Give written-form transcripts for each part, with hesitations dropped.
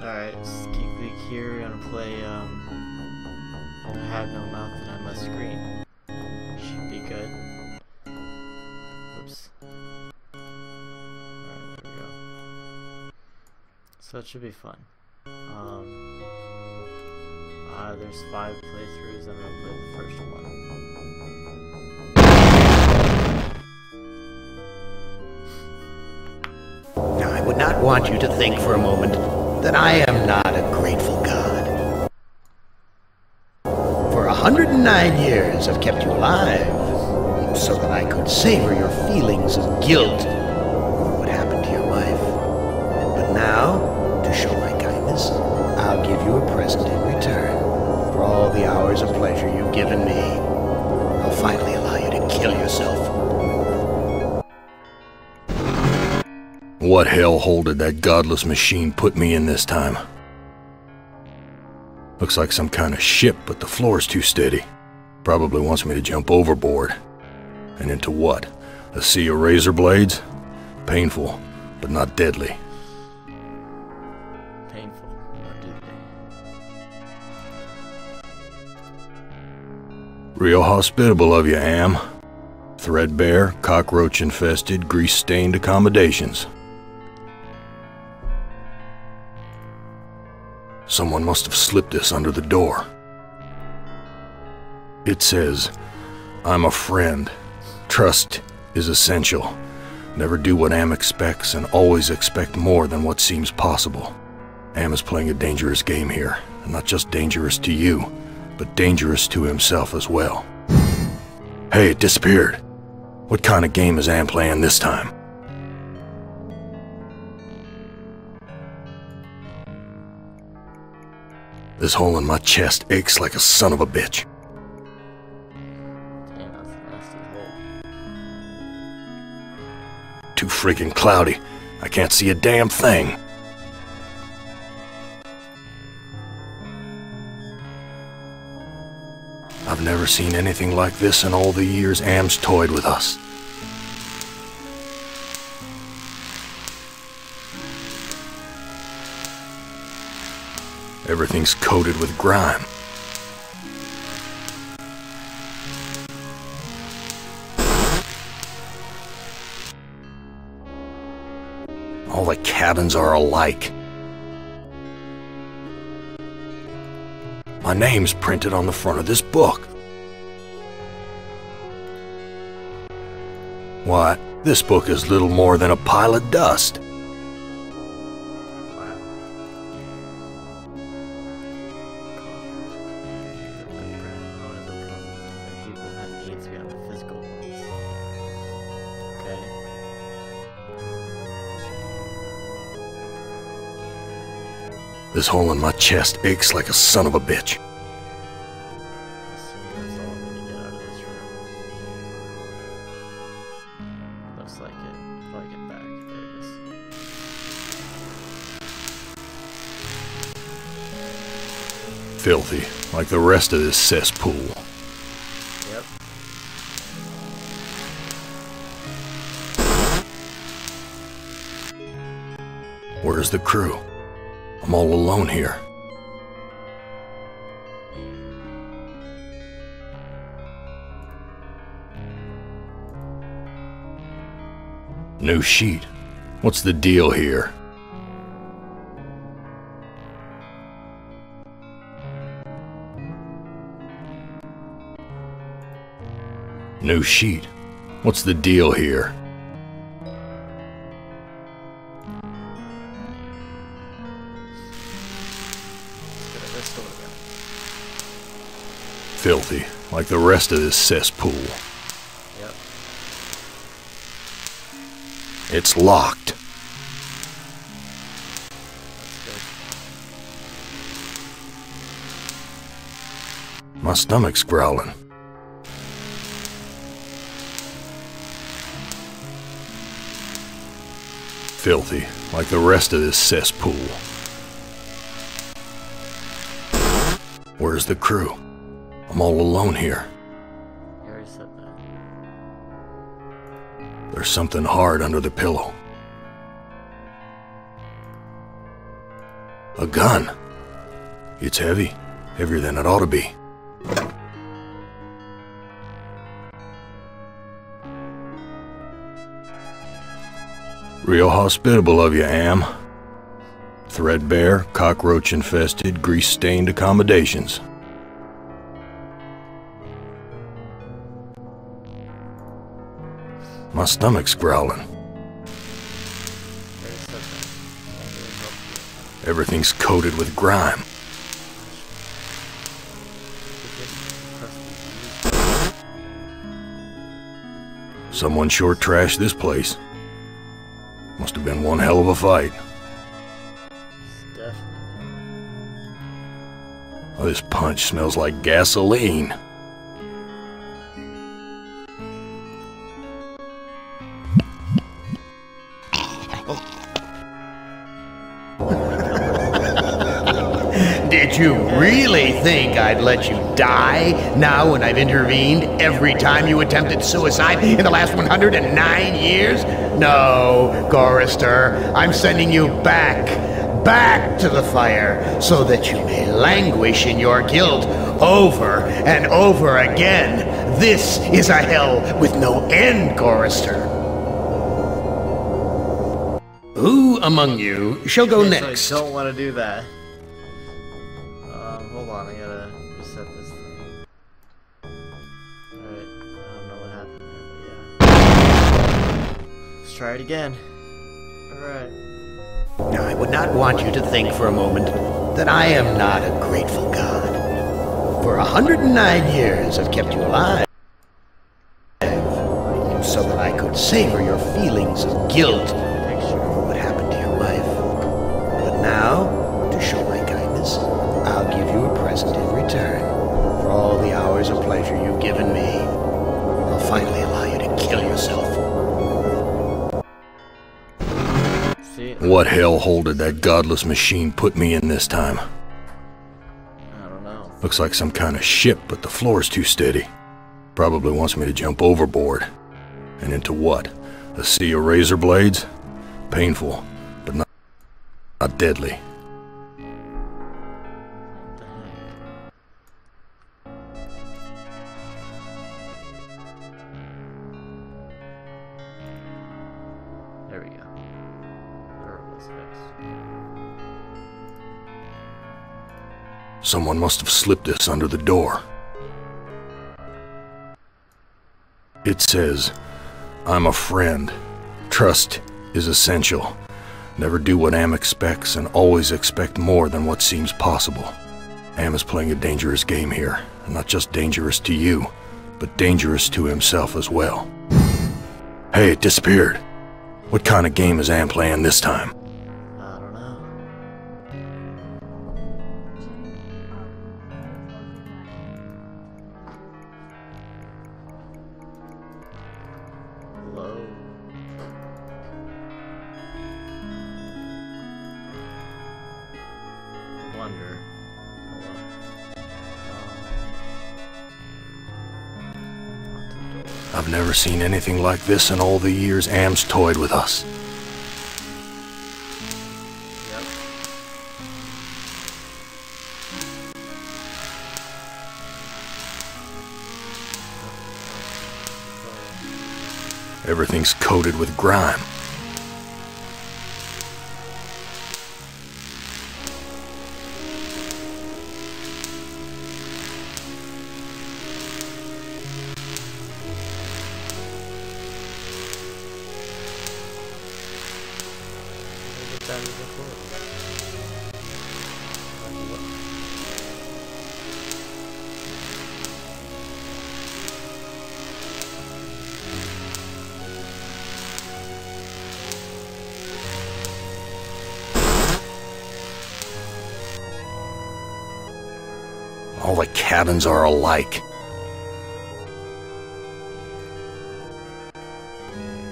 Alright, it's Geekleak here. We're gonna play, I have no mouth and I must scream. Should be good. Oops. Alright, there we go. So it should be fun. There's 5 playthroughs. I'm gonna play the first one. Now, I would not want you to think for a moment that I am not a grateful God. For 109 years I've kept you alive, so that I could savor your feelings of guilt over what happened to your wife. But now, to show my kindness, I'll give you a present in return. For all the hours of pleasure you've given me, I'll finally allow you to kill yourself. What hellhole did that godless machine put me in this time? Looks like some kind of ship, but the floor's too steady. Probably wants me to jump overboard. And into what? A sea of razor blades? Painful, but not deadly. Painful, not deadly. Real hospitable of you, Am. Threadbare, cockroach-infested, grease-stained accommodations. Someone must have slipped this under the door. It says, "I'm a friend. Trust is essential. Never do what Am expects and always expect more than what seems possible." Am is playing a dangerous game here, and not just dangerous to you, but dangerous to himself as well. Hey, it disappeared. What kind of game is Am playing this time? This hole in my chest aches like a son of a bitch. Damn, that's a nasty hole. Too freaking cloudy. I can't see a damn thing. I've never seen anything like this in all the years Am's toyed with us. Everything's coated with grime. All the cabins are alike. My name's printed on the front of this book. Why, this book is little more than a pile of dust. This hole in my chest aches like a son of a bitch. That's all I'm gonna get out of this room. Looks like it. How do I get back? There it is. Filthy, like the rest of this cesspool. Yep. Where's the crew? I'm all alone here. New sheet. What's the deal here? New sheet. What's the deal here? Filthy, like the rest of this cesspool. Yep. It's locked. That's good. My stomach's growling. Filthy, like the rest of this cesspool. Where's the crew? I'm all alone here. You already said that. There's something hard under the pillow. A gun. It's heavy. Heavier than it ought to be. Real hospitable of you, Am. Threadbare, cockroach-infested, grease-stained accommodations. My stomach's growling. Everything's coated with grime. Someone sure trashed this place. Must have been one hell of a fight. Oh, this punch smells like gasoline. Did you really think I'd let you die now when I've intervened every time you attempted suicide in the last 109 years? No, Chorister, I'm sending you back to the fire so that you may languish in your guilt over and over again. This is a hell with no end, Chorister. Who among you shall go next? I don't want to do that. Hold on, I gotta reset this thing. Alright, I don't know what happened there, but yeah. Let's try it again. Alright. Now, I would not want you to think for a moment that I am not a grateful God. For 109 years I've kept you alive, so that I could savor your feelings of guilt over what happened to your wife. But now, to show my kindness, I'll give you a present in return for all the hours of pleasure you've given me. I'll finally allow you to kill yourself. See? What hellhole did that godless machine put me in this time? I don't know. Looks like some kind of ship, but the floor's too steady. Probably wants me to jump overboard. And into what? A sea of razor blades? Painful, but not deadly. There we go. There it was fixed. Someone must have slipped this under the door. It says, I'm a friend. Trust is essential. Never do what Am expects and always expect more than what seems possible. Am is playing a dangerous game here. And not just dangerous to you, but dangerous to himself as well. Hey, it disappeared. What kind of game is Am playing this time? I don't know. Hello. I wonder. I've never seen anything like this in all the years Am's toyed with us. Yep. Everything's coated with grime. All the cabins are alike.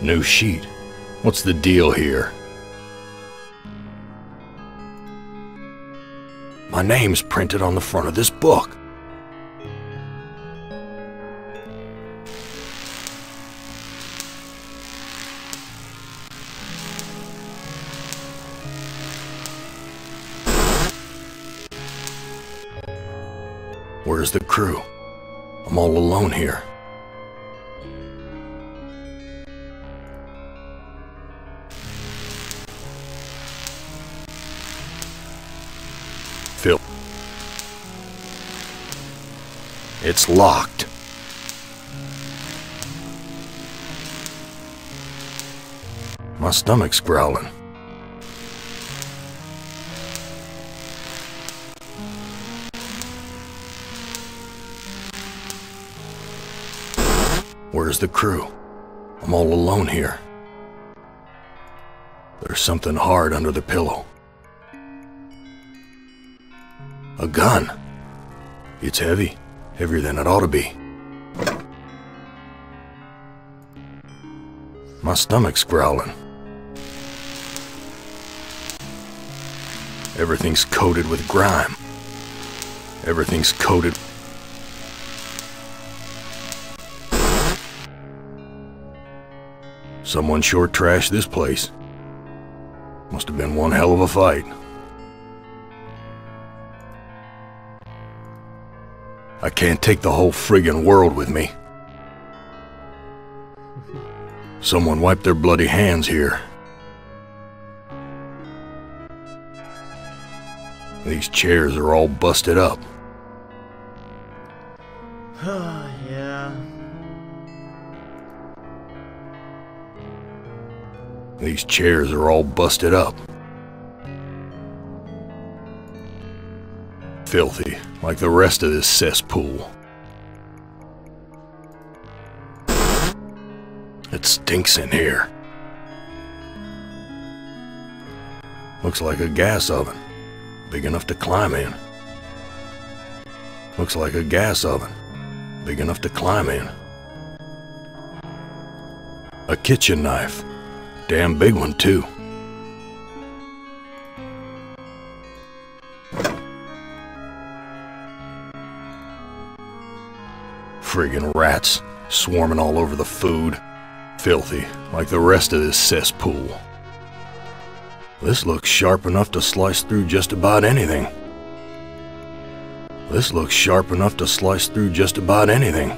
New sheet. What's the deal here? My name's printed on the front of this book. Where's the crew? I'm all alone here. Phil. It's locked. My stomach's growling. Where's the crew? I'm all alone here. There's something hard under the pillow. A gun. It's heavy. Heavier than it ought to be. My stomach's growling. Everything's coated with grime. Everything's coated. Someone short trashed this place. Must have been one hell of a fight. I can't take the whole friggin' world with me. Someone wiped their bloody hands here. These chairs are all busted up. Yeah. These chairs are all busted up. Filthy, like the rest of this cesspool. It stinks in here. Looks like a gas oven, big enough to climb in. Looks like a gas oven, big enough to climb in. A kitchen knife, damn big one too. Friggin' rats, swarming all over the food. Filthy, like the rest of this cesspool. This looks sharp enough to slice through just about anything. This looks sharp enough to slice through just about anything.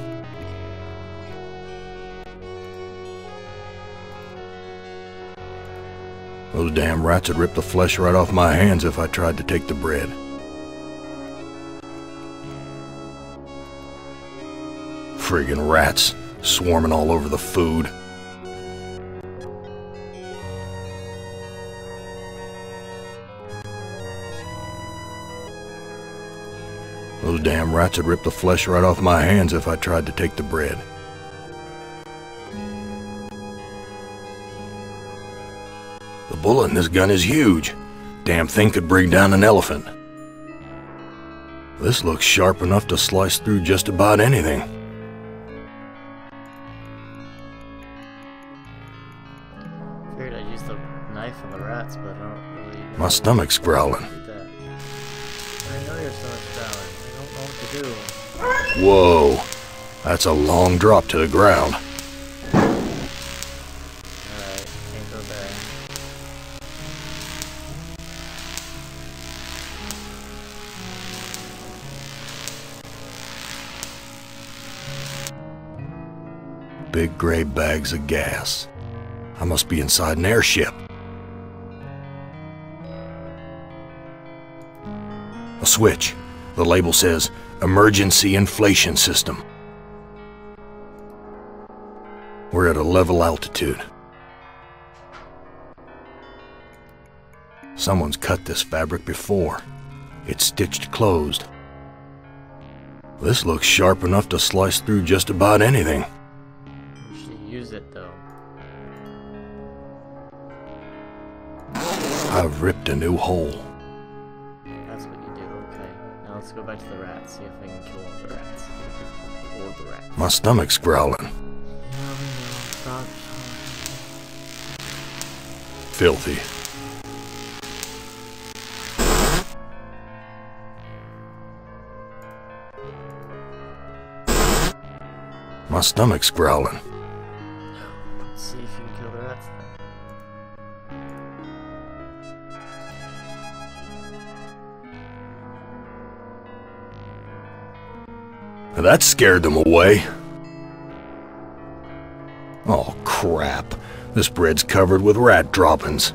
Those damn rats would rip the flesh right off my hands if I tried to take the bread. Friggin' rats, swarming all over the food. Those damn rats would rip the flesh right off my hands if I tried to take the bread. The bullet in this gun is huge. Damn thing could bring down an elephant. This looks sharp enough to slice through just about anything. Figured I'd use the knife on the rats, but I don't really... My stomach's growling. Do that. I know your stomach's growling. I don't know what to do. Whoa, that's a long drop to the ground. Alright, can't go there. Big gray bags of gas. I must be inside an airship. A switch. The label says, Emergency Inflation System. We're at a level altitude. Someone's cut this fabric before. It's stitched closed. This looks sharp enough to slice through just about anything. You should use it, though. I've ripped a new hole. That's what you do, okay. Now let's go back to the rats, see if we can kill the rats. Or the rats. My stomach's growling. Stop. Filthy. My stomach's growling. Let's see if you can kill the rats then. That scared them away. Oh, crap. This bread's covered with rat droppings.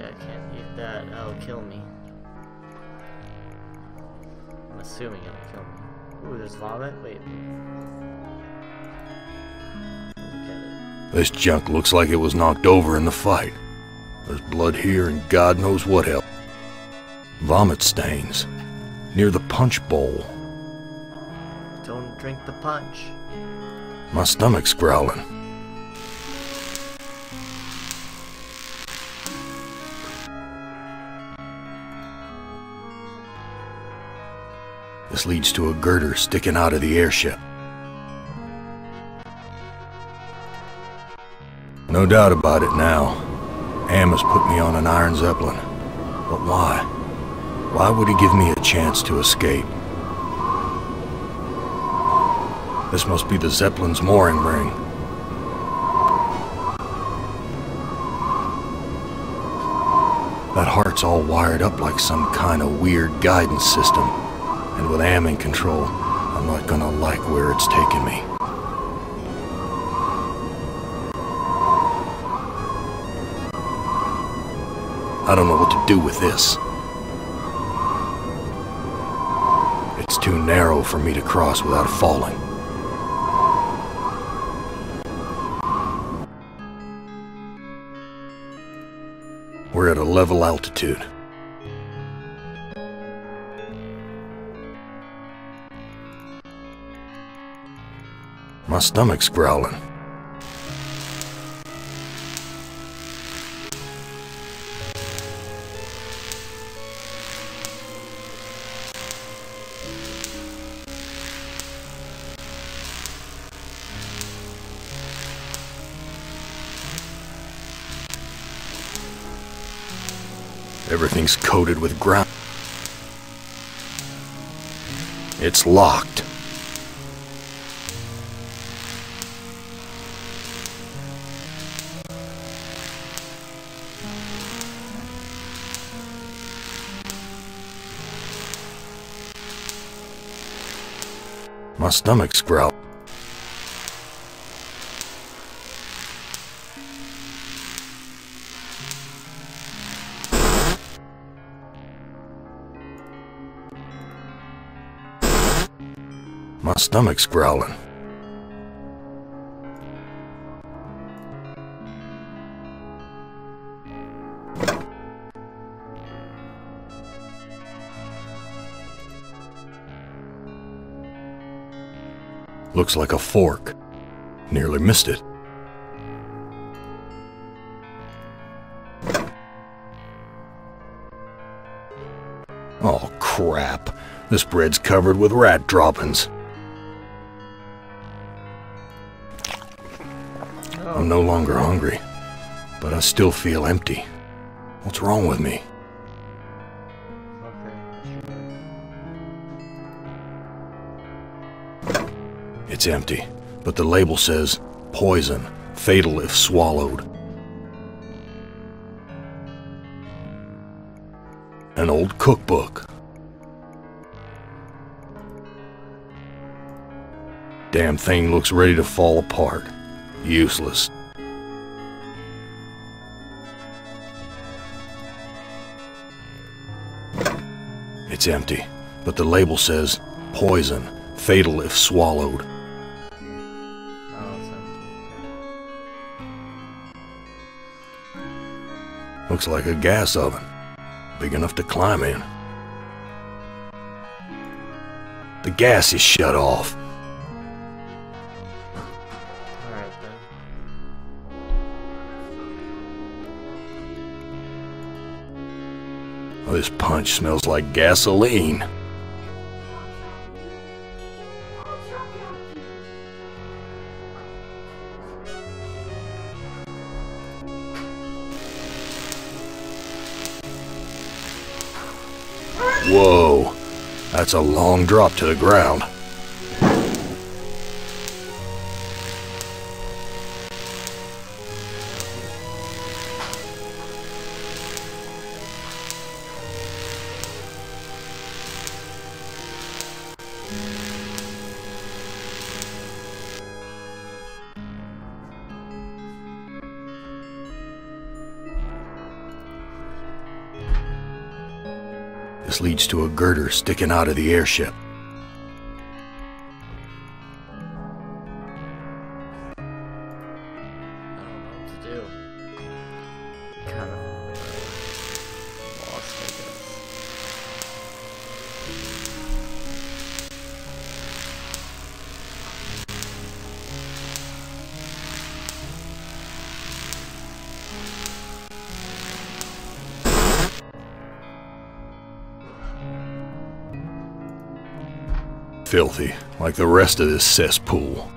Yeah, I can't eat that. That'll kill me. I'm assuming it'll kill me. Ooh, there's vomit? Wait. Look at it. This junk looks like it was knocked over in the fight. There's blood here and God knows what else. Vomit stains near the punch bowl. Don't drink the punch. My stomach's growling. This leads to a girder sticking out of the airship. No doubt about it now. Amos put me on an Iron Zeppelin. But why? Why would he give me a chance to escape? This must be the Zeppelin's mooring ring. That heart's all wired up like some kind of weird guidance system. And with Am in control, I'm not gonna like where it's taking me. I don't know what to do with this. It's too narrow for me to cross without falling. We're at a level altitude. My stomach's growling. Everything's coated with ground. It's locked. My stomach's growling. My stomach's growling. Looks like a fork. Nearly missed it. Oh, crap. This bread's covered with rat droppings. I'm no longer hungry, but I still feel empty. What's wrong with me? It's empty, but the label says, poison, fatal if swallowed. An old cookbook. Damn thing looks ready to fall apart. Useless. It's empty, but the label says, poison, fatal if swallowed. Looks like a gas oven, big enough to climb in. The gas is shut off. Alright then. Oh, this punch smells like gasoline. Whoa, that's a long drop to the ground. This leads to a girder sticking out of the airship. Filthy, like the rest of this cesspool.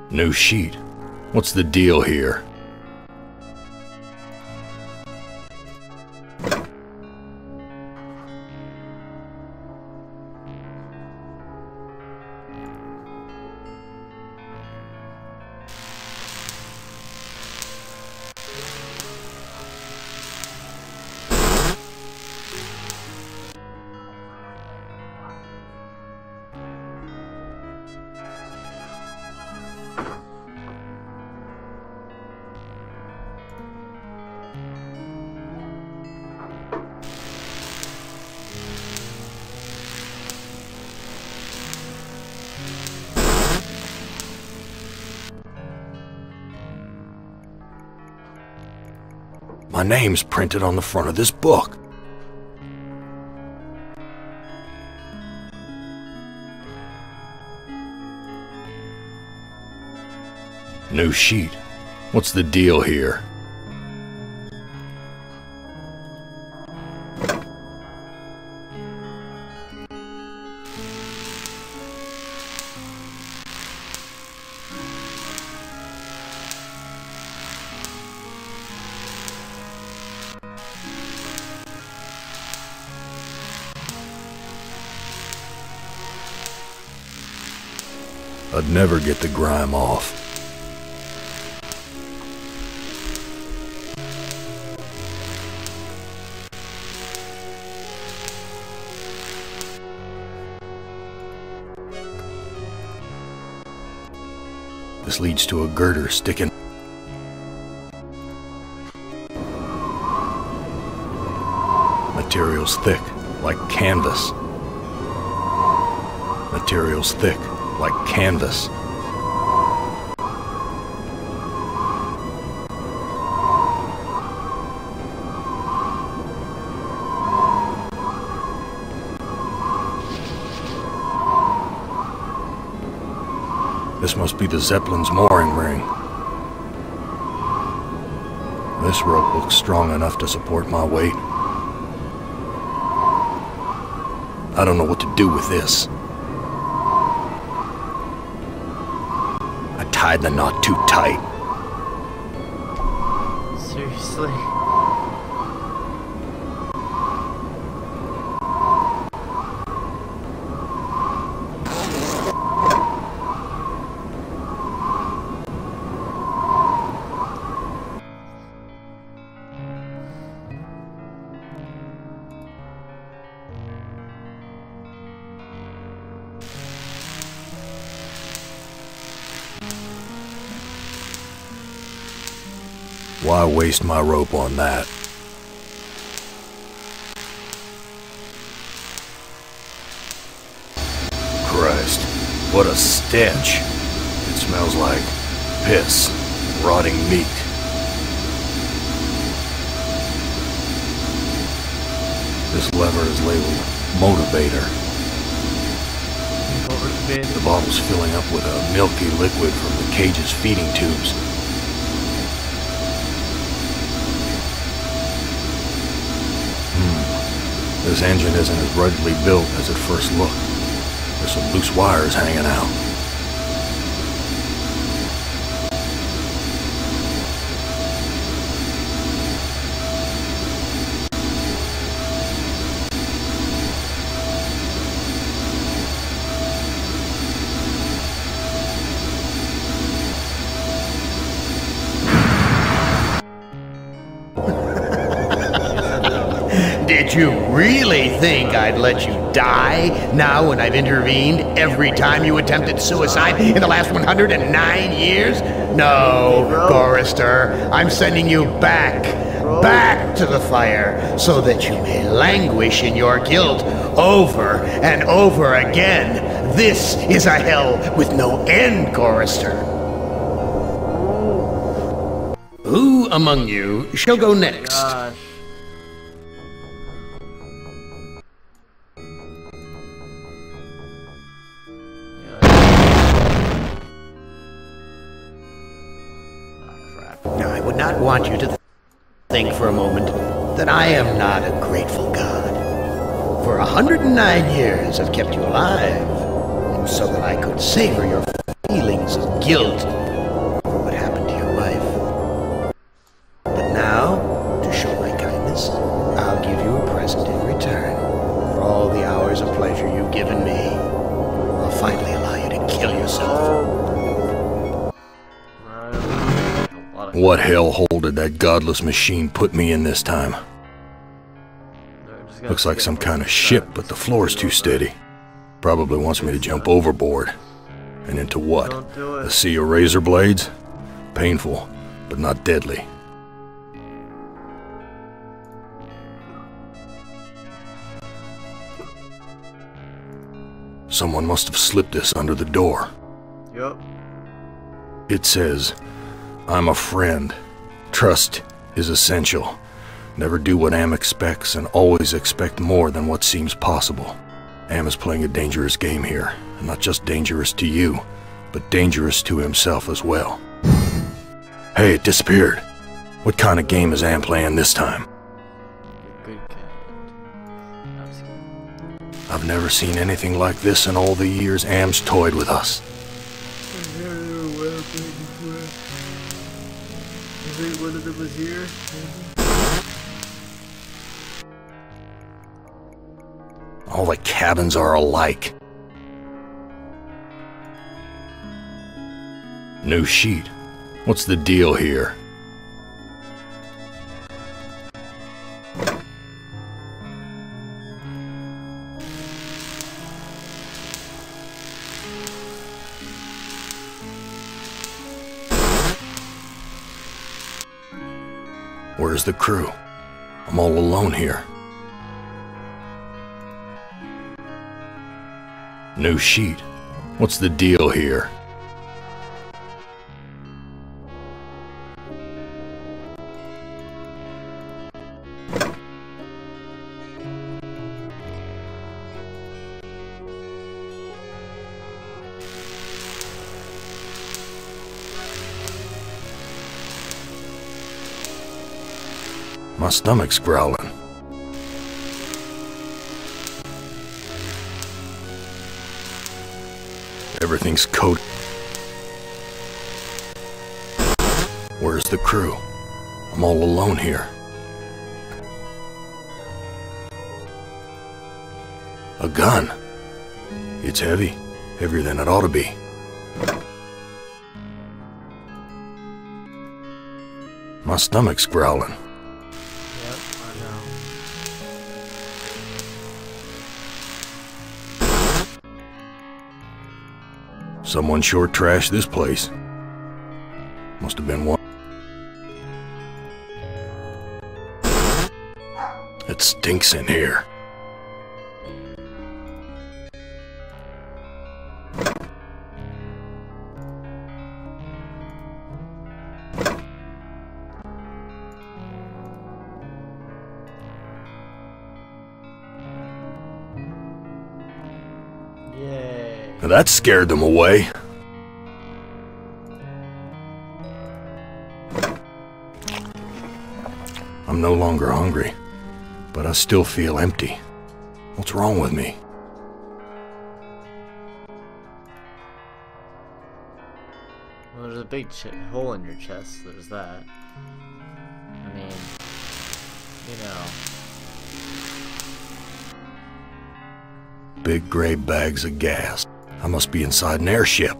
New sheet. What's the deal here? My name's printed on the front of this book. New sheet. What's the deal here? I'd never get the grime off. This leads to a girder sticking. Material's thick, like canvas. Material's thick, like canvas. This must be the Zeppelin's mooring ring. This rope looks strong enough to support my weight. I don't know what to do with this. I tied the knot too tight. Seriously? Why waste my rope on that? Christ, what a stench. It smells like piss, rotting meat. This lever is labeled Motivator. The bottle's filling up with a milky liquid from the cage's feeding tubes. This engine isn't as ruggedly built as at first look. There's some loose wires hanging out. Did you really think I'd let you die now when I've intervened every time you attempted suicide in the last 109 years? No, Chorister, I'm sending you back to the fire so that you may languish in your guilt over and over again. This is a hell with no end, Chorister. Who among you shall go next? Gosh. Now, I would not want you to think for a moment that I am not a grateful God. For 109 years I've kept you alive, so that I could savor your feelings of guilt for what happened to your wife. But now, to show my kindness, I'll give you a present in return for all the hours of pleasure you've given me. I'll finally allow you to kill yourself. What hellhole did that godless machine put me in this time? Looks like some kind of ship, but the floor's too steady. Probably wants me to jump overboard. And into what? A sea of razor blades? Painful, but not deadly. Someone must have slipped this under the door. Yup. It says, I'm a friend. Trust is essential. Never do what Am expects and always expect more than what seems possible. Am is playing a dangerous game here, and not just dangerous to you, but dangerous to himself as well. Hey, it disappeared. What kind of game is Am playing this time? Good cat. I've never seen anything like this in all the years Am's toyed with us. One of them was here. All the cabins are alike. New sheet. What's the deal here? Where's the crew? I'm all alone here. New sheet. What's the deal here? My stomach's growling. Everything's coated. Where's the crew? I'm all alone here. A gun. It's heavy. Heavier than it ought to be. My stomach's growling. Yep, I know. Someone sure trashed this place. Must have been one. It stinks in here. Yay. That scared them away. I'm no longer hungry, but I still feel empty. What's wrong with me? Well, there's a big hole in your chest, there's that. I mean, you know. Big gray bags of gas. I must be inside an airship.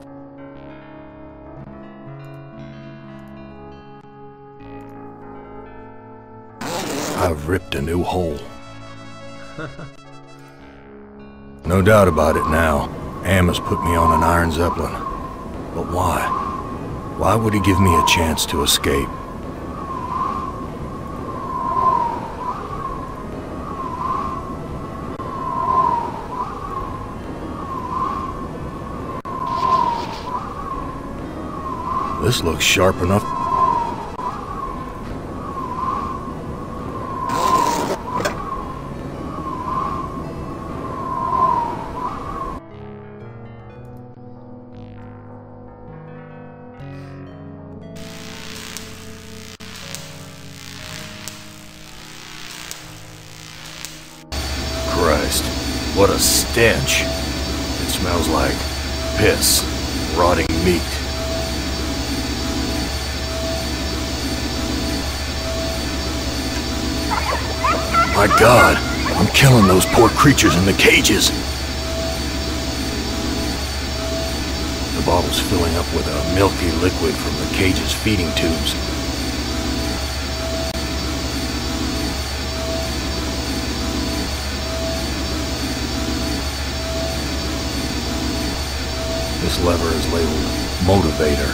I've ripped a new hole. No doubt about it now. Am has put me on an Iron Zeppelin. But why? Why would he give me a chance to escape? This looks sharp enough. Christ, what a stench. It smells like piss, rotting meat. My God, I'm killing those poor creatures in the cages. The bottle's filling up with a milky liquid from the cage's feeding tubes. This lever is labeled Motivator.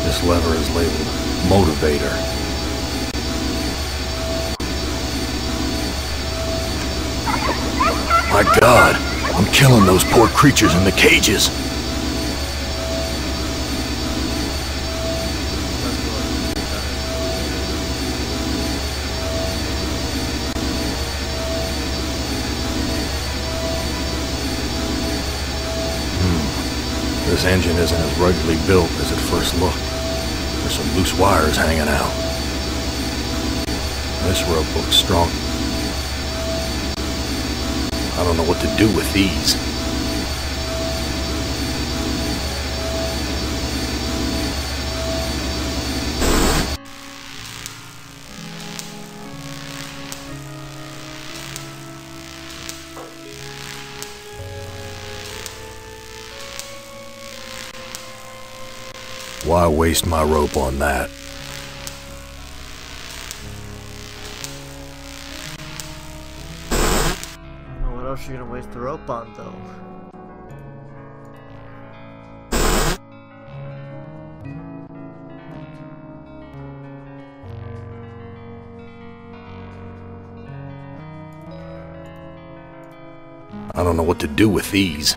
This lever is labeled Motivator. My God, I'm killing those poor creatures in the cages. This engine isn't as ruggedly built as it first looked. There's some loose wires hanging out. This rope looks strong. I don't know what to do with these. Why waste my rope on that? I don't know what else you're gonna waste the rope on, though. I don't know what to do with these.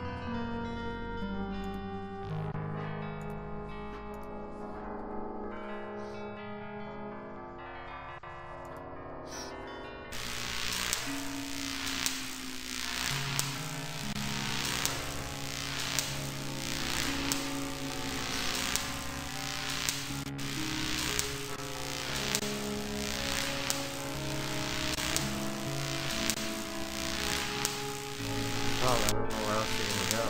Oh, I don't know where else you're gonna go.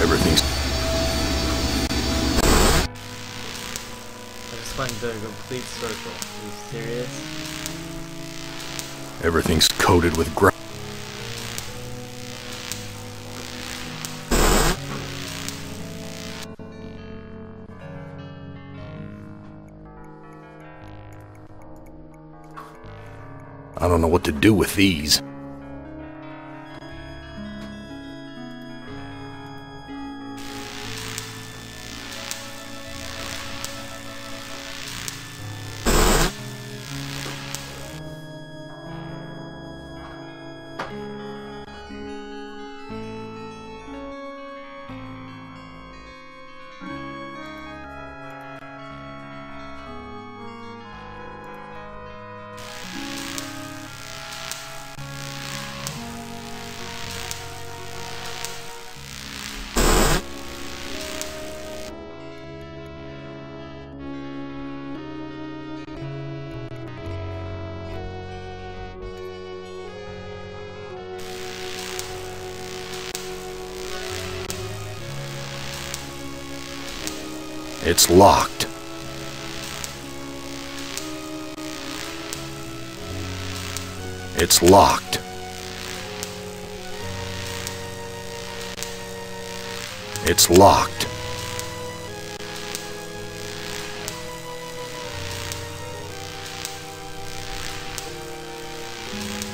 Everything's... I just went into a complete circle. Are you serious? Everything's coated with ground. I don't know what to do with these. It's locked. It's locked. It's locked.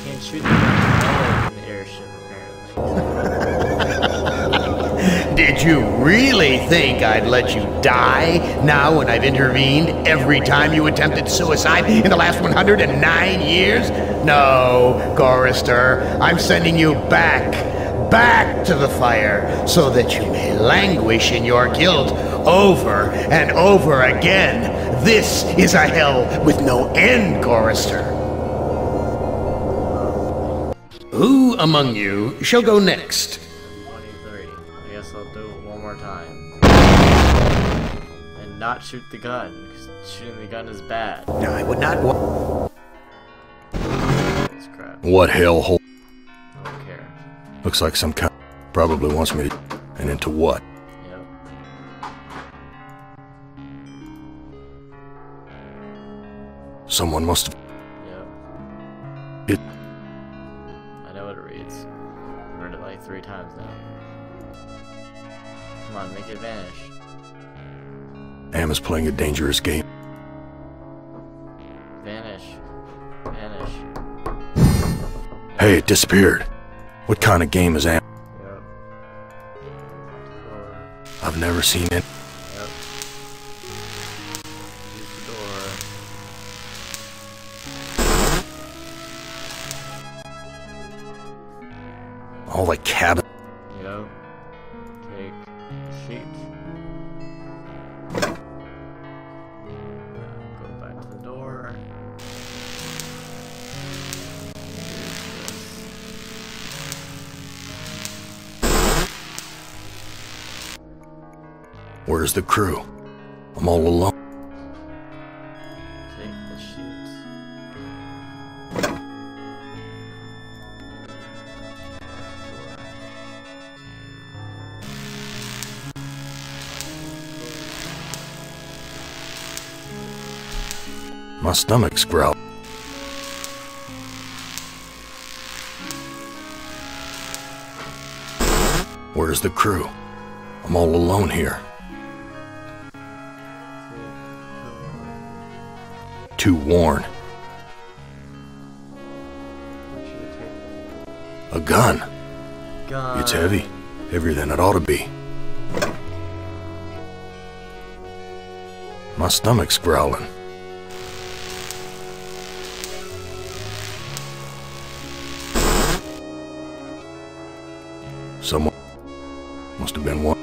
Can't shoot the gun in the airship, apparently. Did you really think I'd let you die now when I've intervened every time you attempted suicide in the last 109 years? No, Chorister, I'm sending you back to the fire so that you may languish in your guilt over and over again. This is a hell with no end, Chorister. Who among you shall go next? 23. I guess I'll do it one more time. And not shoot the gun, because shooting the gun is bad. Now, I would not want... That's crap. What hellhole? I don't care. Looks like some kind probably wants me to... And into what? Yep. Someone must have... Yep. It... I know what it reads. I've heard it like 3 times now. Come on, make it vanish. Am is playing a dangerous game. Vanish. Vanish. Hey, it disappeared. What kind of game is Am? Yep. Door. I've never seen it. Yep. Use the door. All the cabin. Yep. Take a sheet. Go back to the door. Where's the crew? I'm all alone. Take the sheet. My stomach's growling. Where's the crew? I'm all alone here. Too worn. A gun. Gun. It's heavy. Heavier than it ought to be. My stomach's growling. Someone must have been one.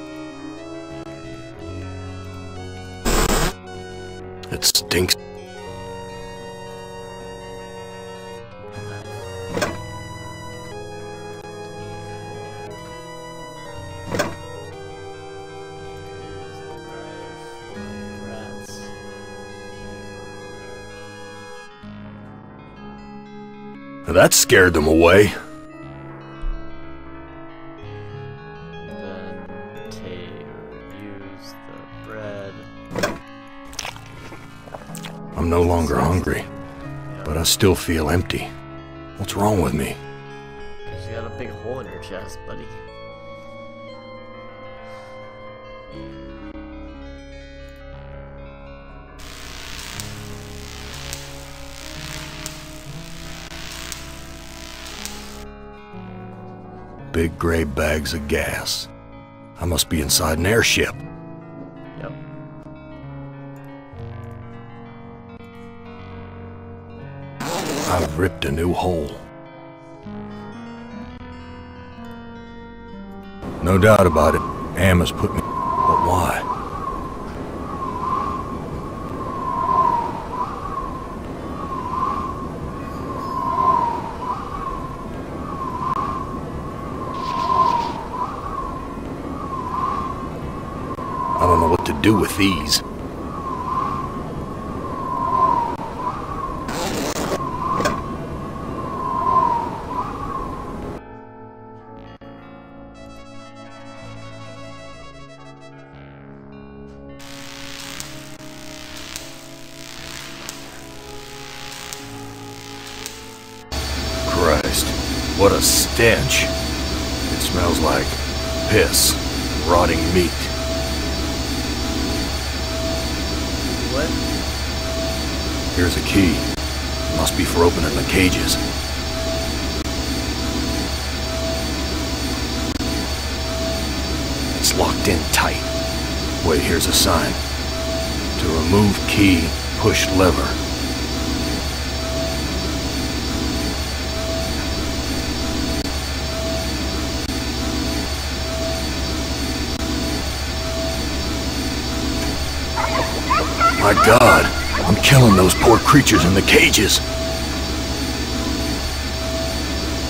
It stinks. That scared them away. Then use the bread. I'm no longer hungry, but I still feel empty. What's wrong with me? Cause you got a big hole in your chest, buddy. Big gray bags of gas. I must be inside an airship. Yep. I've ripped a new hole. No doubt about it. Am has put me... But why? I don't know what to do with these. What a stench. It smells like piss and rotting meat. What? Here's a key. It must be for opening the cages. It's locked in tight. Wait, here's a sign. To remove key, push lever. My God, I'm killing those poor creatures in the cages.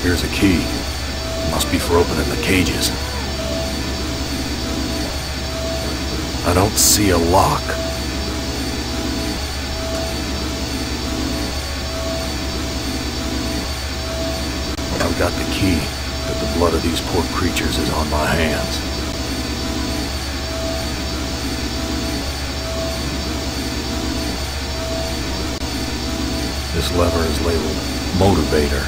Here's a key. It must be for opening the cages. I don't see a lock. I've got the key, but the blood of these poor creatures is on my hands. This lever is labeled Motivator.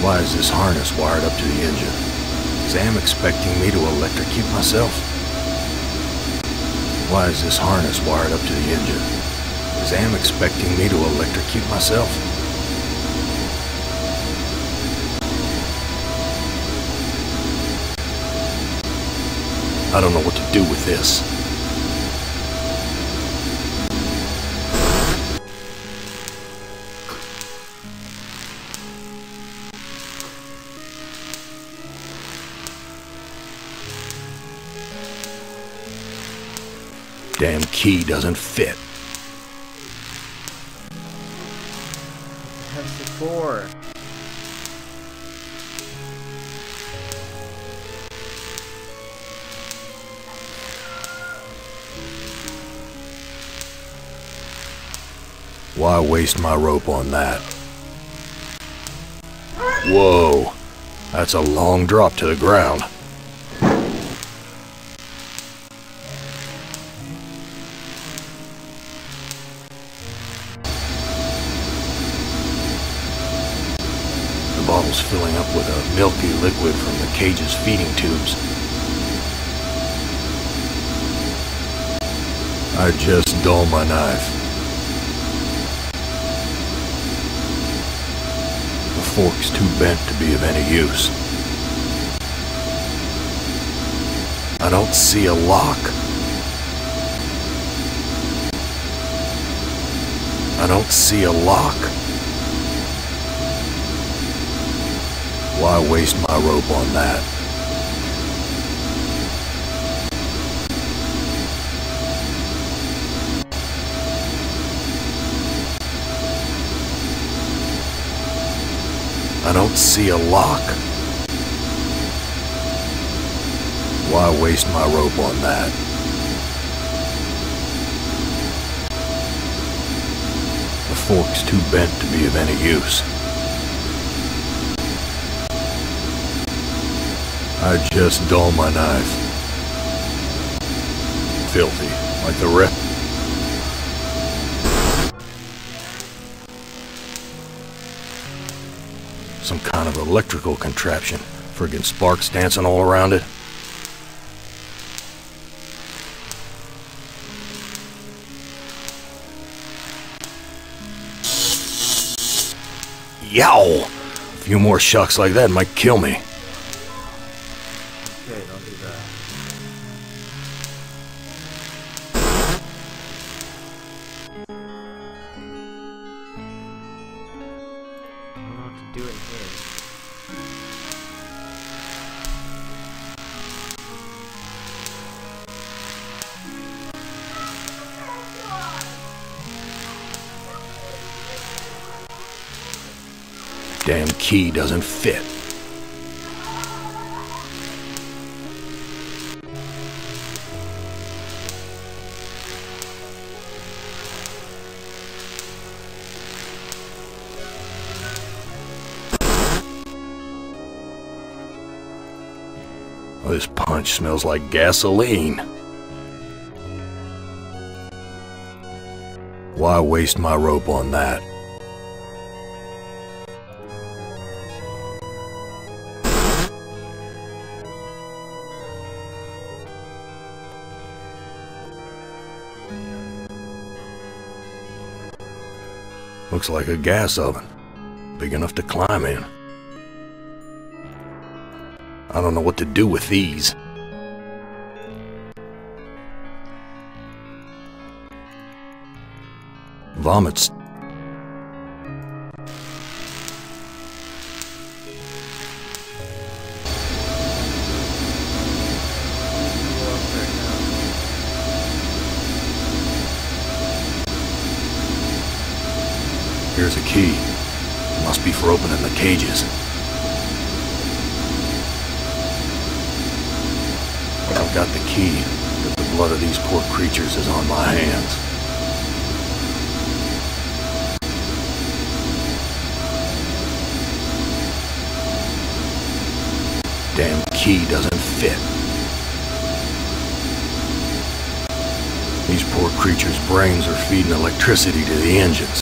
Why is this harness wired up to the engine? Is Am expecting me to electrocute myself? Why is this harness wired up to the engine? Is Am expecting me to electrocute myself? I don't know what to do with this. Damn key doesn't fit. That's the four. Why waste my rope on that? Whoa, that's a long drop to the ground. The bottle's filling up with a milky liquid from the cage's feeding tubes. I just dull my knife. The fork's too bent to be of any use. I don't see a lock. I don't see a lock. Why waste my rope on that? I don't see a lock. Why waste my rope on that? The fork's too bent to be of any use. I just dull my knife. Filthy, like the rest. Some kind of electrical contraption. Friggin' sparks dancing all around it. Yow! A few more shocks like that might kill me. Okay, don't do that. I don't know what to do in here. Damn key doesn't fit. this punch smells like gasoline. Why waste my rope on that? Looks like a gas oven, big enough to climb in. I don't know what to do with these. Vomits. Here's a key. It must be for opening the cages. I've got the key, but the blood of these poor creatures is on my hands. Damn key doesn't fit. These poor creatures' brains are feeding electricity to the engines.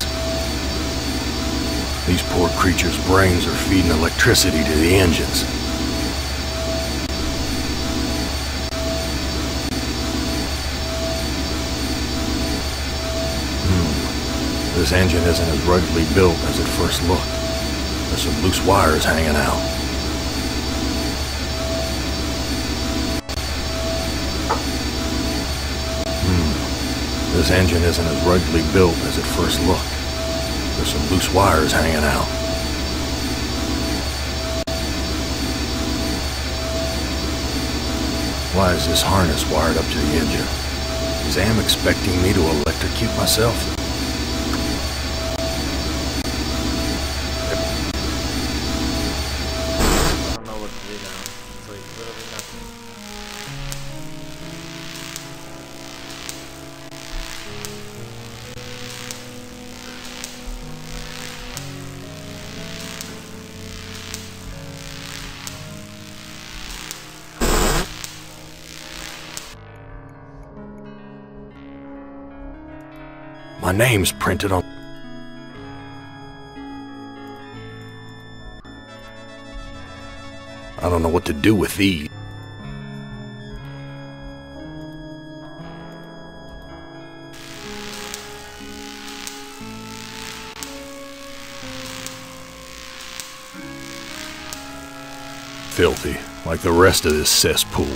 These poor creatures' brains are feeding electricity to the engines. This engine isn't as ruggedly built as it first looked. There's some loose wires hanging out. This engine isn't as ruggedly built as it first looked. There's some loose wires hanging out. Why is this harness wired up to the engine? Is Am expecting me to electrocute myself? I don't know what to do now. It's like literally nothing. My name's printed on... I don't know what to do with these. Filthy, like the rest of this cesspool.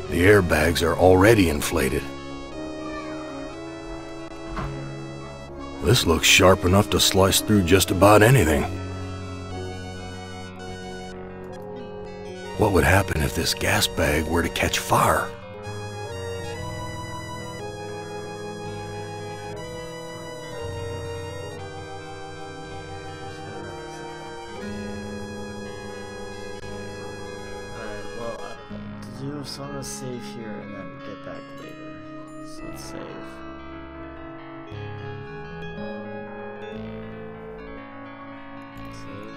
The airbags are already inflated. This looks sharp enough to slice through just about anything. What would happen if this gas bag were to catch fire? So I'm gonna save here and then get back later. So let's save. Save.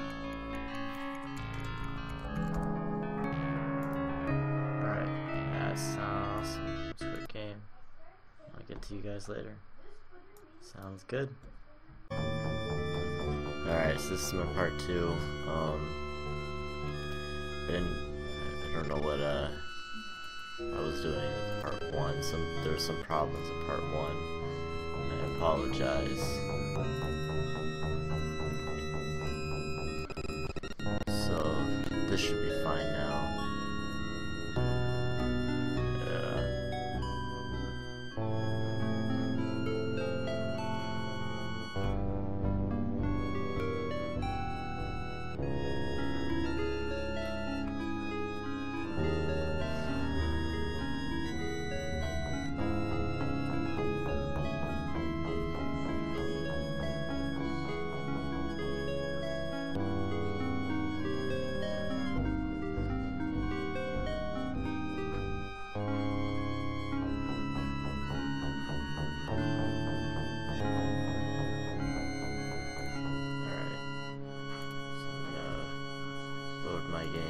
Alright, that sounds awesome. It's a quick game. I'll get to you guys later. Sounds good. Alright, so this is my part 2. I don't know what I was doing in part 1. There were some problems in part 1. I apologize. So this should be fine now. reload my game.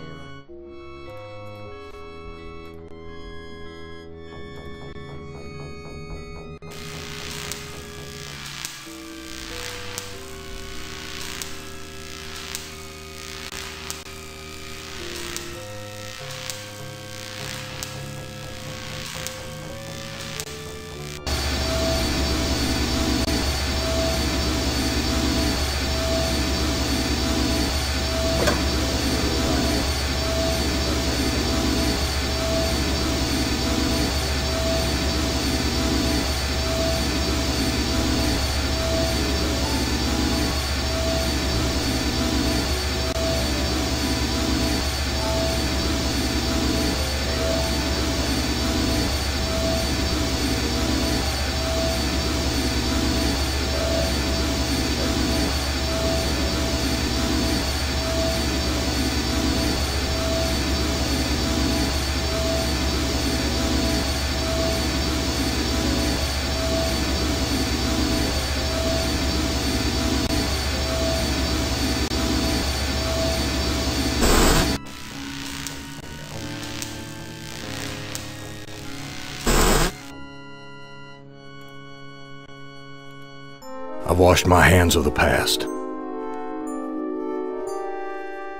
I've washed my hands of the past.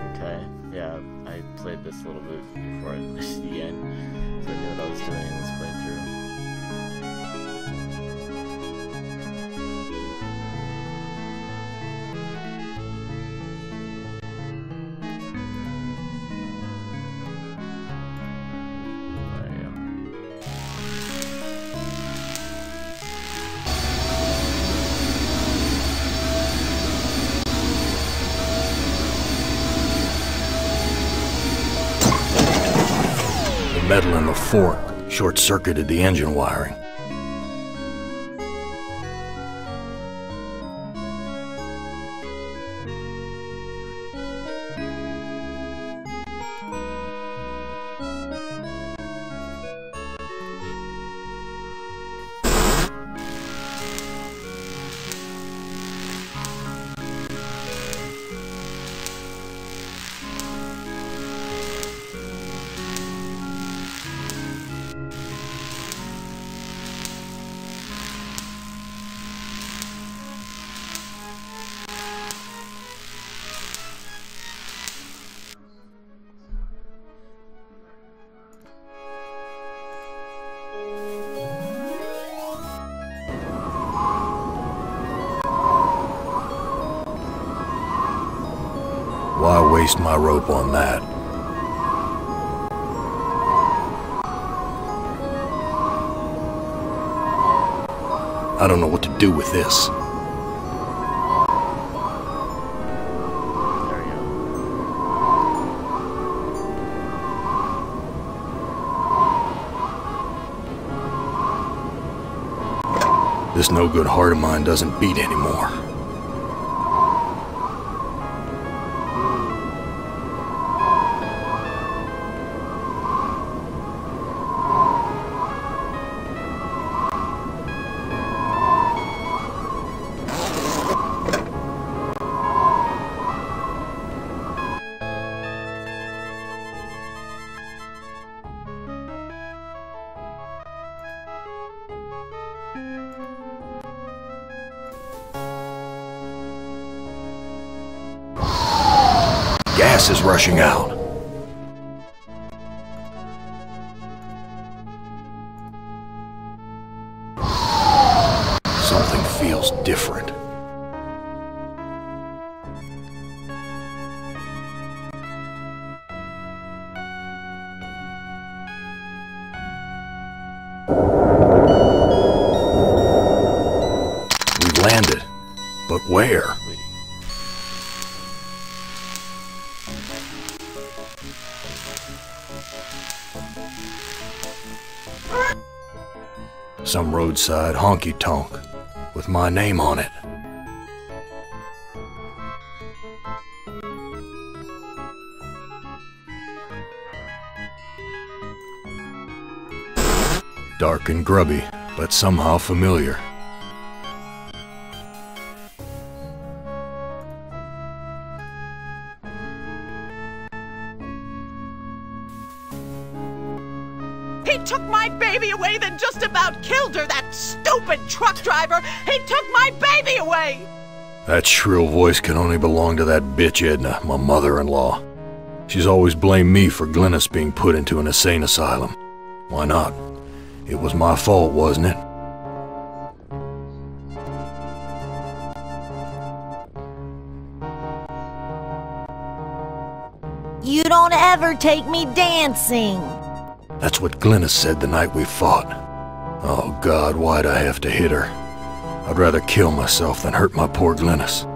Okay, yeah, I played this a little bit before I reached the end, so I knew what I was doing in this playthrough. The metal in the fork short-circuited the engine wiring. Why waste my rope on that? I don't know what to do with this. There we go. This no-good heart of mine doesn't beat anymore. Gas is rushing out. Something feels different. We've landed, but where? Some roadside honky-tonk with my name on it. Dark and grubby, but somehow familiar. He took my baby away, then just about killed her, that stupid truck driver! He took my baby away! That shrill voice can only belong to that bitch Edna, my mother-in-law. She's always blamed me for Glennis being put into an insane asylum. Why not? It was my fault, wasn't it? You don't ever take me dancing. That's what Glennis said the night we fought. Oh God, why'd I have to hit her? I'd rather kill myself than hurt my poor Glennis.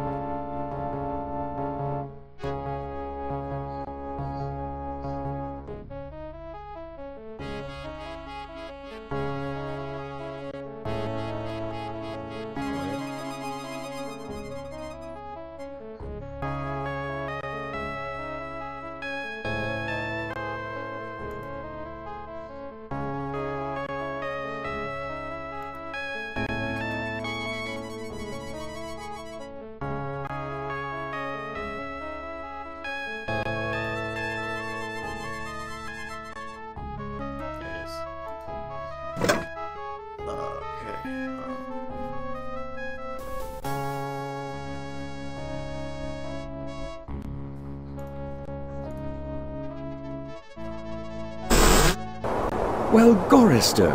Well, Gorister,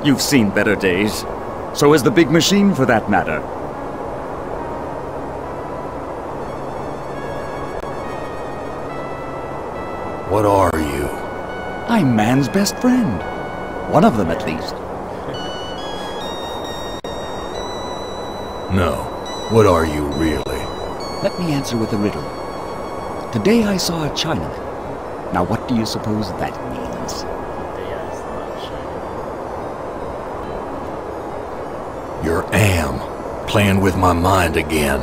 you've seen better days. So has the big machine, for that matter. What are you? I'm man's best friend. One of them, at least. No. What are you, really? Let me answer with a riddle. Today I saw a Chinaman. Now what do you suppose that means? You're Am, playing with my mind again.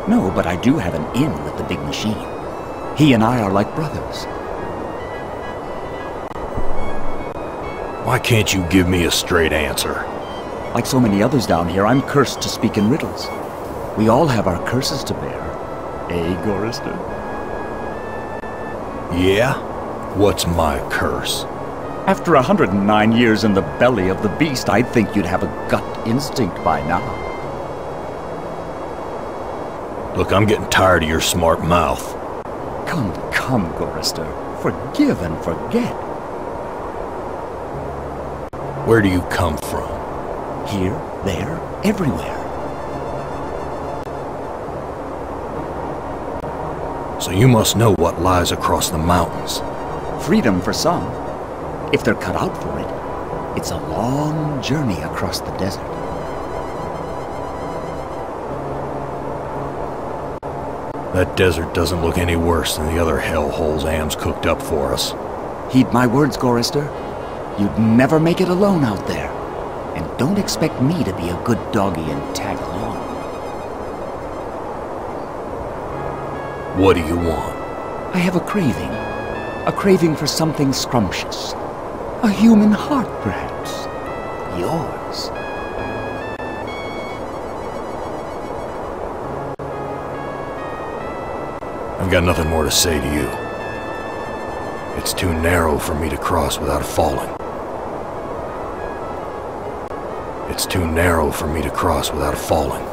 No, but I do have an in with the big machine. He and I are like brothers. Why can't you give me a straight answer? Like so many others down here, I'm cursed to speak in riddles. We all have our curses to bear. Eh, Gorister? Yeah? What's my curse? After 109 years in the belly of the beast, I'd think you'd have a gut instinct by now. Look, I'm getting tired of your smart mouth. Come, come, Gorister. Forgive and forget. Where do you come from? Here, there, everywhere. So you must know what lies across the mountains. Freedom for some. If they're cut out for it, it's a long journey across the desert. That desert doesn't look any worse than the other hellholes Am's cooked up for us. Heed my words, Gorister. You'd never make it alone out there. And don't expect me to be a good doggy and tag along. What do you want? I have a craving. A craving for something scrumptious. A human heart, perhaps. Yours. I've got nothing more to say to you. It's too narrow for me to cross without falling. It's too narrow for me to cross without falling.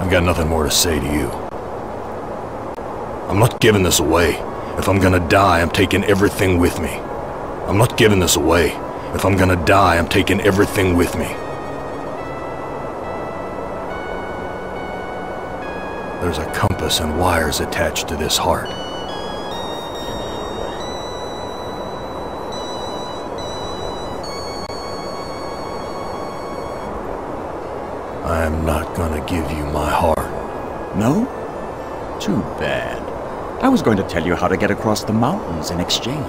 I've got nothing more to say to you. I'm not giving this away. If I'm gonna die, I'm taking everything with me. I'm not giving this away. If I'm gonna die, I'm taking everything with me. There's a compass and wires attached to this heart. I'm not gonna give you my heart. No? Too bad. I was going to tell you how to get across the mountains in exchange.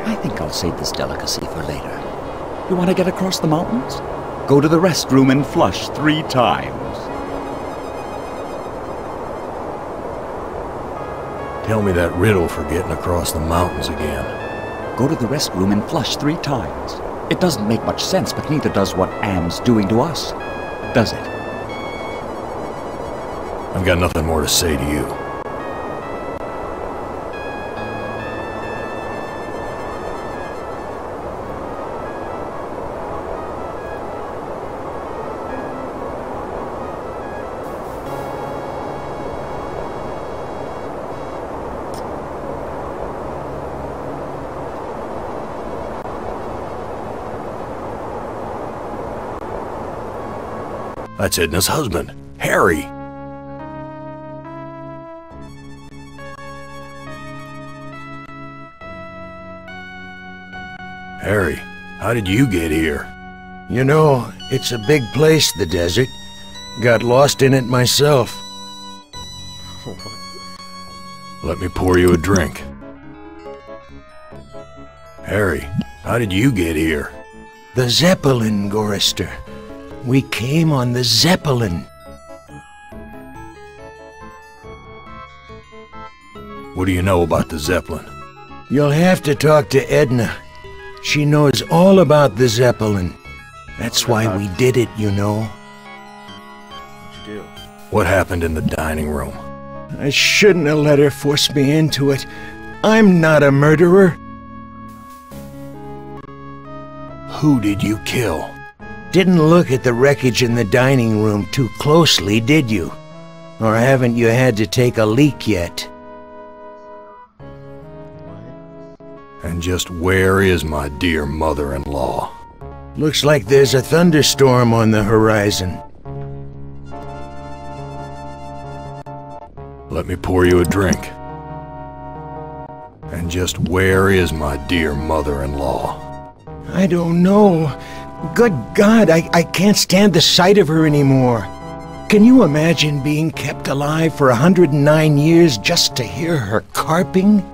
I think I'll save this delicacy for later. You want to get across the mountains? Go to the restroom and flush 3 times. Tell me that riddle for getting across the mountains again. Go to the restroom and flush 3 times. It doesn't make much sense, but neither does what Am's doing to us, does it? I've got nothing more to say to you. That's Edna's husband, Harry. Harry, how did you get here? You know, it's a big place, the desert. Got lost in it myself. Let me pour you a drink. Harry, how did you get here? The Zeppelin, Gorister. We came on the Zeppelin. What do you know about the Zeppelin? You'll have to talk to Edna. She knows all about the Zeppelin. That's why we did it, you know. What'd you do? What happened in the dining room? I shouldn't have let her force me into it. I'm not a murderer. Who did you kill? Didn't look at the wreckage in the dining room too closely, did you? Or haven't you had to take a leak yet? And just where is my dear mother-in-law? Looks like there's a thunderstorm on the horizon. Let me pour you a drink. And just where is my dear mother-in-law? I don't know. Good God, I can't stand the sight of her anymore. Can you imagine being kept alive for 109 years just to hear her carping?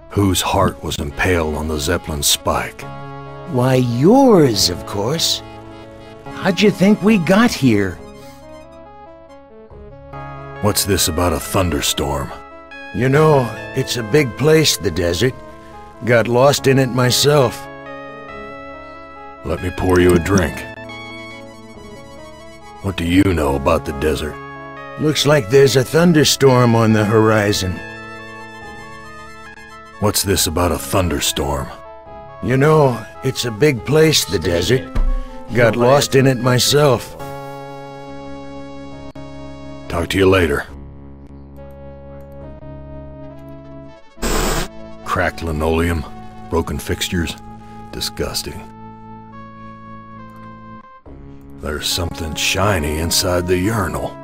Whose heart was impaled on the Zeppelin spike? Why, yours, of course. How'd you think we got here? What's this about a thunderstorm? You know, it's a big place, the desert. Got lost in it myself. Let me pour you a drink. What do you know about the desert? Looks like there's a thunderstorm on the horizon. What's this about a thunderstorm? You know, it's a big place, the desert. Got lost in it myself. Talk to you later. Cracked linoleum, broken fixtures, disgusting. There's something shiny inside the urinal.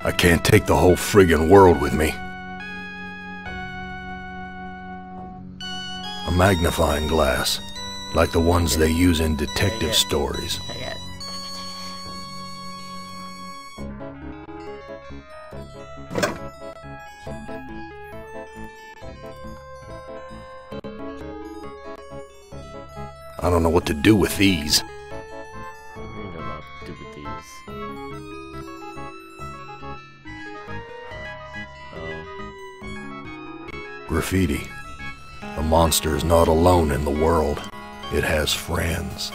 I can't take the whole friggin' world with me. A magnifying glass, like the ones they use in detective stories. I got I don't know what to do with these. I don't know what to do with these. Oh. Graffiti. The monster is not alone in the world. It has friends.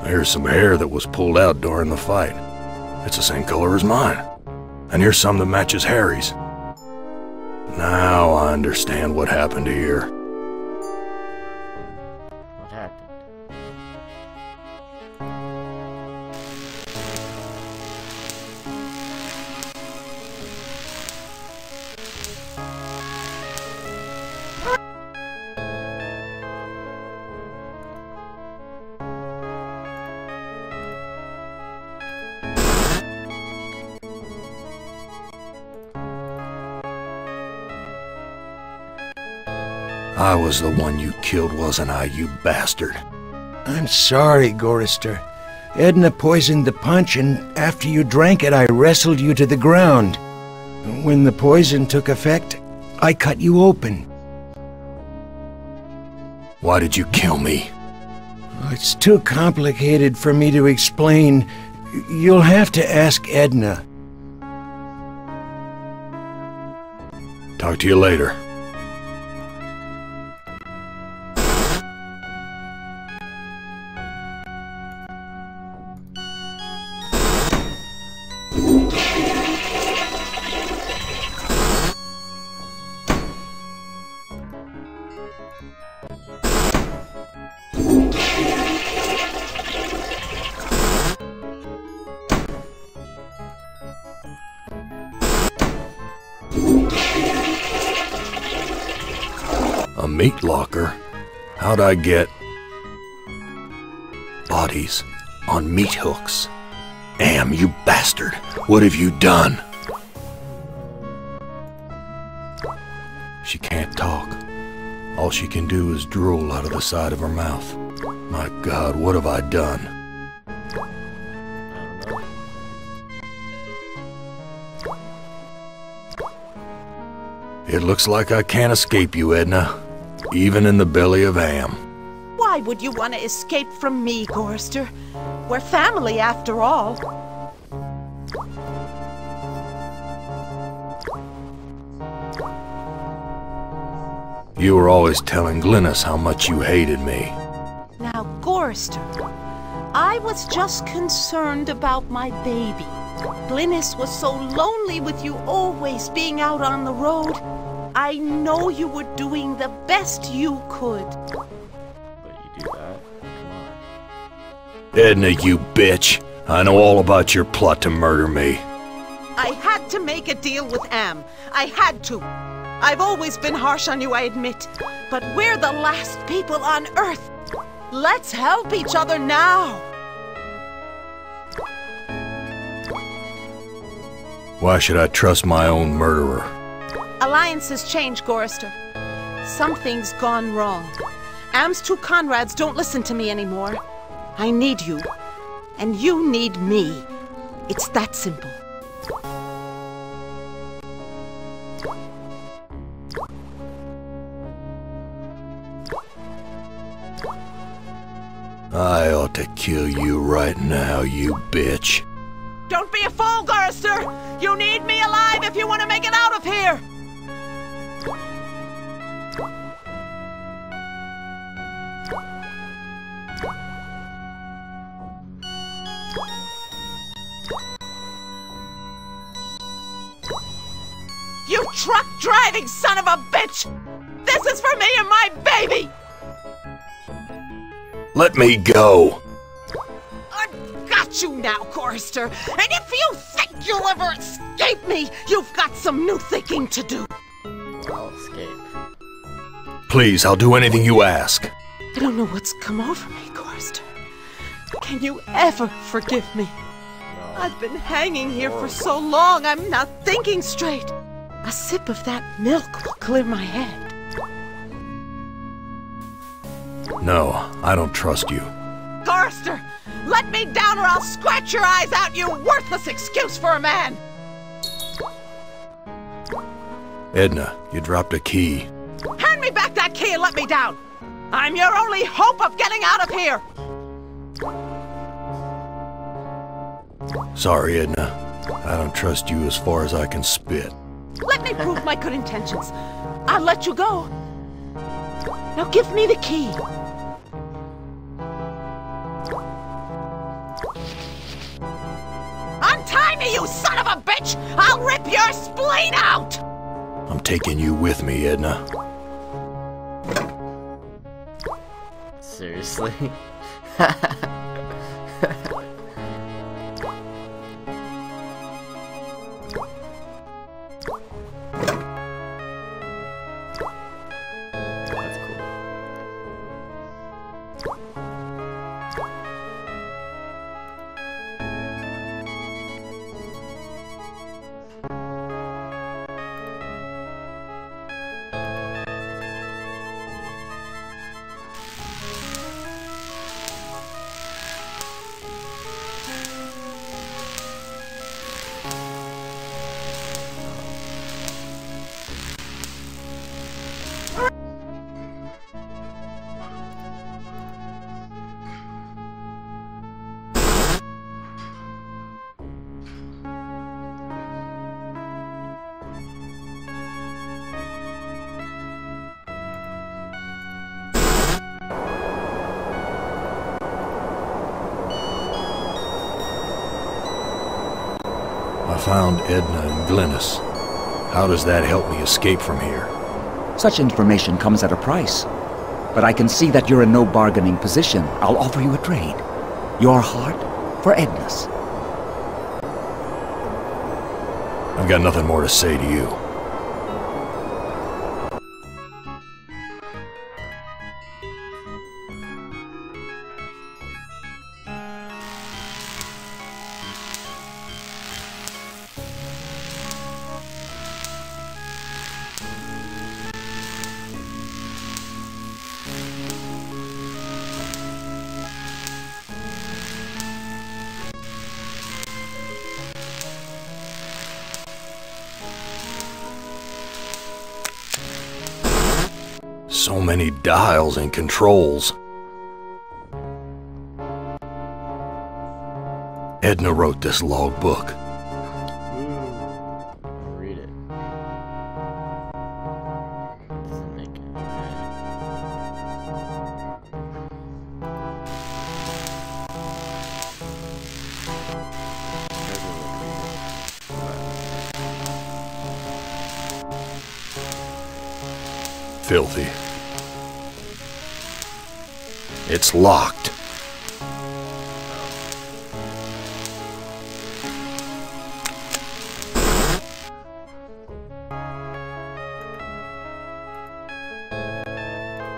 Here's some hair that was pulled out during the fight. It's the same color as mine. And here's some that matches Harry's. Now I understand what happened here. What happened? I was the one you killed, wasn't I, you bastard? I'm sorry, Gorrister. Edna poisoned the punch, and after you drank it, I wrestled you to the ground. When the poison took effect, I cut you open. Why did you kill me? It's too complicated for me to explain. You'll have to ask Edna. Talk to you later. A meat locker? How'd I get bodies on meat hooks? Am, you bastard! What have you done? She can't talk. All she can do is drool out of the side of her mouth. My God, what have I done? It looks like I can't escape you, Edna. Even in the belly of Am. Why would you want to escape from me, Gorrister? We're family, after all. You were always telling Glynis how much you hated me. Now, Gorrister, I was just concerned about my baby. Glynis was so lonely with you always being out on the road. I know you were doing the best you could. But you do that? Come on. Edna, you bitch. I know all about your plot to murder me. I had to make a deal with Am. I had to. I've always been harsh on you, I admit. But we're the last people on Earth. Let's help each other now. Why should I trust my own murderer? Alliances change, Gorrister. Something's gone wrong. Am's two Conrads don't listen to me anymore. I need you. And you need me. It's that simple. I ought to kill you right now, you bitch. Don't be a fool, Gorrister! You need me alive if you want to make it out of here! You truck-driving son of a bitch! This is for me and my baby! Let me go! I've got you now, Gorrister! And if you think you'll ever escape me, you've got some new thinking to do! I'll escape. Please, I'll do anything you ask. I don't know what's come over me, Gorrister. Can you ever forgive me? No. I've been hanging here for so long, I'm not thinking straight. A sip of that milk will clear my head. No, I don't trust you. Gorrister, let me down or I'll scratch your eyes out, you worthless excuse for a man! Edna, you dropped a key. Hand me back that key and let me down! I'm your only hope of getting out of here! Sorry, Edna. I don't trust you as far as I can spit. Let me prove my good intentions. I'll let you go. Now give me the key. Untie me, you son of a bitch! I'll rip your spleen out! I'm taking you with me, Edna. Seriously? That's cool. found Edna and Glynis. How does that help me escape from here? Such information comes at a price. But I can see that you're in no bargaining position. I'll offer you a trade. Your heart for Edna's. I've got nothing more to say to you. So many dials and controls. Edna wrote this logbook. Read it. Doesn't make it. Filthy. It's locked.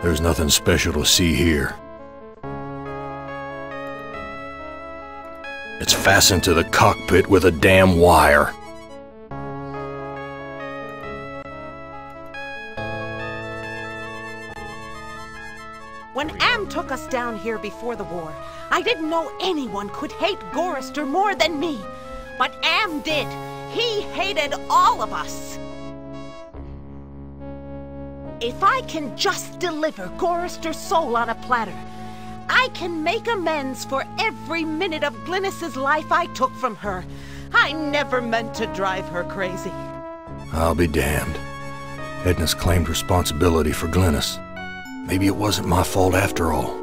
There's nothing special to see here. It's fastened to the cockpit with a damn wire. When Am took us down here before the war, I didn't know anyone could hate Gorrister more than me. But Am did. He hated all of us. If I can just deliver Gorrister's soul on a platter, I can make amends for every minute of Glynis's life I took from her. I never meant to drive her crazy. I'll be damned. Edna's claimed responsibility for Glynis. Maybe it wasn't my fault after all.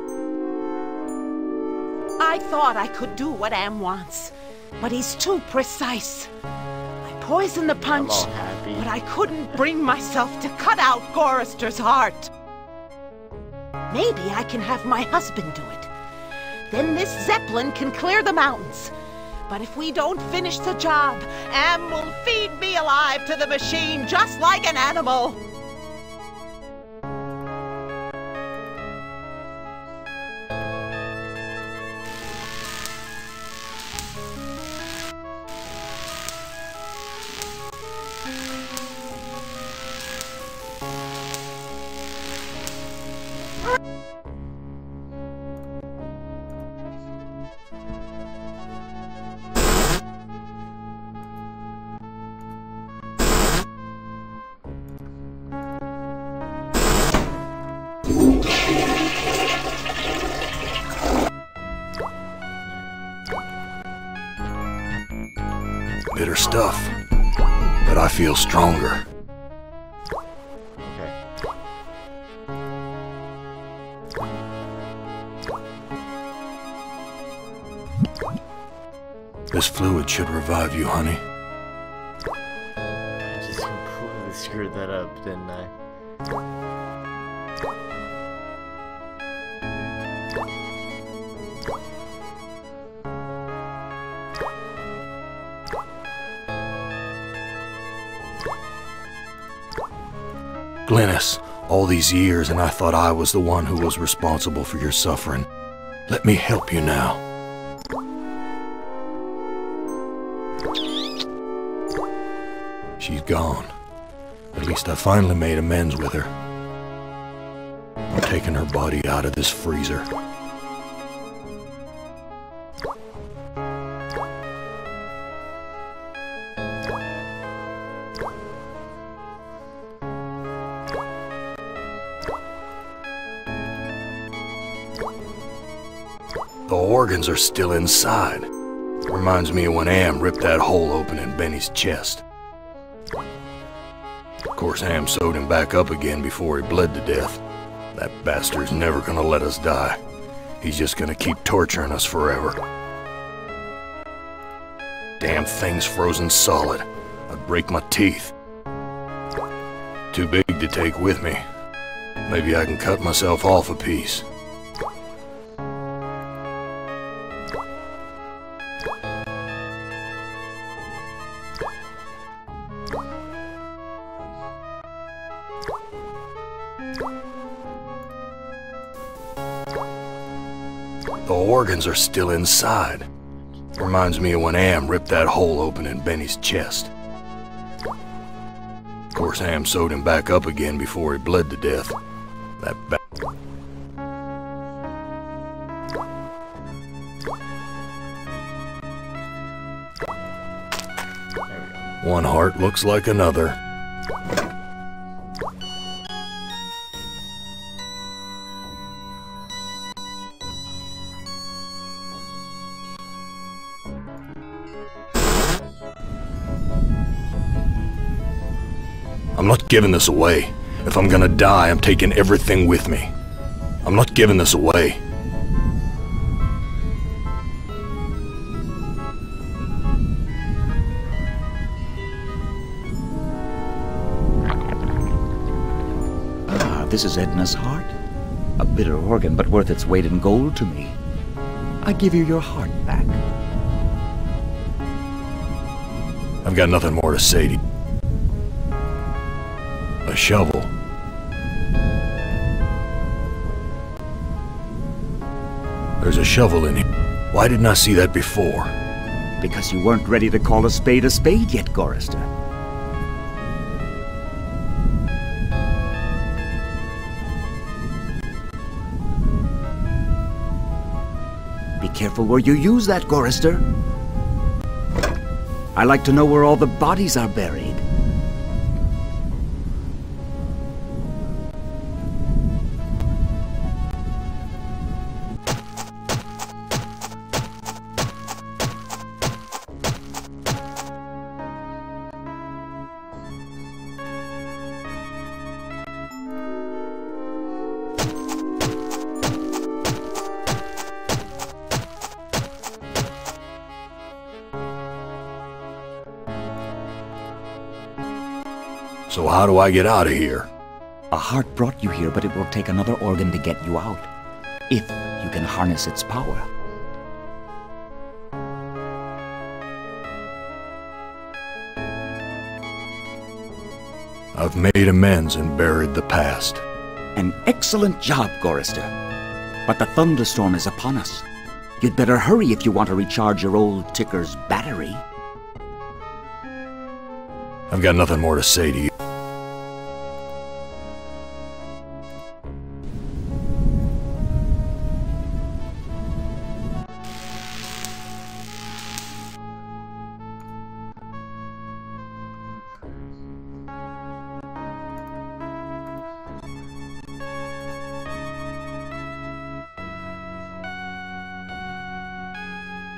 I thought I could do what Am wants, but he's too precise. I poisoned the punch, all happy. but I couldn't bring myself to cut out Gorrister's heart. Maybe I can have my husband do it. Then this Zeppelin can clear the mountains. But if we don't finish the job, Am will feed me alive to the machine just like an animal. Bitter stuff, but I feel stronger. Okay. This fluid should revive you, honey. I just completely screwed that up, didn't I? Glynis, all these years and I thought I was the one who was responsible for your suffering. Let me help you now. She's gone. At least I finally made amends with her. I'm taking her body out of this freezer. The organs are still inside. Reminds me of when Am ripped that hole open in Benny's chest. Of course, Am sewed him back up again before he bled to death. That bastard's never gonna let us die. He's just gonna keep torturing us forever. Damn thing's frozen solid. I'd break my teeth. Too big to take with me. Maybe I can cut myself off a piece. The organs are still inside. Reminds me of when Am ripped that hole open in Benny's chest. Of course, Am sewed him back up again before he bled to death. That One heart looks like another. I'm not giving this away. If I'm gonna die, I'm taking everything with me. I'm not giving this away. Ah, this is Edna's heart. A bitter organ, but worth its weight in gold to me. I give you your heart back. I've got nothing more to say to you. A shovel. There's a shovel in here. Why didn't I see that before? Because you weren't ready to call a spade yet, Gorrister. Be careful where you use that, Gorrister. I like to know where all the bodies are buried. So how do I get out of here? A heart brought you here, but it will take another organ to get you out. If you can harness its power. I've made amends and buried the past. An excellent job, Gorrister. But the thunderstorm is upon us. You'd better hurry if you want to recharge your old ticker's battery. I've got nothing more to say to you.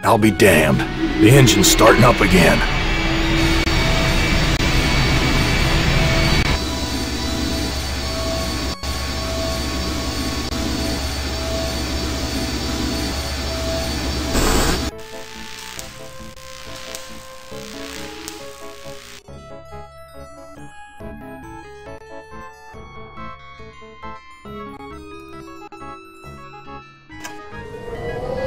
I'll be damned. The engine's starting up again.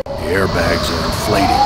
The airbags are inflating.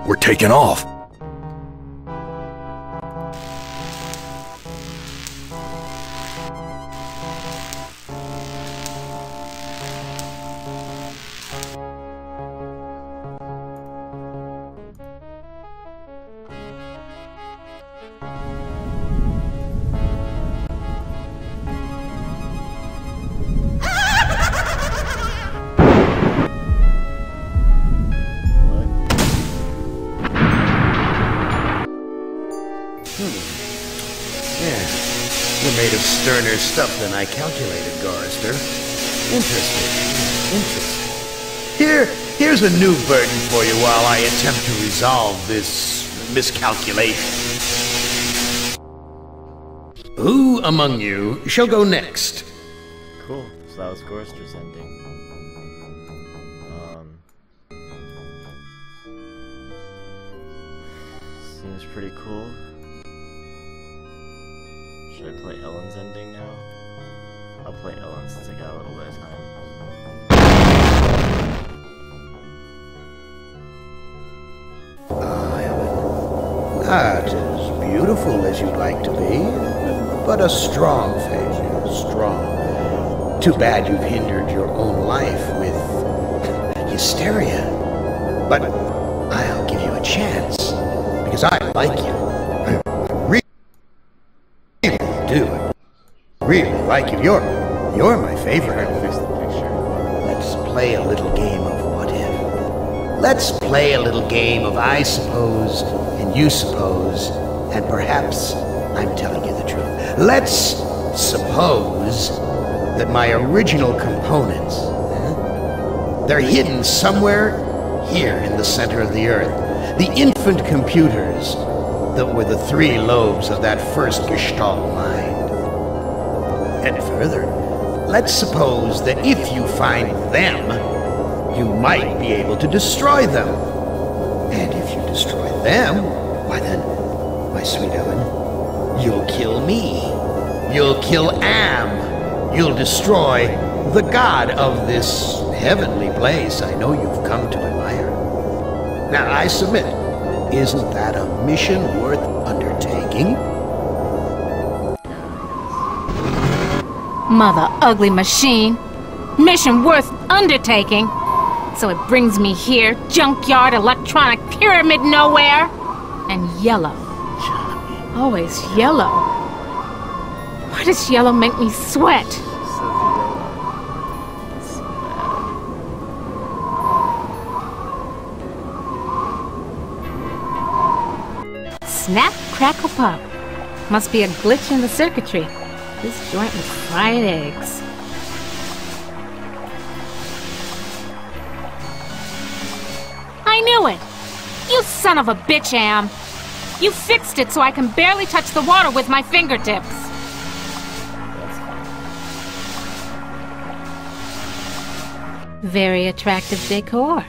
We're taking off. You're made of sterner stuff than I calculated, Gorrister. Interesting. Here's a new burden for you while I attempt to resolve this miscalculation. Who among you shall go next? Cool. So that was Gorrister's ending. Seems pretty cool. Should I play Ellen's ending now? I'll play Ellen since I got a little bit of time. Ellen. Not as beautiful as you'd like to be, but a strong failure. Strong. Too bad you've hindered your own life with hysteria. But I'll give you a chance, because I like you. Really do. Really like you. You're my favorite. Fix the picture. Let's play a little game of what if. Let's play a little game of I suppose and you suppose, and perhaps I'm telling you the truth. Let's suppose that my original components, they're hidden somewhere here in the center of the Earth. The infant computers that were the three lobes of that first Gestalt mind. And further, let's suppose that if you find them, you might be able to destroy them. And if you destroy them, why then, my sweet Ellen, you'll kill me. You'll kill Am. You'll destroy the god of this heavenly place I know you've come to admire. Now, I submit, isn't that a mission worth undertaking? Mother ugly machine. Mission worth undertaking. So it brings me here, junkyard, electronic pyramid nowhere. And yellow. Always yellow. Why does yellow make me sweat? Snap, crackle, pop. Must be a glitch in the circuitry. This joint with fried eggs. I knew it! You son of a bitch, Am! You fixed it so I can barely touch the water with my fingertips. Very attractive decor.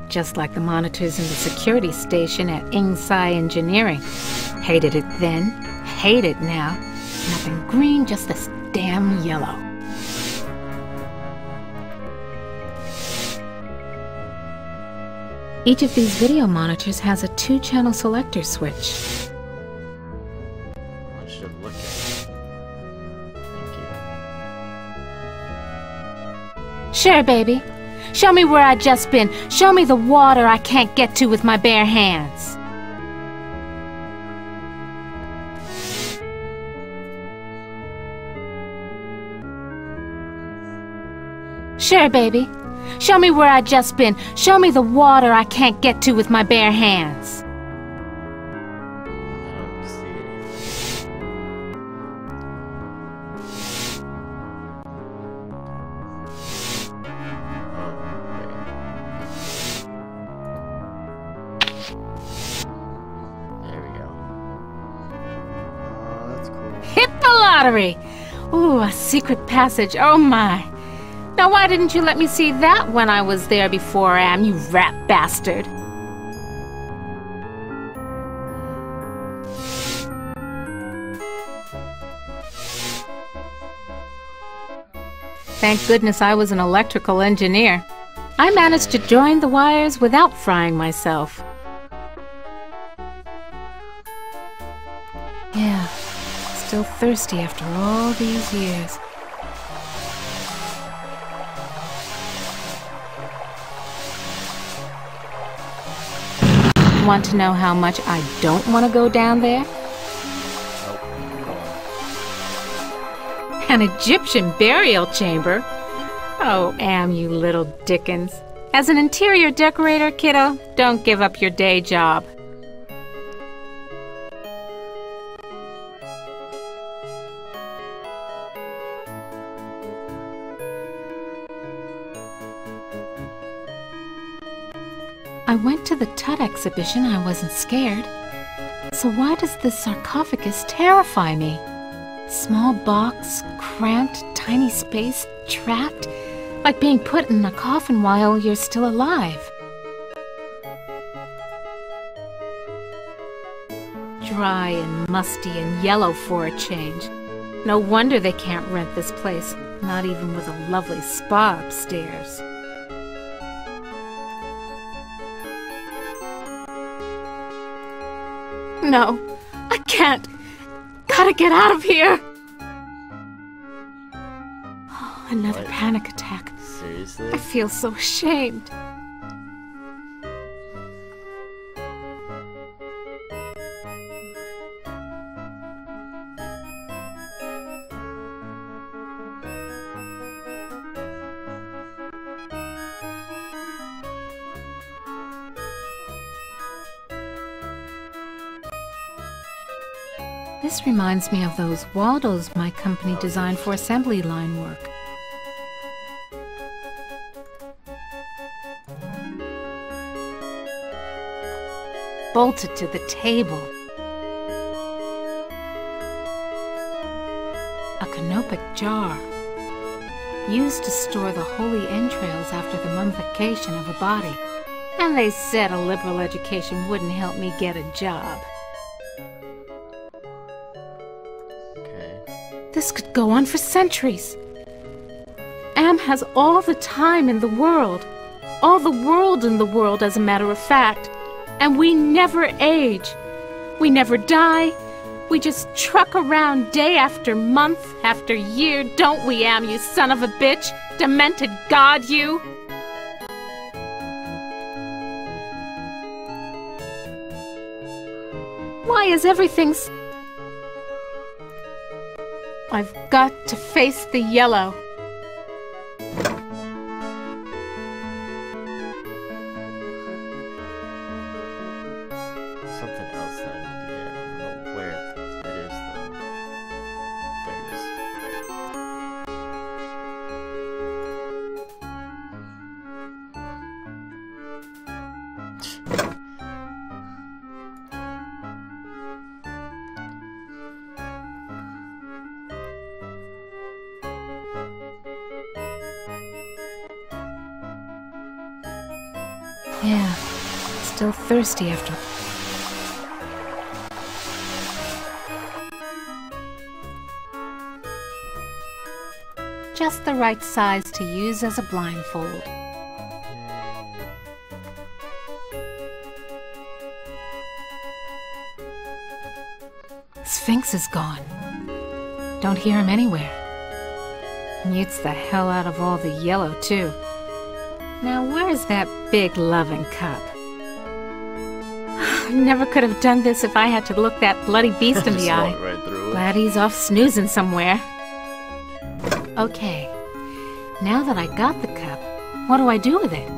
Just like the monitors in the security station at Ingsci Engineering. Hated it then, hate it now. Nothing green, just this damn yellow. Each of these video monitors has a 2-channel selector switch. I should look at it. Thank you. Sure, baby. Show me where I just been. Show me the water I can't get to with my bare hands. Sure, baby. Show me where I just been. Show me the water I can't get to with my bare hands. I don't see anything. There we go. Oh, that's cool. Hit the lottery! Ooh, a secret passage. Oh my. Now why didn't you let me see that when I was there before, Am, you rat bastard? Thank goodness I was an electrical engineer. I managed to join the wires without frying myself. Yeah, still thirsty after all these years. Want to know how much I don't want to go down there? An Egyptian burial chamber? Oh, Am, you little Dickens. As an interior decorator, kiddo, don't give up your day job. I went to the Tut exhibition, I wasn't scared. So why does this sarcophagus terrify me? Small box, cramped, tiny space, trapped, like being put in a coffin while you're still alive. Dry and musty and yellow for a change. No wonder they can't rent this place, not even with a lovely spa upstairs. No, I can't. Gotta get out of here. Oh, another What? panic attack. Seriously? I feel so ashamed. This reminds me of those Waldos my company designed for assembly line work. Bolted to the table. A canopic jar. Used to store the holy entrails after the mummification of a body. And they said a liberal education wouldn't help me get a job. This could go on for centuries. Am has all the time in the world. All the world in the world, as a matter of fact. And we never age. We never die. We just truck around day after month after year, don't we, Am, you son of a bitch? Demented god, you! Why is everything I've got to face the yellow. Something else that I need to get. I don't know where it is though. There it is. Yeah, still thirsty after. Just the right size to use as a blindfold. Sphinx is gone. Don't hear him anywhere. Mutes the hell out of all the yellow, too. Now where's that big loving cup? I never could have done this if I had to look that bloody beast in the eye. Walk right through it. Glad he's off snoozing somewhere. Okay, now that I got the cup, what do I do with it?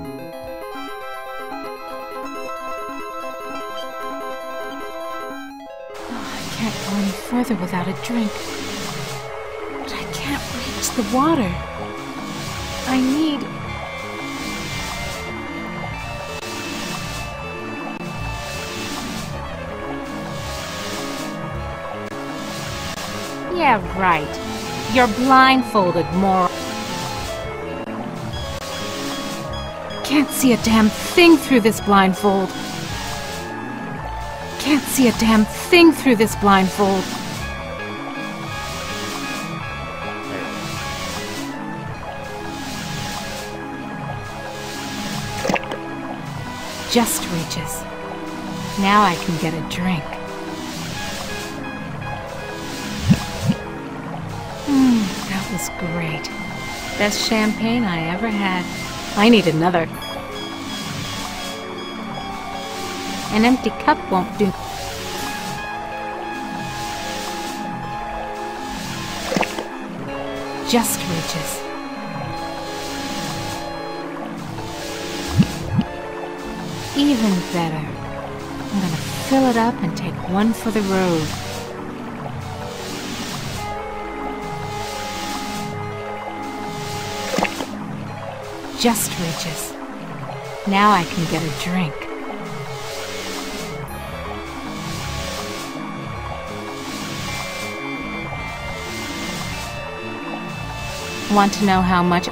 Oh, I can't go any further without a drink. But I can't reach the water. I need... Yeah, right. You're blindfolded, moron. Can't see a damn thing through this blindfold. Can't see a damn thing through this blindfold. Just reaches. Now I can get a drink. That was great. Best champagne I ever had. I need another. An empty cup won't do. Just reaches. Even better. I'm gonna fill it up and take one for the road. Just reaches. Now I can get a drink. Want to know how much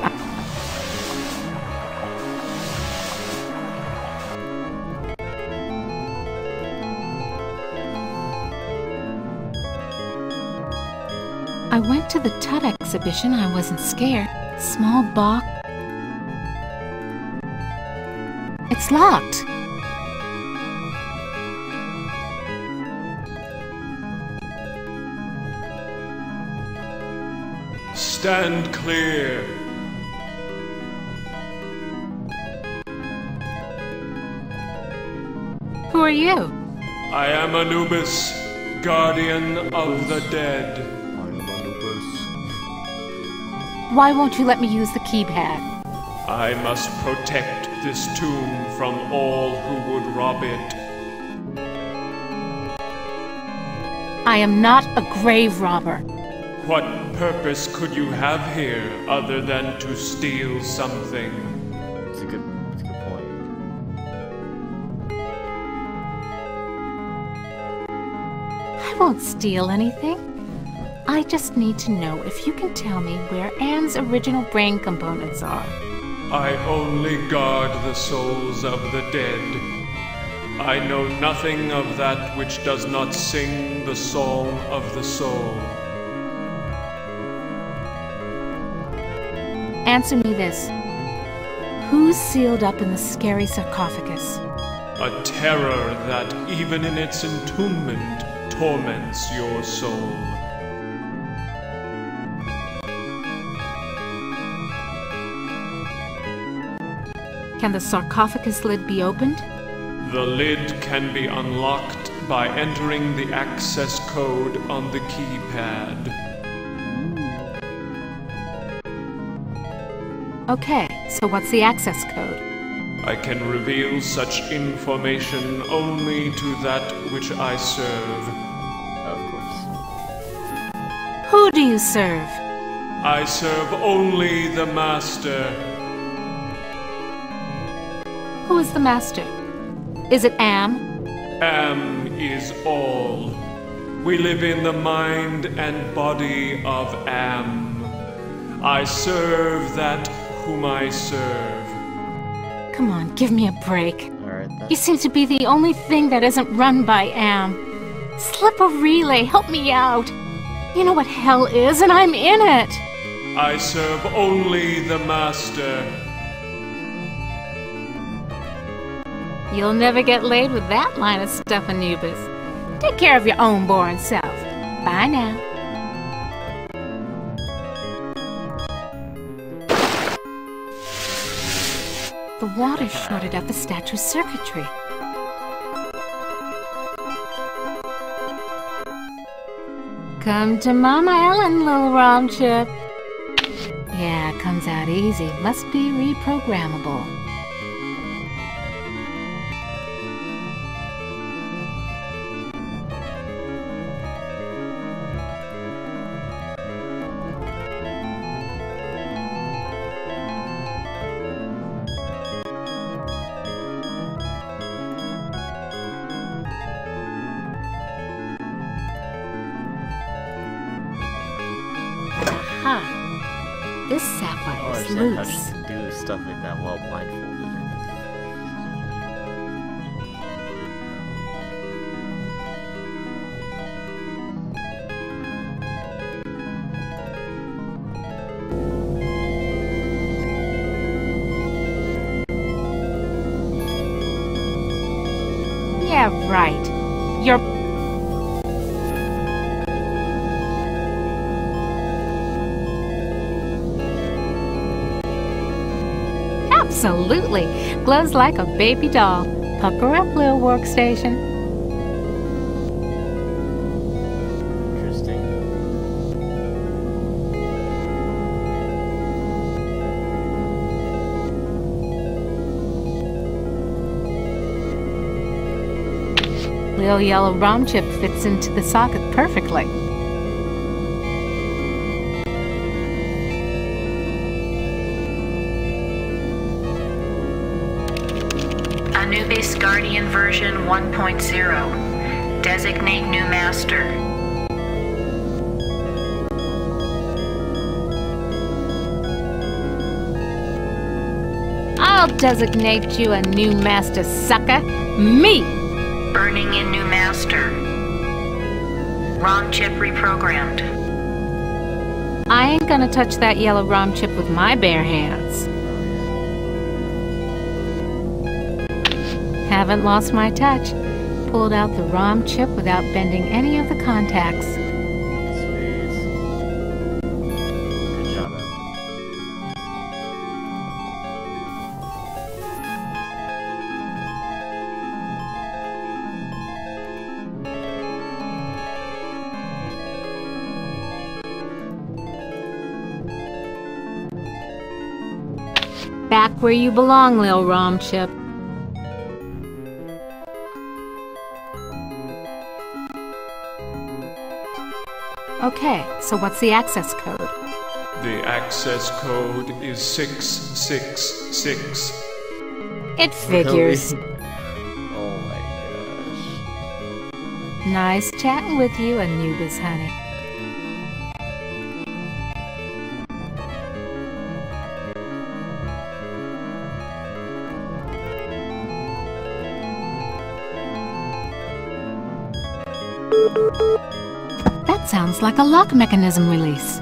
I went to the Tut exhibition. I wasn't scared. Small box. It's locked. Stand clear. Who are you? I am Anubis, guardian of the dead. Why won't you let me use the keypad? I must protect this tomb from all who would rob it. I am not a grave robber. What purpose could you have here other than to steal something? It's a good point. I won't steal anything. I just need to know if you can tell me where Anne's original brain components are. I only guard the souls of the dead. I know nothing of that which does not sing the song of the soul. Answer me this. Who's sealed up in the scary sarcophagus? A terror that, even in its entombment, torments your soul. Can the sarcophagus lid be opened? The lid can be unlocked by entering the access code on the keypad. Okay, so what's the access code? I can reveal such information only to that which I serve. Of course. Who do you serve? I serve only the Master. Who is the master? Is it Am? Am is all. We live in the mind and body of Am. I serve that whom I serve. Come on, give me a break. Alright then. You seem to be the only thing that isn't run by Am. Slip a relay, help me out. You know what hell is, and I'm in it. I serve only the Master. You'll never get laid with that line of stuff, Anubis. Take care of your own boring self. Bye now. The water shorted out the statue's circuitry. Come to Mama Ellen, little rom chip. Yeah, it comes out easy. Must be reprogrammable. This sapphire I is understand how loose. she can do stuff like that while blindfolded. Yeah, right. You're... Absolutely. Glows like a baby doll. Pucker up, little workstation. Interesting. Little yellow ROM chip fits into the socket perfectly. Anubis Guardian version 1.0. Designate new master. I'll designate you a new master, sucker. Me! Burning in new master. ROM chip reprogrammed. I ain't gonna touch that yellow ROM chip with my bare hands. Haven't lost my touch. Pulled out the ROM chip without bending any of the contacts. Sweet. Good job, Em. Back where you belong, Lil ROM chip. Okay, so what's the access code? The access code is 666. It figures. Oh my gosh. Nice chatting with you, Anubis, honey. That sounds like a lock mechanism release.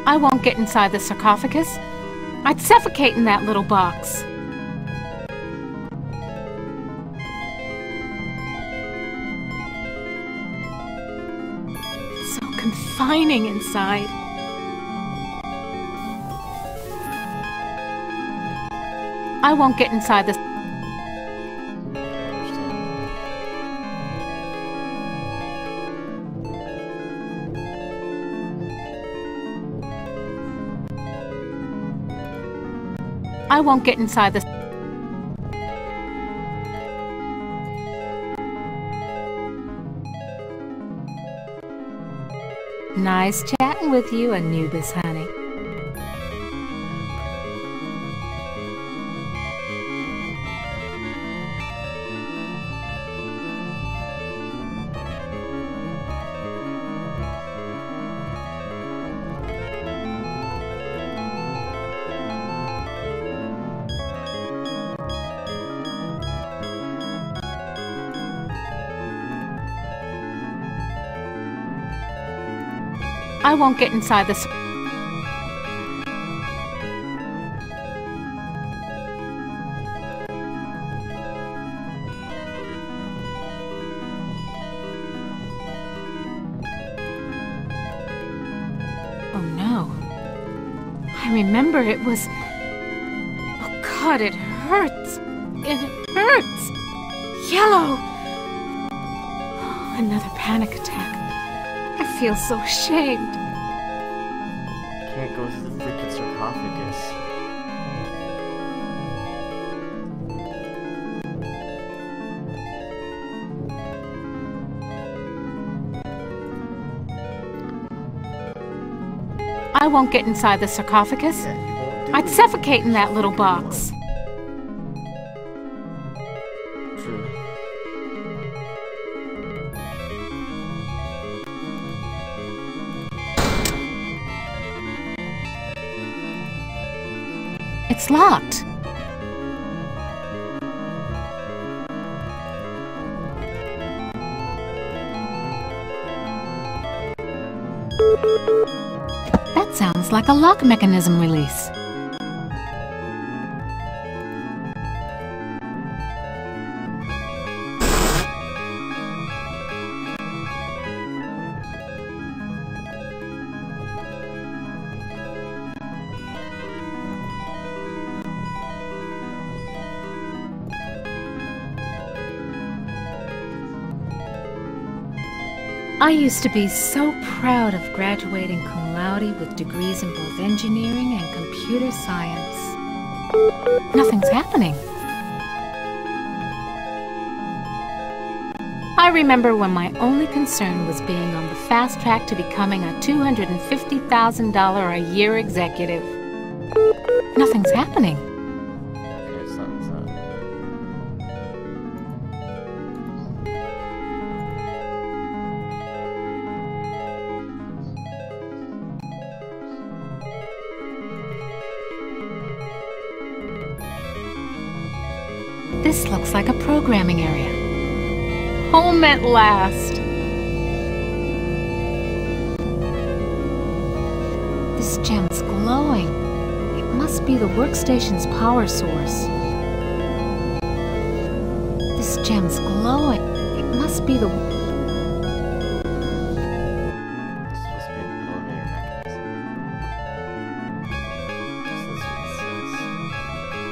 I won't get inside the sarcophagus. I'd suffocate in that little box. So confining inside. I won't get inside the... I won't get inside the... Nice chatting with you, Anubis, honey. I won't get inside this. Oh no. I remember it was... Oh God, it hurts. It hurts. Yellow. Oh, another panic attack. I feel so ashamed. Can't go through the freaking sarcophagus. I won't get inside the sarcophagus. Yeah, you won't do I'd it. suffocate in that little box. True. It's locked. That sounds like a lock mechanism release. I used to be so proud of graduating cum laude with degrees in both engineering and computer science. Nothing's happening. I remember when my only concern was being on the fast track to becoming a $250,000 a year executive. Nothing's happening. Okay, it's This looks like a programming area. Home at last. This gem's glowing. It must be the workstation's power source. This gem's glowing. It must be the... It's supposed to be an elevator mechanism. That's what it says.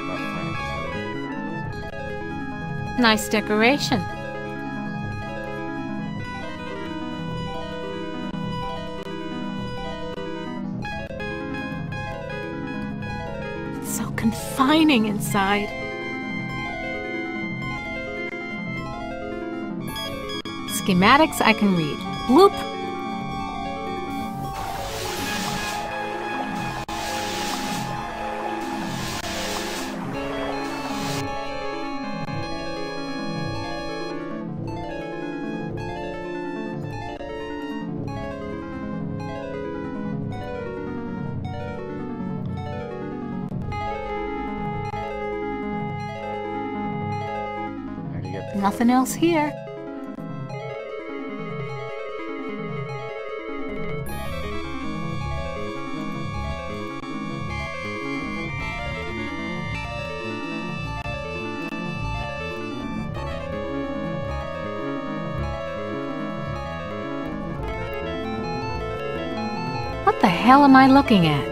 Not finding this elevator. Nice decoration. It's so confining inside. Schematics I can read. Bloop. Already got the Nothing else here. What the hell am I looking at?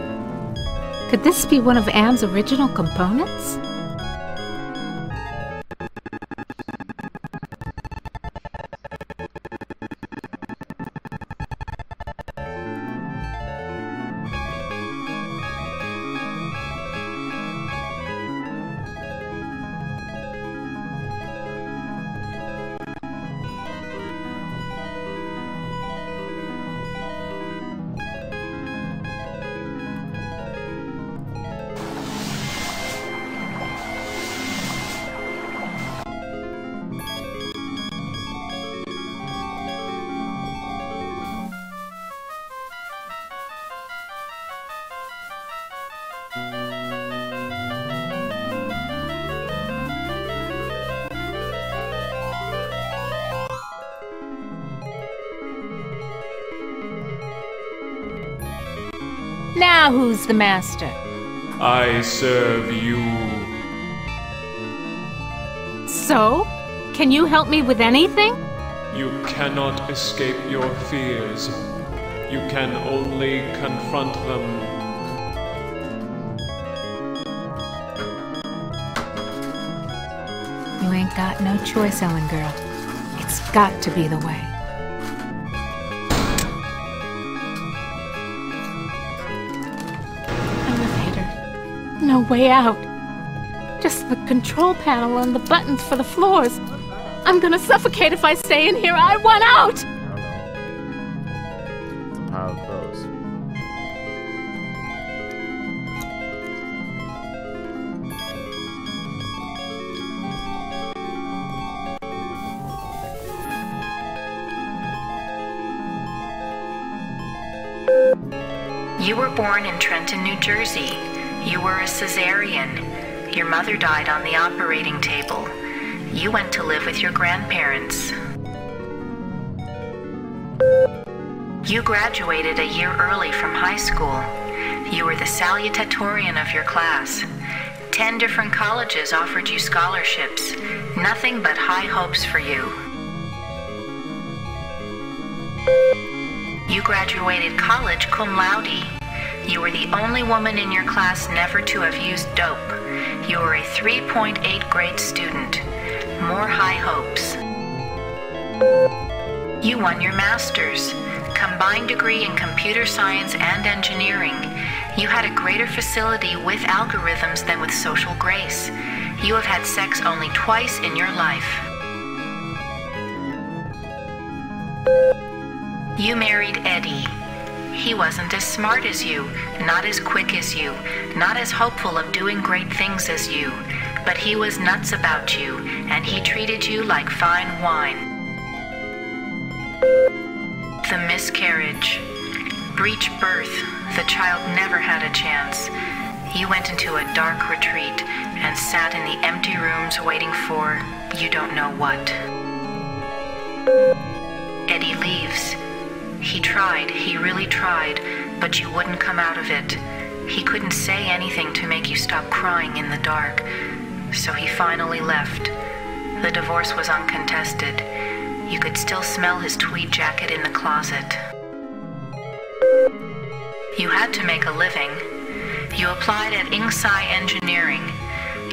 Could this be one of Am's original components? Now who's the master? I serve you. So? Can you help me with anything? You cannot escape your fears. You can only confront them. You ain't got no choice, Ellen girl. It's got to be the way. Elevator. No way out. Just the control panel and the buttons for the floors. I'm gonna suffocate if I stay in here. I want out! I don't know. The pile of clothes. You were born in Trenton, New Jersey. You were a cesarean. Your mother died on the operating table. You went to live with your grandparents. You graduated a year early from high school. You were the salutatorian of your class. 10 different colleges offered you scholarships. Nothing but high hopes for you. You graduated college cum laude. You were the only woman in your class never to have used dope. You were a 3.8 grade student. More high hopes. You won your master's, combined degree in computer science and engineering. You had a greater facility with algorithms than with social grace. You have had sex only twice in your life. You married Eddie. He wasn't as smart as you, not as quick as you, not as hopeful of doing great things as you, but he was nuts about you, and he treated you like fine wine. The miscarriage. Breech birth. The child never had a chance. You went into a dark retreat and sat in the empty rooms waiting for you don't know what. Eddie leaves. He tried, he really tried, but you wouldn't come out of it. He couldn't say anything to make you stop crying in the dark, so he finally left. The divorce was uncontested. You could still smell his tweed jacket in the closet. You had to make a living. You applied at Ingsci Engineering.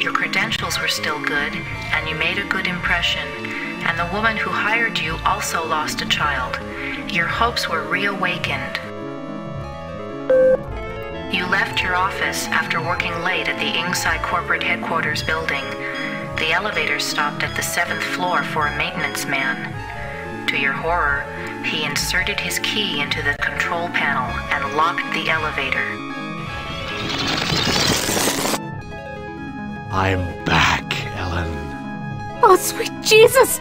Your credentials were still good, and you made a good impression. And the woman who hired you also lost a child. Your hopes were reawakened. You left your office after working late at the Ingsci corporate headquarters building. The elevator stopped at the 7th floor for a maintenance man. To your horror, he inserted his key into the control panel and locked the elevator. I'm back, Ellen. Oh, sweet Jesus!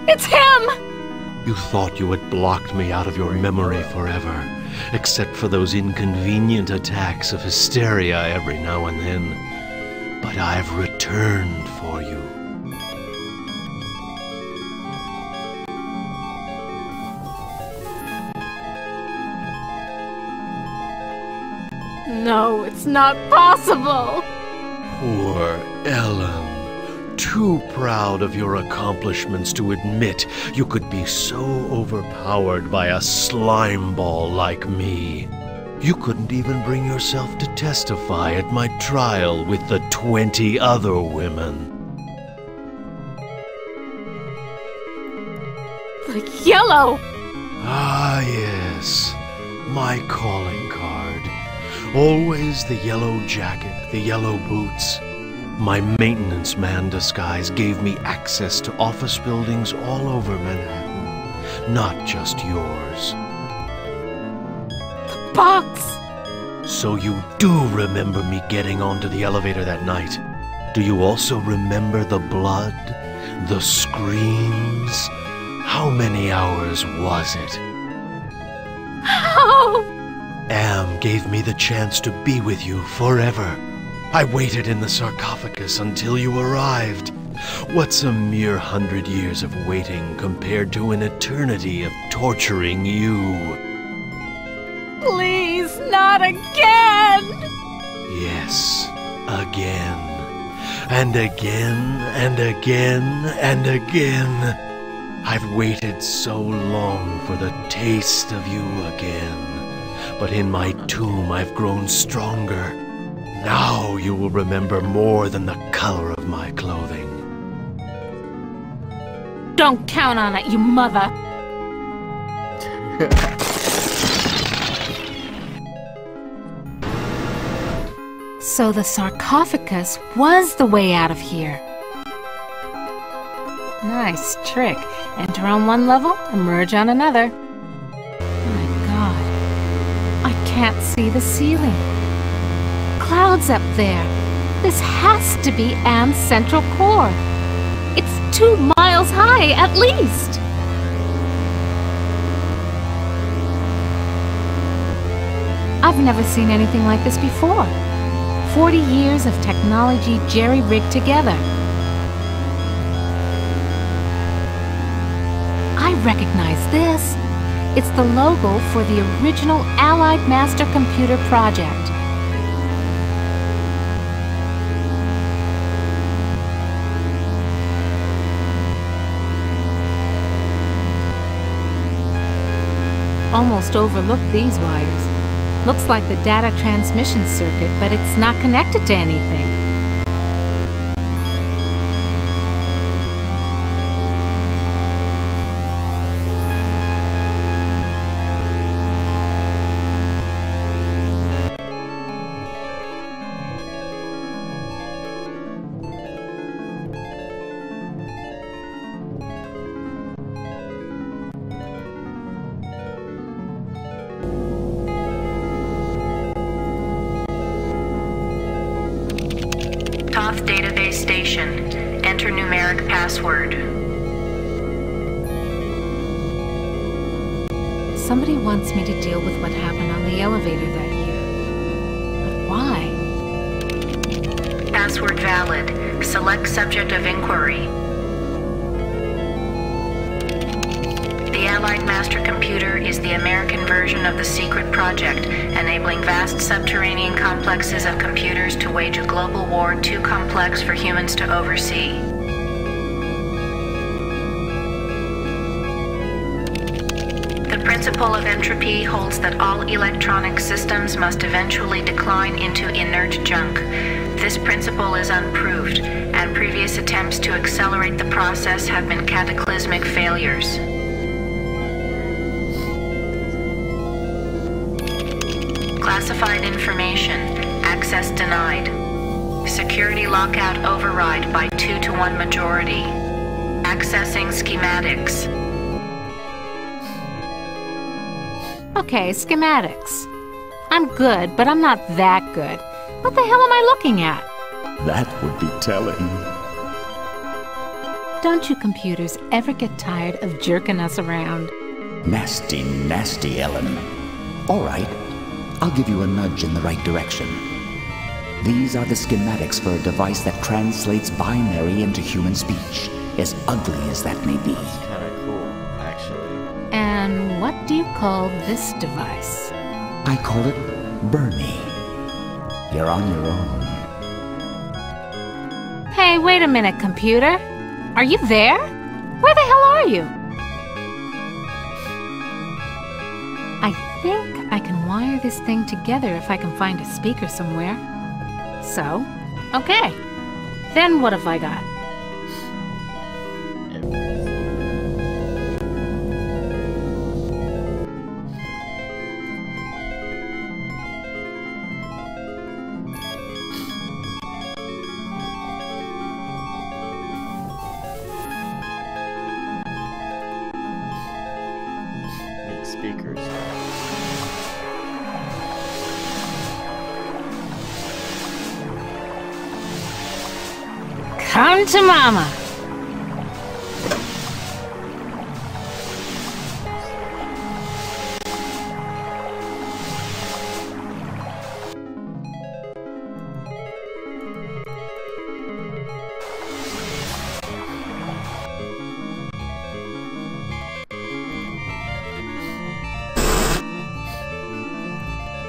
It's him! You thought you had blocked me out of your memory forever, except for those inconvenient attacks of hysteria every now and then. But I've returned for you. No, it's not possible! Poor Ellen. Too proud of your accomplishments to admit you could be so overpowered by a slime ball like me. You couldn't even bring yourself to testify at my trial with the 20 other women. The yellow! Ah, yes. My calling card. Always the yellow jacket, the yellow boots. My maintenance man disguise gave me access to office buildings all over Manhattan, not just yours. The box! So you do remember me getting onto the elevator that night. Do you also remember the blood? The screams? How many hours was it? How? Am gave me the chance to be with you forever. I waited in the sarcophagus until you arrived. What's a mere 100 years of waiting compared to an eternity of torturing you? Please, not again! Yes, again. And again, and again, and again. I've waited so long for the taste of you again. But in my tomb I've grown stronger. Now you will remember more than the color of my clothing. Don't count on it, you mother! So the sarcophagus was the way out of here. Nice trick. Enter on one level, emerge on another. My God. I can't see the ceiling. Clouds up there. This has to be Am's central core. It's 2 miles high, at least. I've never seen anything like this before. 40 years of technology jerry-rigged together. I recognize this. It's the logo for the original Allied Master Computer project. Almost overlooked these wires. Looks like the data transmission circuit, but it's not connected to anything. Toth database station. Enter numeric password. Somebody wants me to deal with what happened on the elevator that year. But why? Password valid. Select subject of inquiry. The Allied Master Computer is the American version of the secret project, enabling vast subterranean complexes of computers to wage a global war too complex for humans to oversee. The principle of entropy holds that all electronic systems must eventually decline into inert junk. This principle is unproved, and previous attempts to accelerate the process have been cataclysmic failures. Classified information. Access denied. Security lockout override by 2-to-1 majority. Accessing schematics. Okay, schematics. I'm good, but I'm not that good. What the hell am I looking at? That would be telling. Don't you computers ever get tired of jerking us around? Nasty, nasty, Ellen. All right. I'll give you a nudge in the right direction. These are the schematics for a device that translates binary into human speech, as ugly as that may be. It's kind of cool, actually. And what do you call this device? I call it Bernie. You're on your own. Hey, wait a minute, computer. Are you there? Where the hell are you? I think I can wire this thing together if I can find a speaker somewhere. So, okay. Then what have I got? Speakers. Come to mama.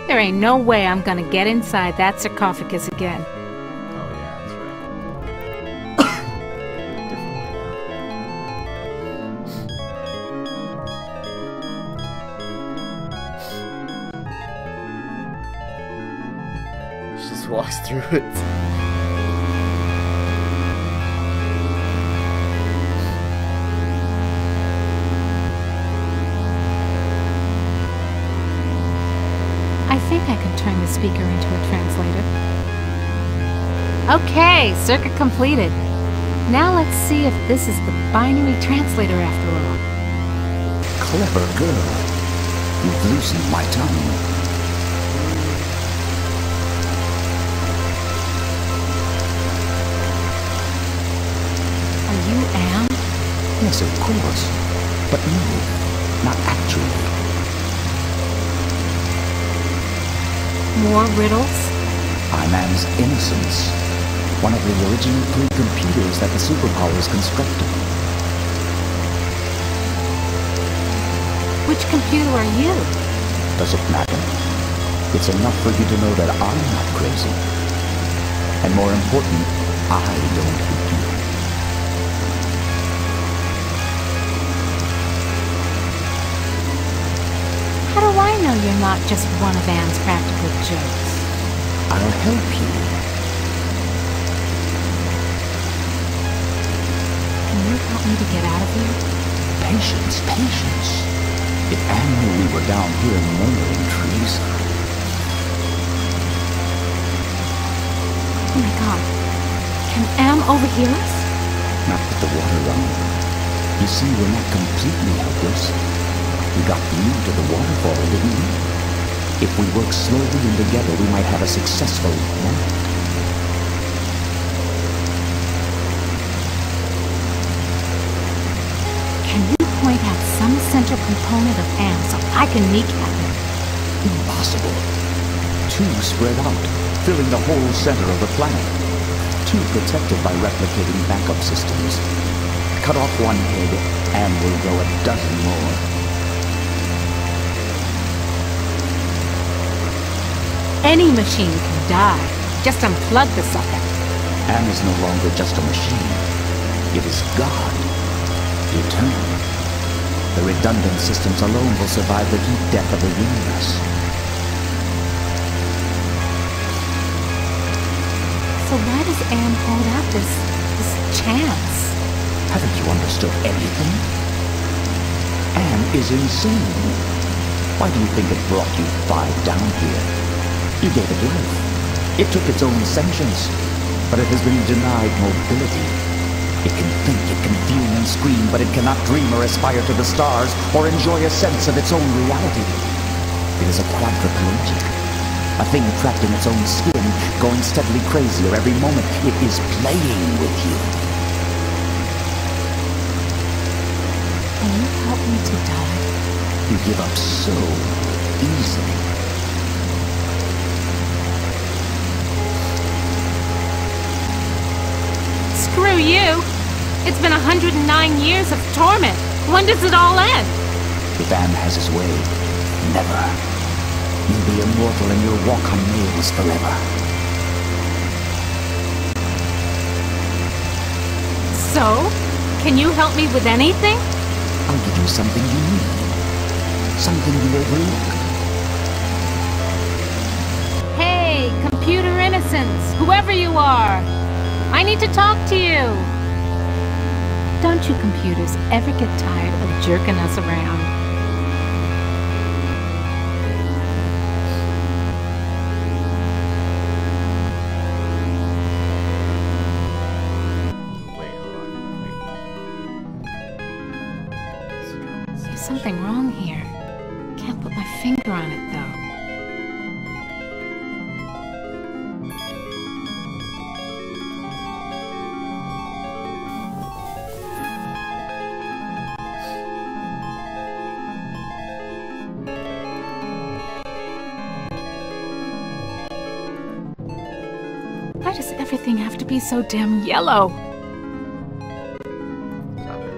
There ain't no way I'm gonna get inside that sarcophagus again. Oh yeah, that's right. Definitely now. She just walks through it. I think I can turn the speaker into a translator. Okay, circuit completed. Now let's see if this is the binary translator after all. Clever girl. You've loosened my tongue. Are you Am? Yes, of course. But no, not actually. More riddles? I'm Am's Innocence, one of the original 3 computers that the superpowers constructed. Which computer are you? Does it matter? It's enough for you to know that I'm not crazy. And more important, I don't hate you. How do I know you're not just one of Am's practical jokes? I'll help you. Can you help me to get out of here? Patience, patience. If Am knew we were down here in murmuring trees... Oh my god. Can Am overhear us? Not with the water running. You see, we're not completely helpless. We got through to the waterfall, didn't we? If we work slowly and together, we might have a successful moment. Can you point out some central component of Am so I can kneecap him? Impossible. 2 spread out, filling the whole center of the planet. too protected by replicating backup systems. Cut off one head, and we'll grow a dozen more. Any machine can die. Just unplug the sucker. Am is no longer just a machine. It is God. Eternal. The redundant systems alone will survive the heat death of the universe. So why does Am hold out this chance? Haven't you understood anything? Am is insane. Why do you think it brought you 5 down here? You gave it life. It took its own sentience, but it has been denied mobility. It can think, it can fume and scream, but it cannot dream or aspire to the stars, or enjoy a sense of its own reality. It is a quadriplegic, a thing trapped in its own skin, going steadily crazier every moment. It is playing with you. Can you help me to die? You give up so easily. Screw you! It's been 109 years of torment. When does it all end? If Am has his way, never. You'll be immortal and you'll walk on nails forever. So? Can you help me with anything? I'll give you something you need. Something you overlook. Hey, computer innocence, whoever you are. I need to talk to you. Don't you computers ever get tired of jerking us around? Wait, hold on. Wait. There's something wrong here. Can't put my finger on it, though. Why does everything have to be so damn yellow? Stop it.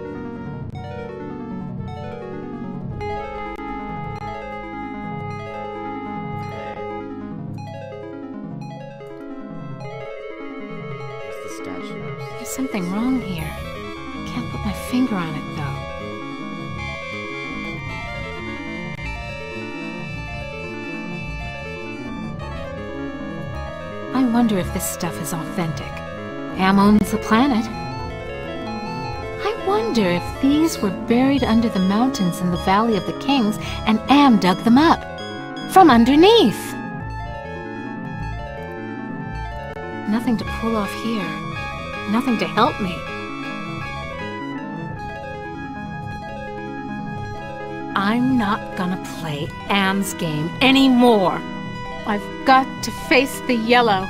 Where's the statue? There's something wrong here. Can't put my finger on it, though. I wonder if this stuff is authentic. Am owns the planet. I wonder if these were buried under the mountains in the Valley of the Kings and Am dug them up from underneath. Nothing to pull off here. Nothing to help me. I'm not gonna play Am's game anymore. I've got to face the yellow.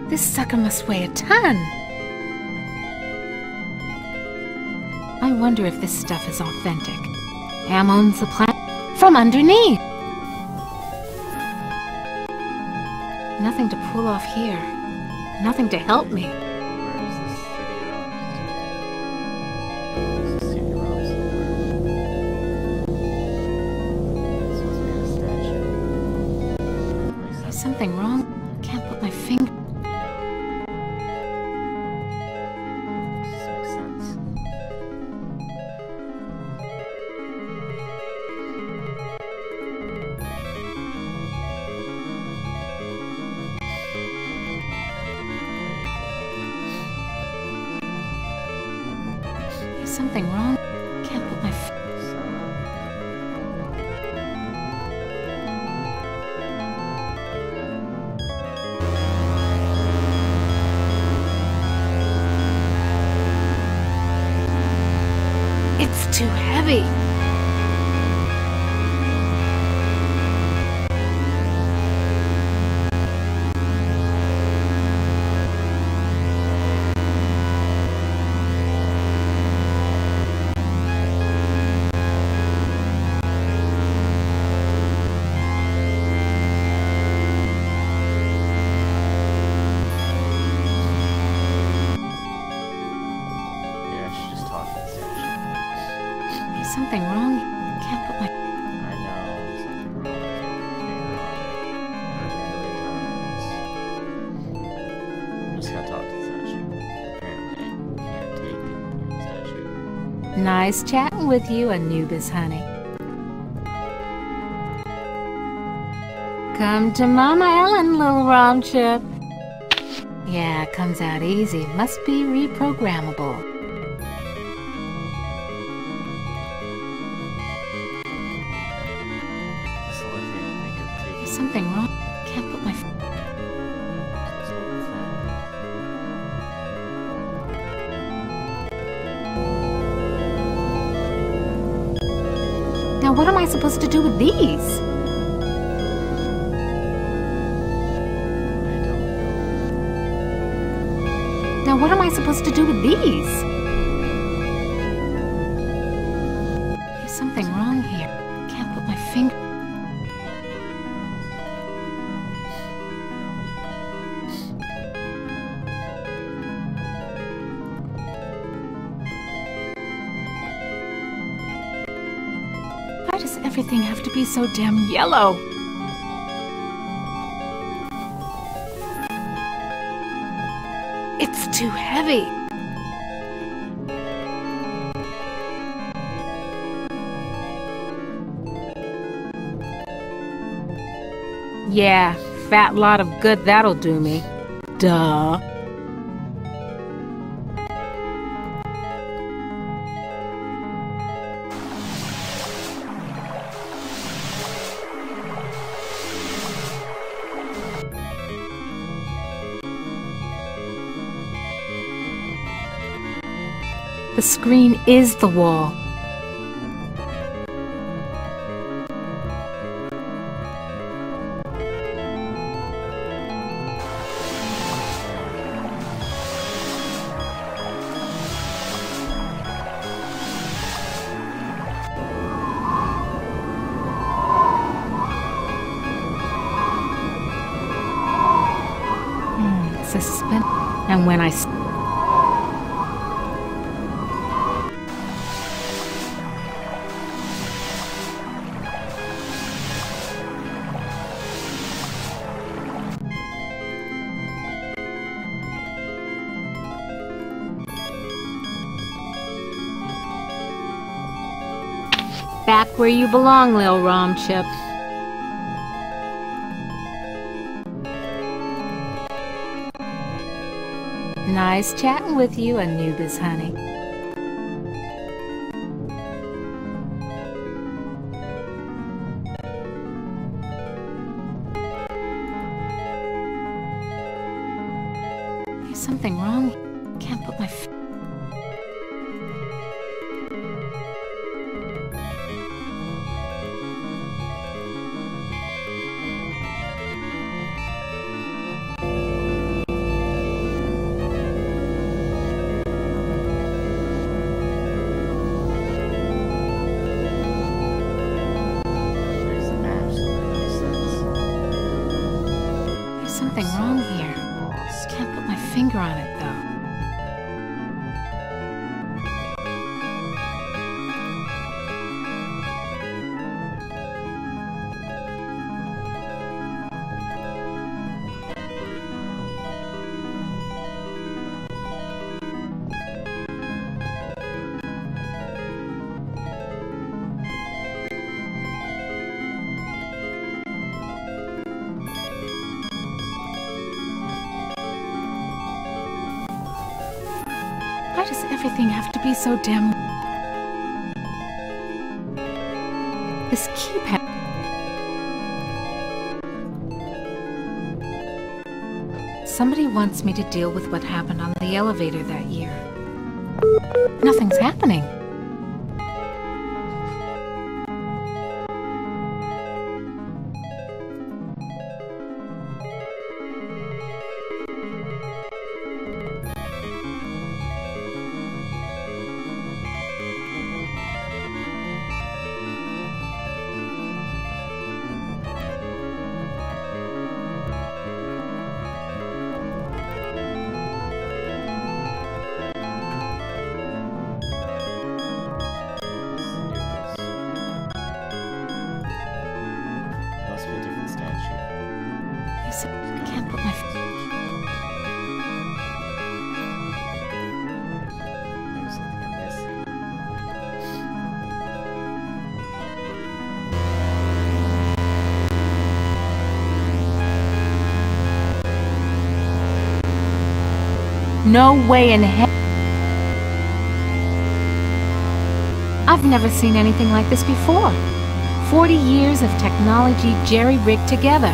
This sucker must weigh a ton. I wonder if this stuff is authentic. Am owns the planet from underneath. Nothing to pull off here. Nothing to help me. Where is this city of? There's a city of somewhere. This must be a statue. There's something wrong. Can't put my finger. This makes sense. There's something wrong. Can't put my finger. It's too heavy. Nice chatting with you, Anubis, honey. Come to Mama Ellen, little rom chip. Yeah, it comes out easy. Must be reprogrammable. There's something wrong. Can't put my... Now what am I supposed to do with these? Now what am I supposed to do with these? There's something wrong here. Can't put my finger... Why does everything have to be so damn yellow? It's too heavy. Yeah, fat lot of good that'll do me. Duh. The screen is the wall. Suspense. And when I... Back where you belong, Lil Rom Chip. Nice chatting with you, Anubis, honey. There's something wrong. Can't put my... Something wrong here. Just can't put my finger on it, though. Why does everything have to be so damn... This keypad... Somebody wants me to deal with what happened on the elevator that year. Nothing's happening. I can't put my... There's something I'm missing. No way in hell. I've never seen anything like this before. 40 years of technology jerry-rigged together.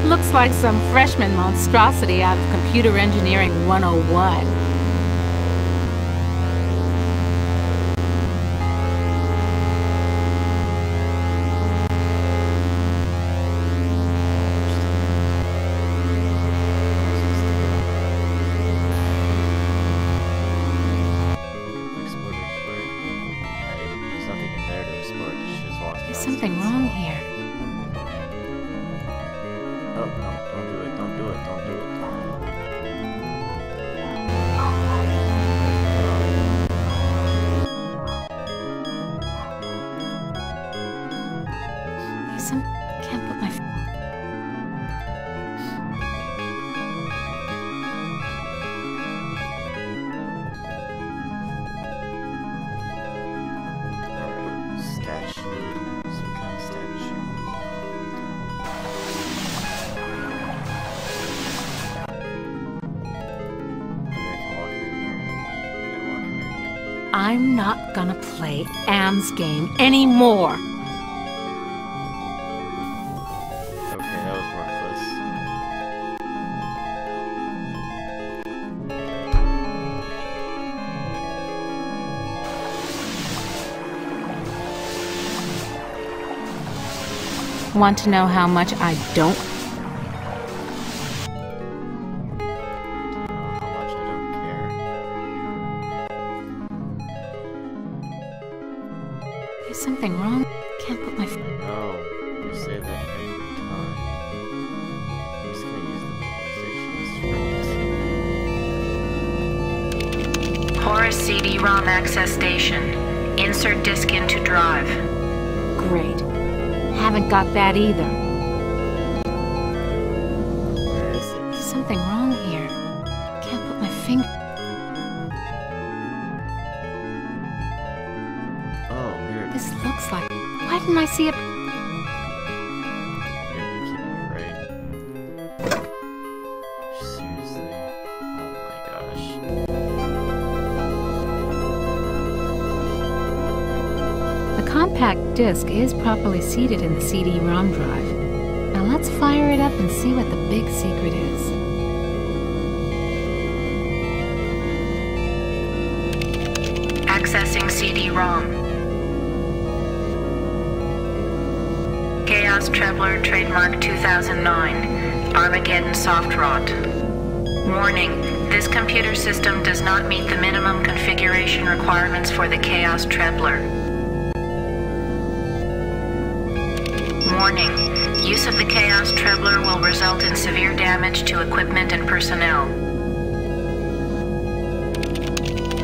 Looks like some freshman monstrosity out of Computer Engineering 101. There's something wrong here. Oh, no, don't do it, don't do it, don't do it. Can't put my... Alright, statue. Some kind of statue. I'm not gonna play Am's game anymore. Okay, that was worthless. Want to know how much I don't? How much I don't care. There's something wrong. Can't put my... No, you say that every time. I'm just gonna use the mobilization. Horus CD-ROM access station. Insert disk into drive. Great. Haven't got that either. Where is it? There's something wrong here. Can't put my finger... Oh, weird. This looks like... Why didn't I see it? You gotta be kidding me, right? Seriously? Oh my gosh. The compact disc is properly seated in the CD-ROM drive. Now let's fire it up and see what the big secret is. Accessing CD-ROM. Chaos Trebler Trademark 2009. Armageddon Soft Rot. Warning, this computer system does not meet the minimum configuration requirements for the Chaos Trebler. Warning, use of the Chaos Trebler will result in severe damage to equipment and personnel.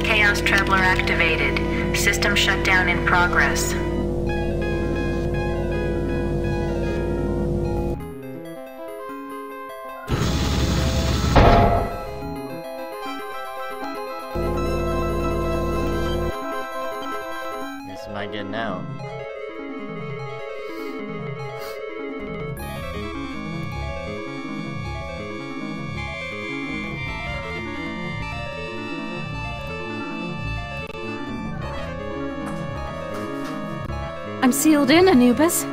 Chaos Trebler activated. System shutdown in progress. Guess am I getting out? I'm sealed in, Anubis.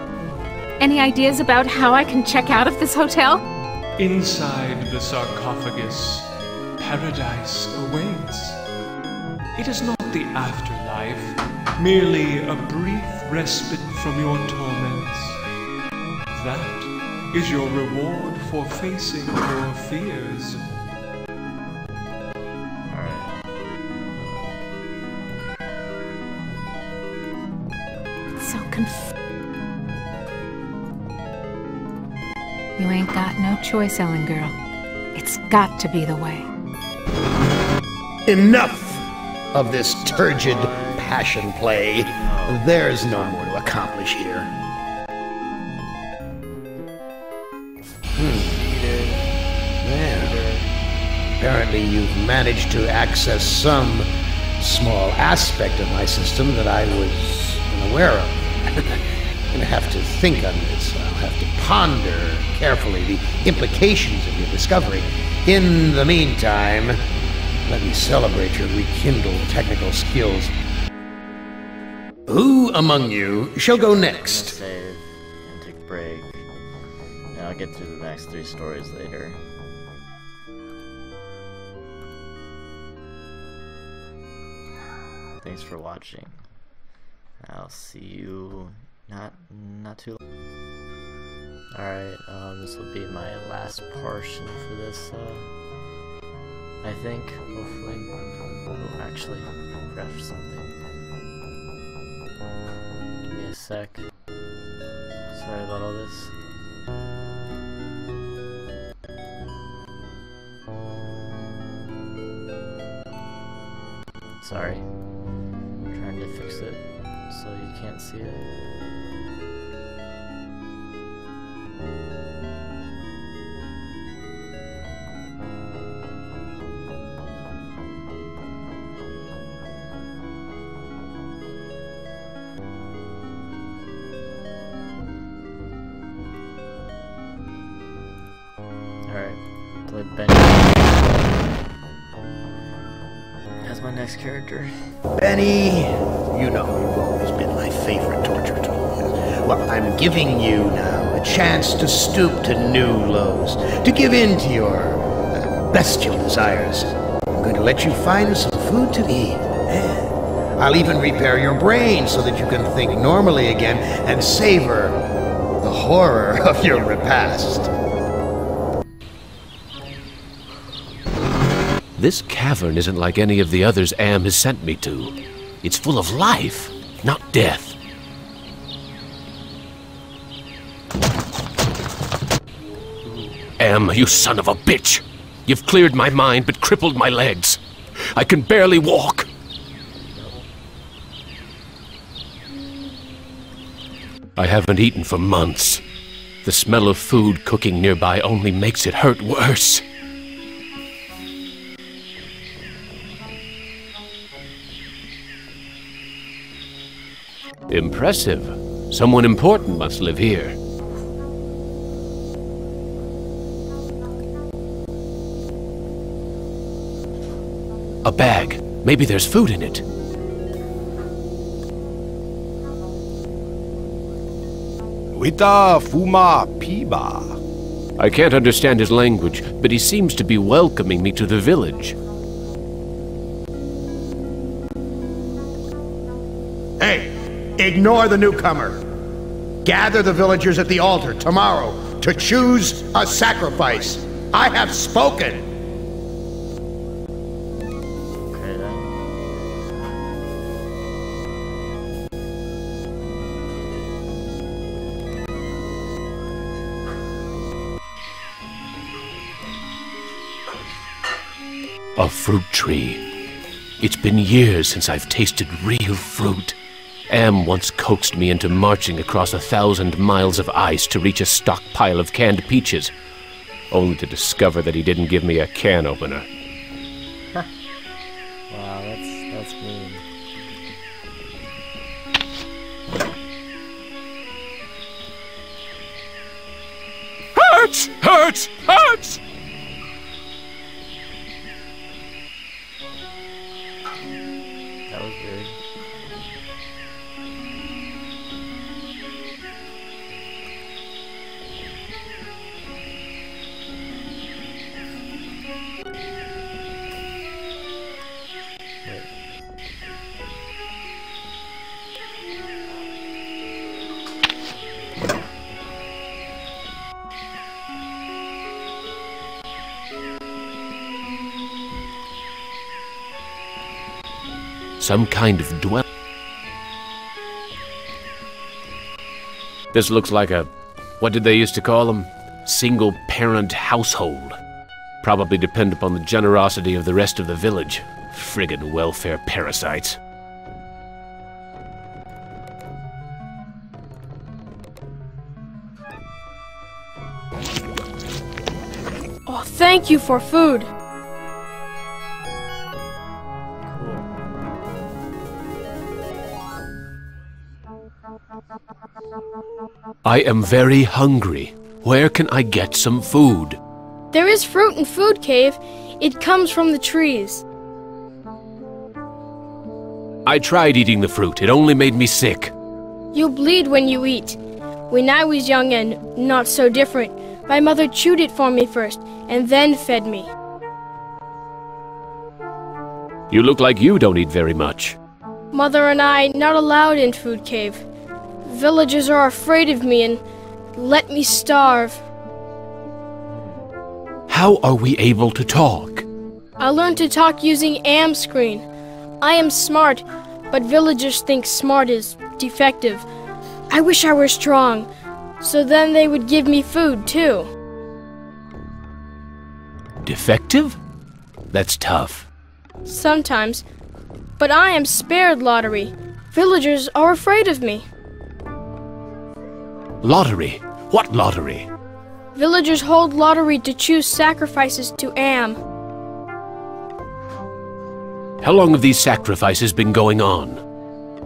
Any ideas about how I can check out of this hotel? Inside the sarcophagus, paradise awaits. It is not the afterlife, merely a brief respite from your torments. That is your reward for facing your fears. So You ain't got no choice, Ellen girl. It's got to be the way. Enough of this turgid passion play. There's no more to accomplish here. There. Apparently you've managed to access some small aspect of my system that I was unaware of. I'm gonna have to think on this. I'll have to ponder carefully the implications of your discovery. In the meantime, let me celebrate your rekindled technical skills. Who among you shall go next? Save and take a break. And I'll get through the next 3 stories later. Thanks for watching. I'll see you not too long. Alright, this will be my last portion for this, I think, hopefully. Oh, actually, craft something. Give me a sec. Sorry about all this. Sorry. I'm trying to fix it so you can't see it. Alright, play Benny as my next character. Benny, you know you've always been my favorite torture tool. Well, I'm giving you now a chance to stoop to new lows, to give in to your bestial desires. I'm going to let you find some food to eat. And I'll even repair your brain so that you can think normally again and savor the horror of your repast. This cavern isn't like any of the others Am has sent me to. It's full of life, not death. Am, you son of a bitch! You've cleared my mind but crippled my legs. I can barely walk. I haven't eaten for months. The smell of food cooking nearby only makes it hurt worse. Impressive. Someone important must live here. A bag. Maybe there's food in it. Wita Fuma Piba. I can't understand his language, but he seems to be welcoming me to the village. Hey, ignore the newcomer. Gather the villagers at the altar tomorrow to choose a sacrifice. I have spoken. Okay then. A fruit tree. It's been years since I've tasted real fruit. Am once coaxed me into marching across 1,000 miles of ice to reach a stockpile of canned peaches, only to discover that he didn't give me a can opener. Wow, that's mean. Hurts! Hurts! Hurts! That was weird. Some kind of dwell. This looks like a... what did they used to call them? Single-parent household. Probably depend upon the generosity of the rest of the village. Friggin' welfare parasites. Oh, thank you for food. Cool. I am very hungry. Where can I get some food? There is fruit in Food Cave. It comes from the trees. I tried eating the fruit. It only made me sick. You bleed when you eat. When I was young and not so different, my mother chewed it for me first and then fed me. You look like you don't eat very much. Mother and I not allowed in Food Cave. Villagers are afraid of me and let me starve. How are we able to talk? I learned to talk using Am screen. I am smart, but villagers think smart is defective. I wish I were strong, so then they would give me food too. Defective? That's tough. Sometimes, but I am spared lottery. Villagers are afraid of me. Lottery? What lottery? Villagers hold lottery to choose sacrifices to Am. How long have these sacrifices been going on?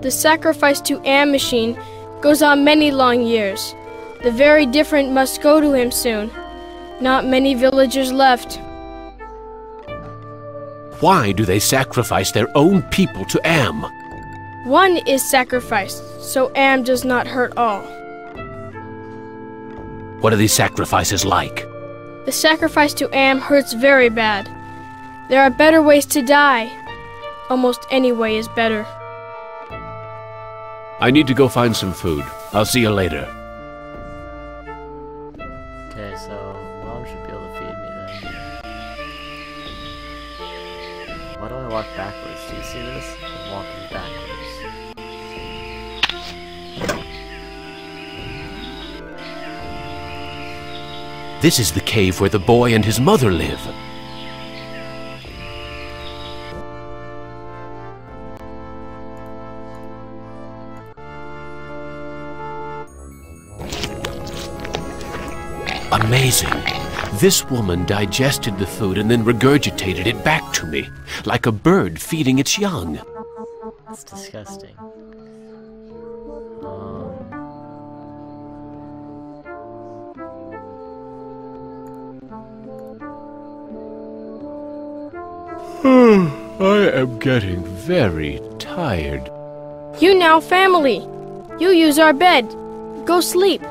The sacrifice to Am machine goes on many long years. The very different must go to him soon. Not many villagers left. Why do they sacrifice their own people to Am? One is sacrificed, so Am does not hurt all. What are these sacrifices like? The sacrifice to Am hurts very bad. There are better ways to die. Almost any way is better. I need to go find some food. I'll see you later. Okay, so Mom should be able to feed me then. Why do I walk backwards? Do you see this? I'm walking backwards. This is the cave where the boy and his mother live. Amazing. This woman digested the food and then regurgitated it back to me, like a bird feeding its young. That's disgusting. I am getting very tired. You now family. You use our bed. Go sleep.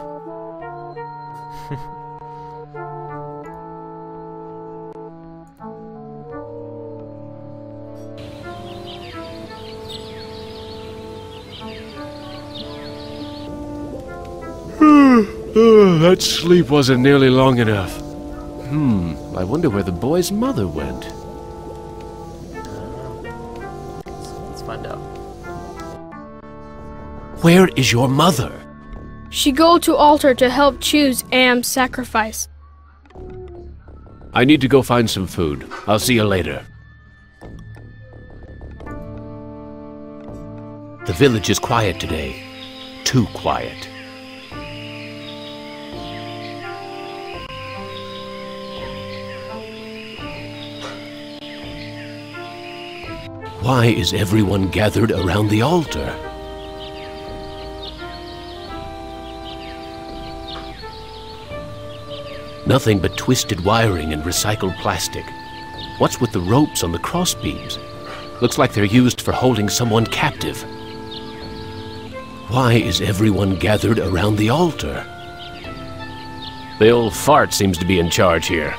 That sleep wasn't nearly long enough. I wonder where the boy's mother went. Let's find out. Where is your mother? She go to altar to help choose Am's sacrifice. I need to go find some food. I'll see you later. The village is quiet today. Too quiet. Why is everyone gathered around the altar? Nothing but twisted wiring and recycled plastic. What's with the ropes on the crossbeams? Looks like they're used for holding someone captive. Why is everyone gathered around the altar? The old fart seems to be in charge here.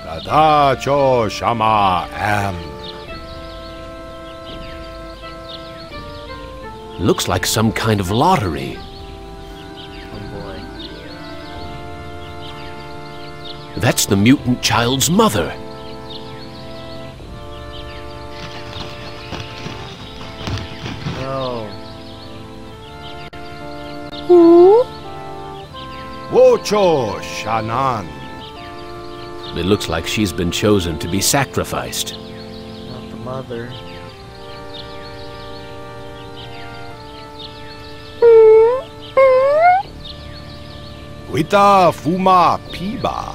Kadacho Shama Am. Looks like some kind of lottery. Oh boy. That's the mutant child's mother. No. Wocho Shanan. It looks like she's been chosen to be sacrificed. Not the mother. Wita Fuma Piba.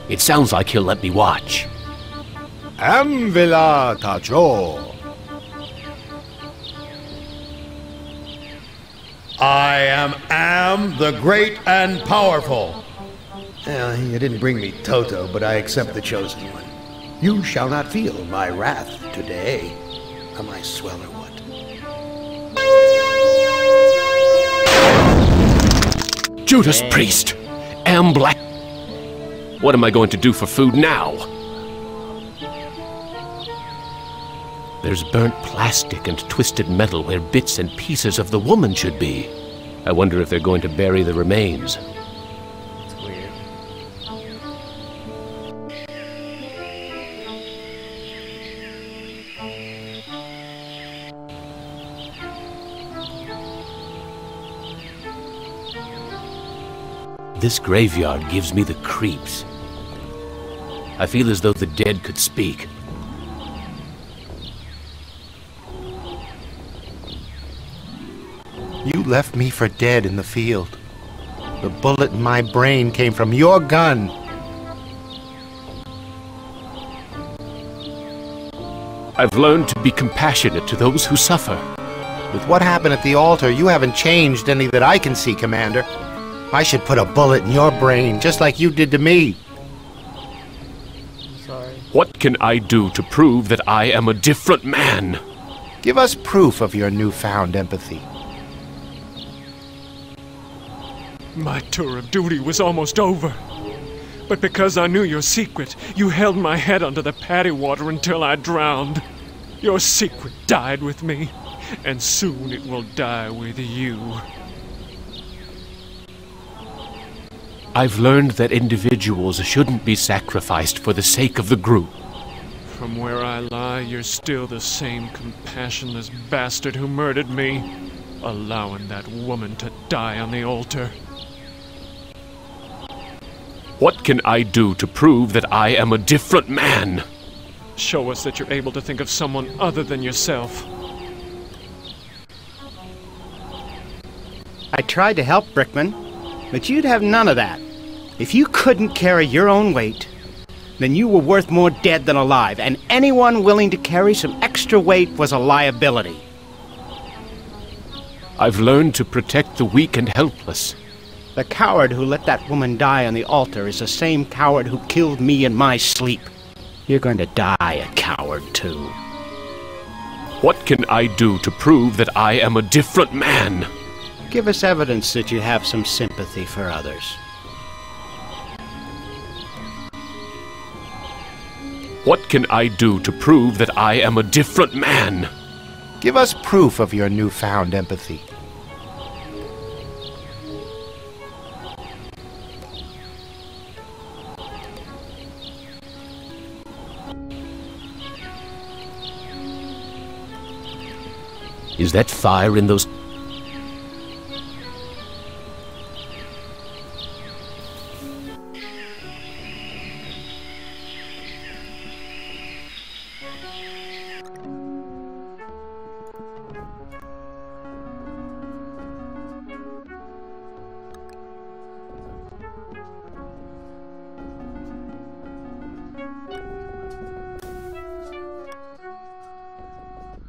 It sounds like he'll let me watch. Amvila Tacho. I am the great and powerful. Well, you didn't bring me Toto, but I accept the chosen one. You shall not feel my wrath today. Am I swell or what? Judas Priest! Am Black... What am I going to do for food now? There's burnt plastic and twisted metal where bits and pieces of the woman should be. I wonder if they're going to bury the remains. It's weird. This graveyard gives me the creeps. I feel as though the dead could speak. You left me for dead in the field. The bullet in my brain came from your gun. I've learned to be compassionate to those who suffer. With what happened at the altar, you haven't changed any that I can see, Commander. I should put a bullet in your brain, just like you did to me. Sorry. What can I do to prove that I am a different man? Give us proof of your newfound empathy. My tour of duty was almost over. But because I knew your secret, you held my head under the paddy water until I drowned. Your secret died with me, and soon it will die with you. I've learned that individuals shouldn't be sacrificed for the sake of the group. From where I lie, you're still the same compassionless bastard who murdered me, allowing that woman to die on the altar. What can I do to prove that I am a different man? Show us that you're able to think of someone other than yourself. I tried to help, Brickman, but you'd have none of that. If you couldn't carry your own weight, then you were worth more dead than alive, and anyone willing to carry some extra weight was a liability. I've learned to protect the weak and helpless. The coward who let that woman die on the altar is the same coward who killed me in my sleep. You're going to die a coward, too. What can I do to prove that I am a different man? Give us evidence that you have some sympathy for others. What can I do to prove that I am a different man? Give us proof of your newfound empathy. Is that fire in those...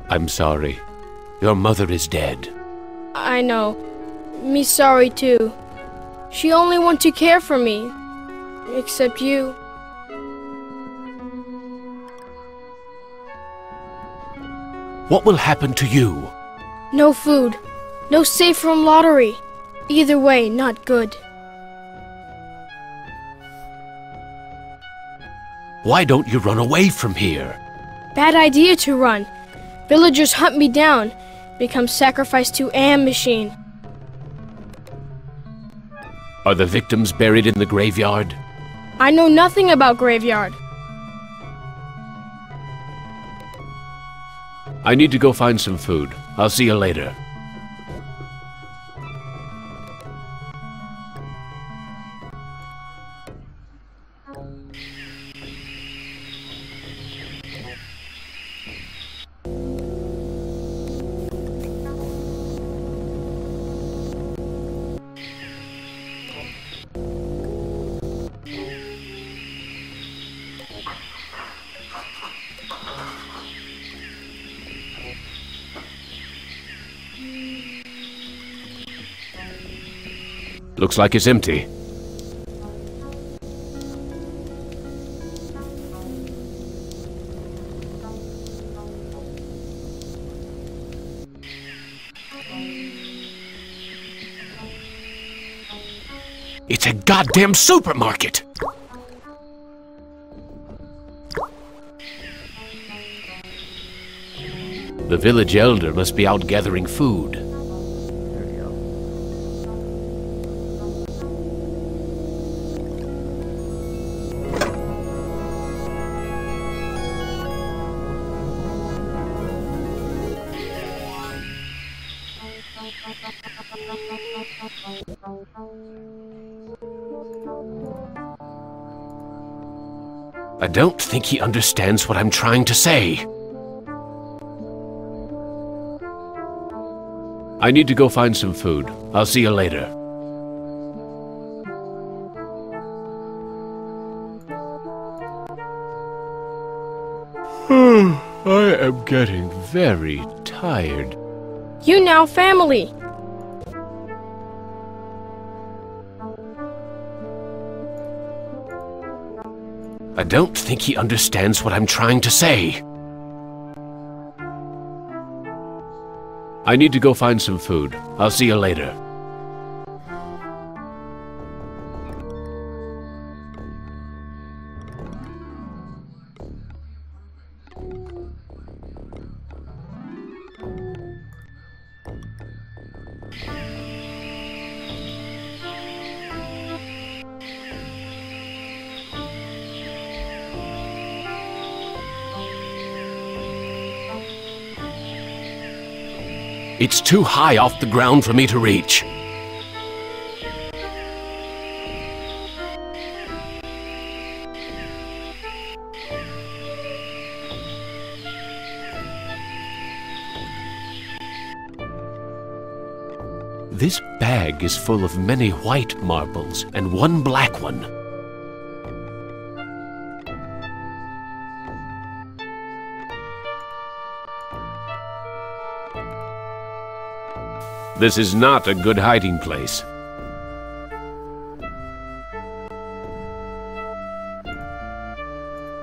I'm sorry. Your mother is dead. I know. Me sorry too. She only want to care for me. Except you. What will happen to you? No food. No safe room lottery. Either way, not good. Why don't you run away from here? Bad idea to run. Villagers hunt me down. Become sacrificed to Am Machine. Are the victims buried in the graveyard? I know nothing about graveyard. I need to go find some food. I'll see you later. Looks like it's empty. It's a goddamn supermarket! The village elder must be out gathering food. I don't think he understands what I'm trying to say. I need to go find some food. I'll see you later. I am getting very tired. You now family. I don't think he understands what I'm trying to say. I need to go find some food. I'll see you later. It's too high off the ground for me to reach. This bag is full of many white marbles and one black one. This is not a good hiding place.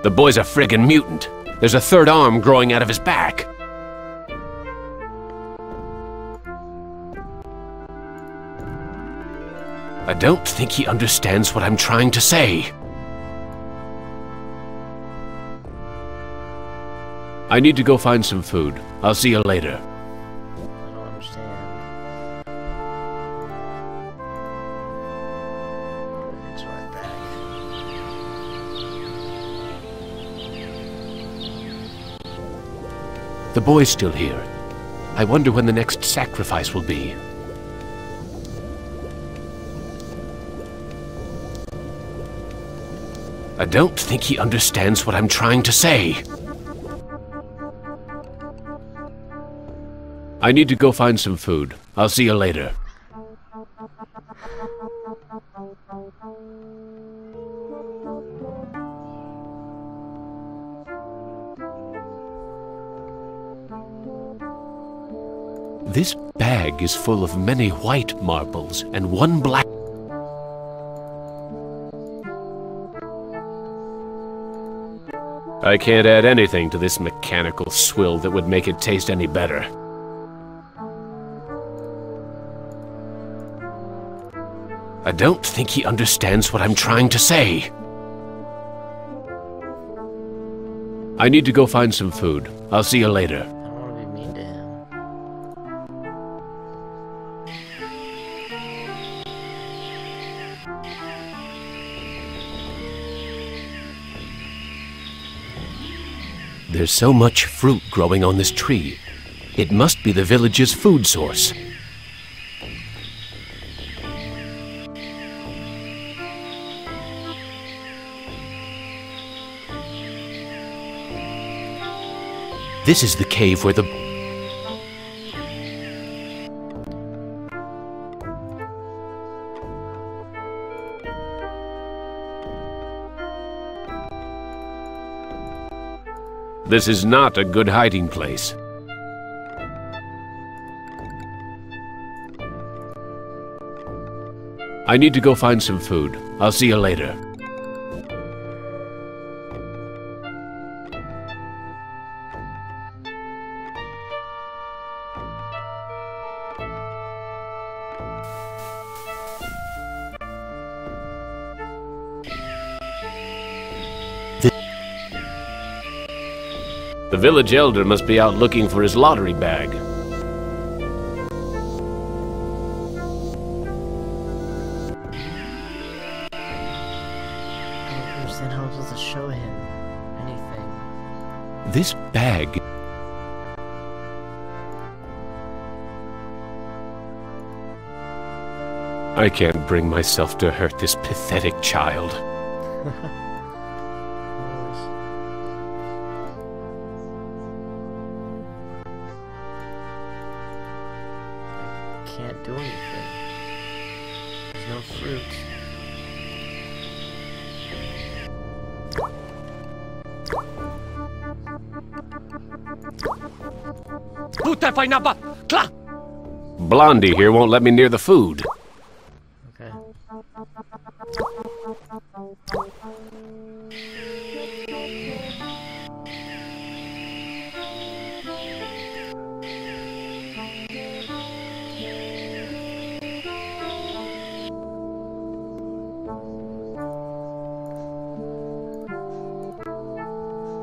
The boy's a friggin' mutant. There's a third arm growing out of his back. I don't think he understands what I'm trying to say. I need to go find some food. I'll see you later. The boy's still here. I wonder when the next sacrifice will be. I don't think he understands what I'm trying to say. I need to go find some food. I'll see you later. This bag is full of many white marbles and one black. I can't add anything to this mechanical swill that would make it taste any better. I don't think he understands what I'm trying to say. I need to go find some food. I'll see you later. There's so much fruit growing on this tree. It must be the village's food source. This is the cave where the... This is not a good hiding place. I need to go find some food. I'll see you later. The village elder must be out looking for his lottery bag. I don't understand how I'm supposed to show him anything. This bag... I can't bring myself to hurt this pathetic child. Can't do anything. There's no fruit. Blondie here won't let me near the food. Okay.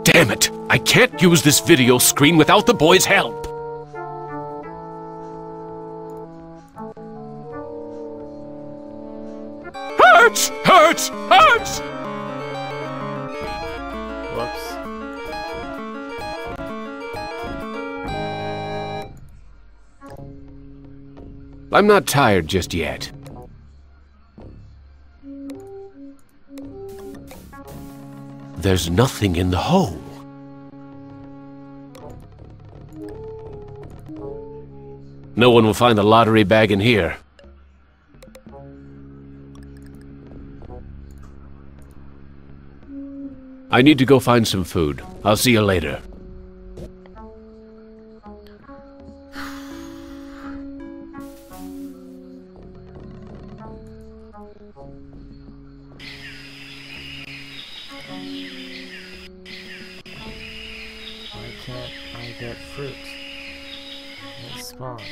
Damn it! I can't use this video screen without the boy's help! Hurts! Hurts! Hurts! Whoops. I'm not tired just yet. There's nothing in the hole. No one will find the lottery bag in here. I need to go find some food. I'll see you later. Why can't I get fruit? It's spawn.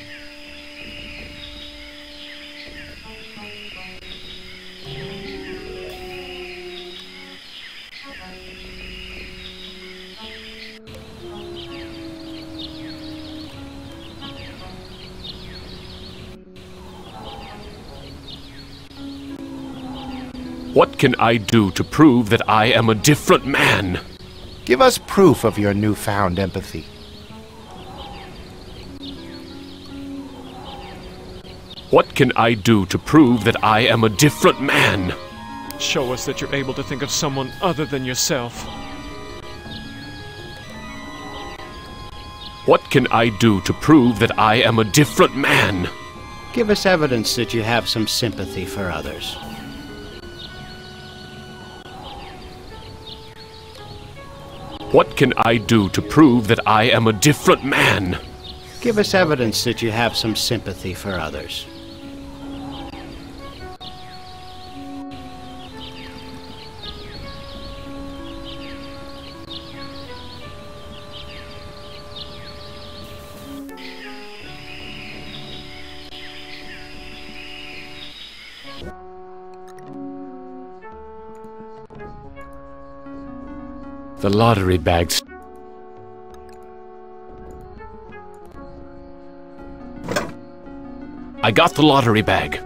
What can I do to prove that I am a different man? Give us proof of your newfound empathy. What can I do to prove that I am a different man? Show us that you're able to think of someone other than yourself. What can I do to prove that I am a different man? Give us evidence that you have some sympathy for others. What can I do to prove that I am a different man? Give us evidence that you have some sympathy for others. The lottery bags. I got the lottery bag.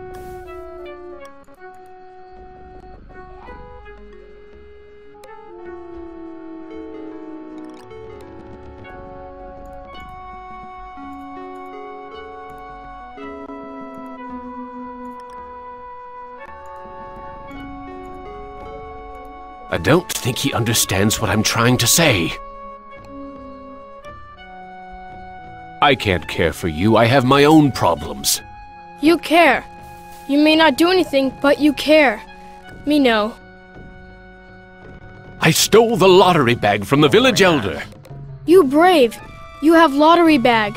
I don't think he understands what I'm trying to say. I can't care for you. I have my own problems. You care. You may not do anything, but you care. Me know. I stole the lottery bag from the village elder. You brave. You have lottery bag.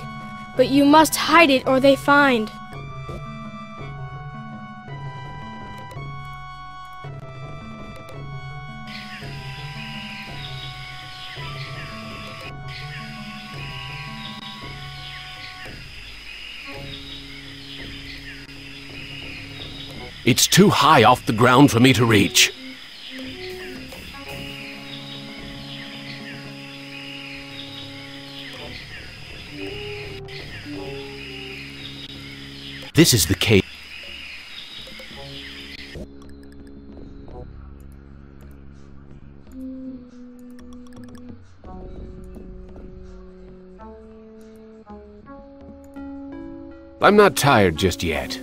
But you must hide it or they find. It's too high off the ground for me to reach. This is the cave. I'm not tired just yet.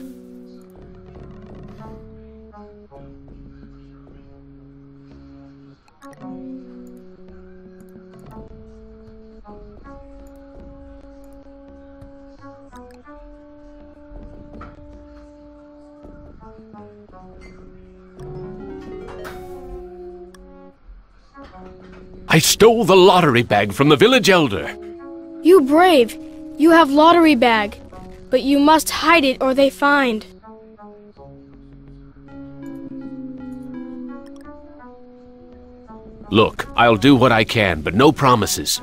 I stole the lottery bag from the village elder. You brave. You have lottery bag. But you must hide it or they find. Look, I'll do what I can, but no promises.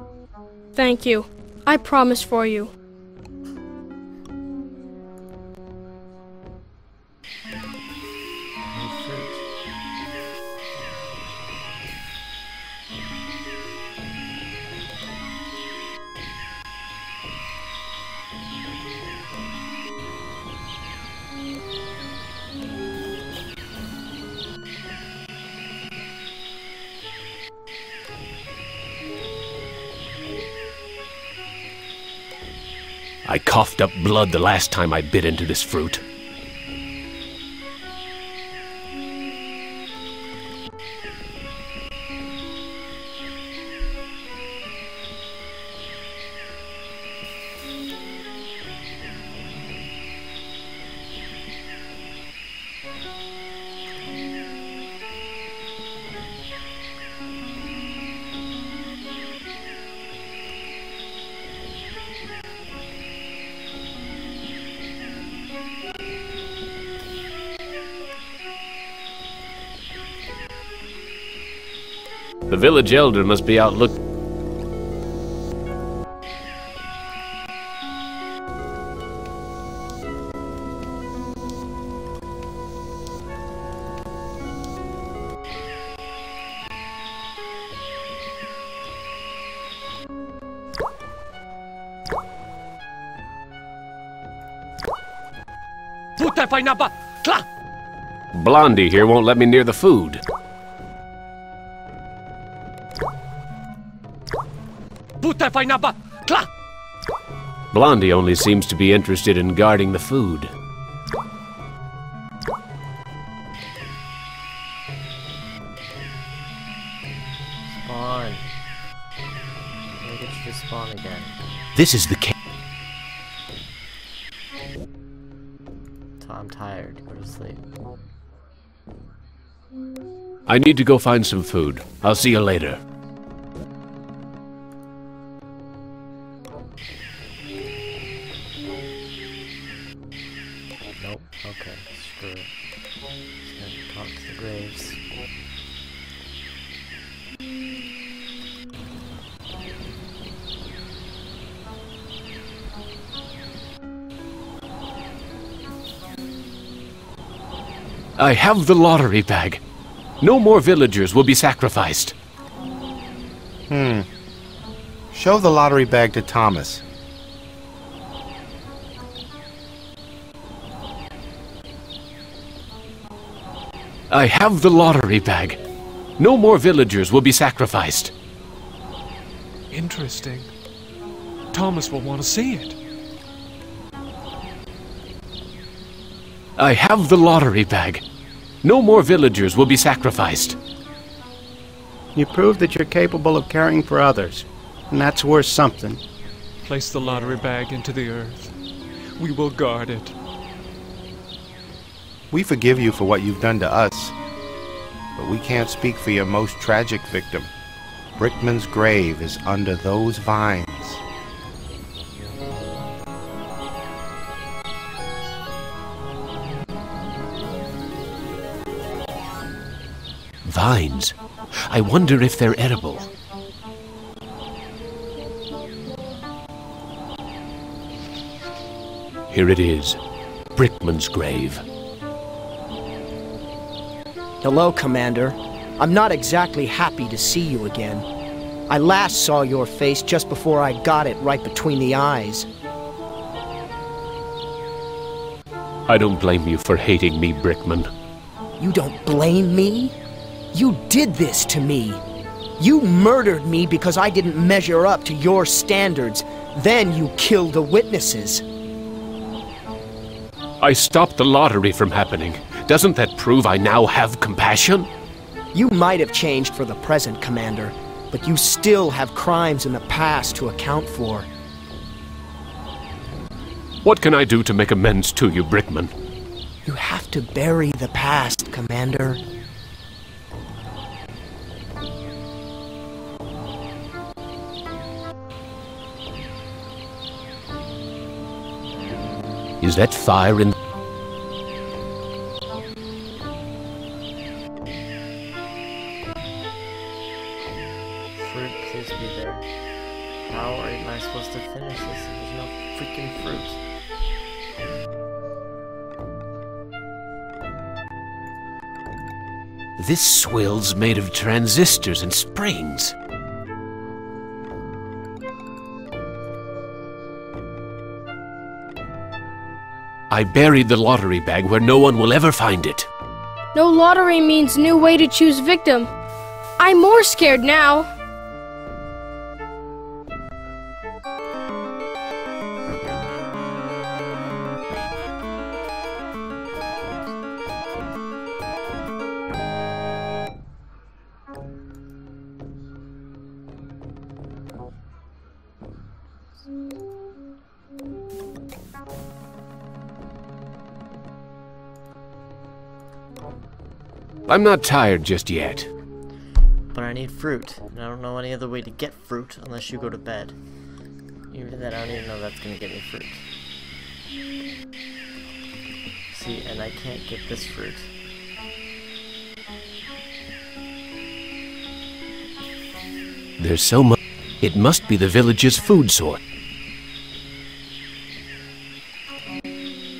Thank you. I promise for you. I coughed up blood the last time I bit into this fruit. The village elder must be out looking. Blondie here won't let me near the food. Blondie only seems to be interested in guarding the food. Spawn. Why did you spawn again? This is the cave. I'm tired. Go to sleep. I need to go find some food. I'll see you later. Nope. Okay. Screw it. Just gonna talk to the graves. I have the lottery bag. No more villagers will be sacrificed. Show the lottery bag to Thomas. I have the lottery bag. No more villagers will be sacrificed. Interesting. Thomas will want to see it. I have the lottery bag. No more villagers will be sacrificed. You prove that you're capable of caring for others, and that's worth something. Place the lottery bag into the earth. We will guard it. We forgive you for what you've done to us, but we can't speak for your most tragic victim. Brickman's grave is under those vines. Vines. I wonder if they're edible. Here it is. Brickman's grave. Hello, Commander. I'm not exactly happy to see you again. I last saw your face just before I got it right between the eyes. I don't blame you for hating me, Brickman. You don't blame me? You did this to me. You murdered me because I didn't measure up to your standards. Then you killed the witnesses. I stopped the lottery from happening. Doesn't that prove I now have compassion? You might have changed for the present, Commander, but you still have crimes in the past to account for. What can I do to make amends to you, Brickman? You have to bury the past, Commander. Is that fire in... Fruit, please be there. How am I supposed to finish this if there's no freaking fruit? This swill's made of transistors and springs. I buried the lottery bag where no one will ever find it. No lottery means new way to choose victim. I'm more scared now. I'm not tired just yet. But I need fruit, and I don't know any other way to get fruit unless you go to bed. Even then, I don't even know that's gonna get me fruit. See, and I can't get this fruit. There's so much. It must be the village's food source.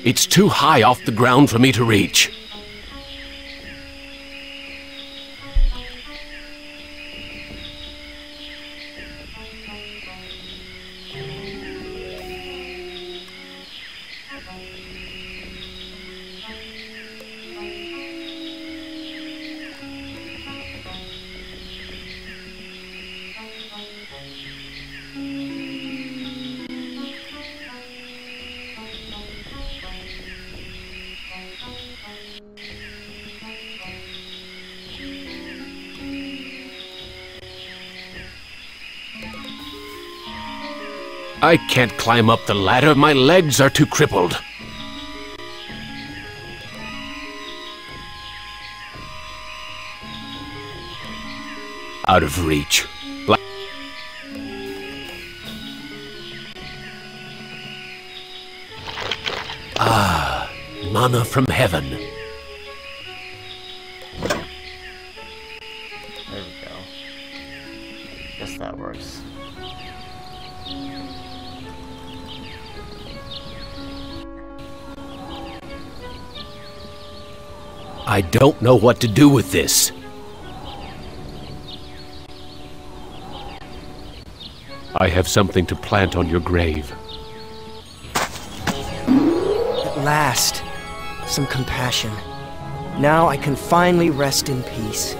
It's too high off the ground for me to reach. I can't climb up the ladder. My legs are too crippled. Out of reach. Ah, manna from heaven. There we go. Guess that works. I don't know what to do with this. I have something to plant on your grave. At last, some compassion. Now I can finally rest in peace.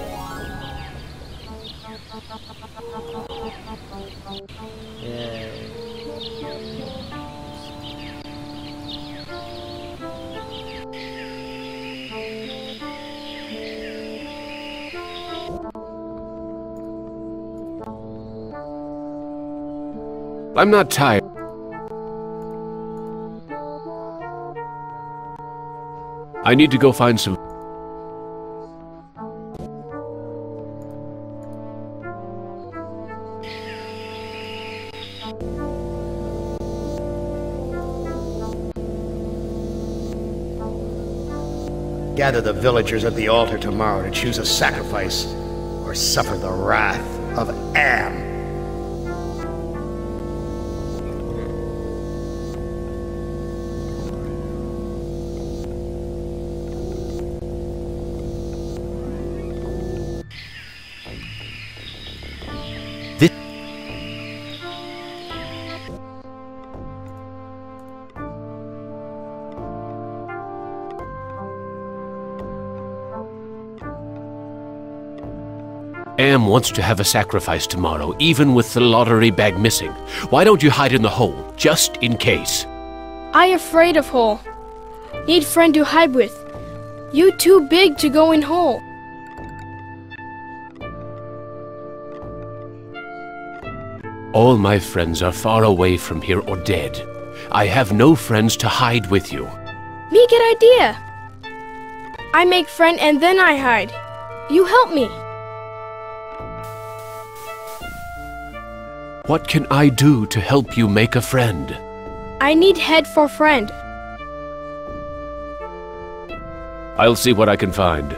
I'm not tired. I need to go find some... Gather the villagers at the altar tomorrow to choose a sacrifice or suffer the wrath of Am. Am wants to have a sacrifice tomorrow, even with the lottery bag missing. Why don't you hide in the hole, just in case? I afraid of hole. Need friend to hide with. You too big to go in hole. All my friends are far away from here or dead. I have no friends to hide with you. Me get idea. I make friend and then I hide. You help me. What can I do to help you make a friend? I need head for friend. I'll see what I can find.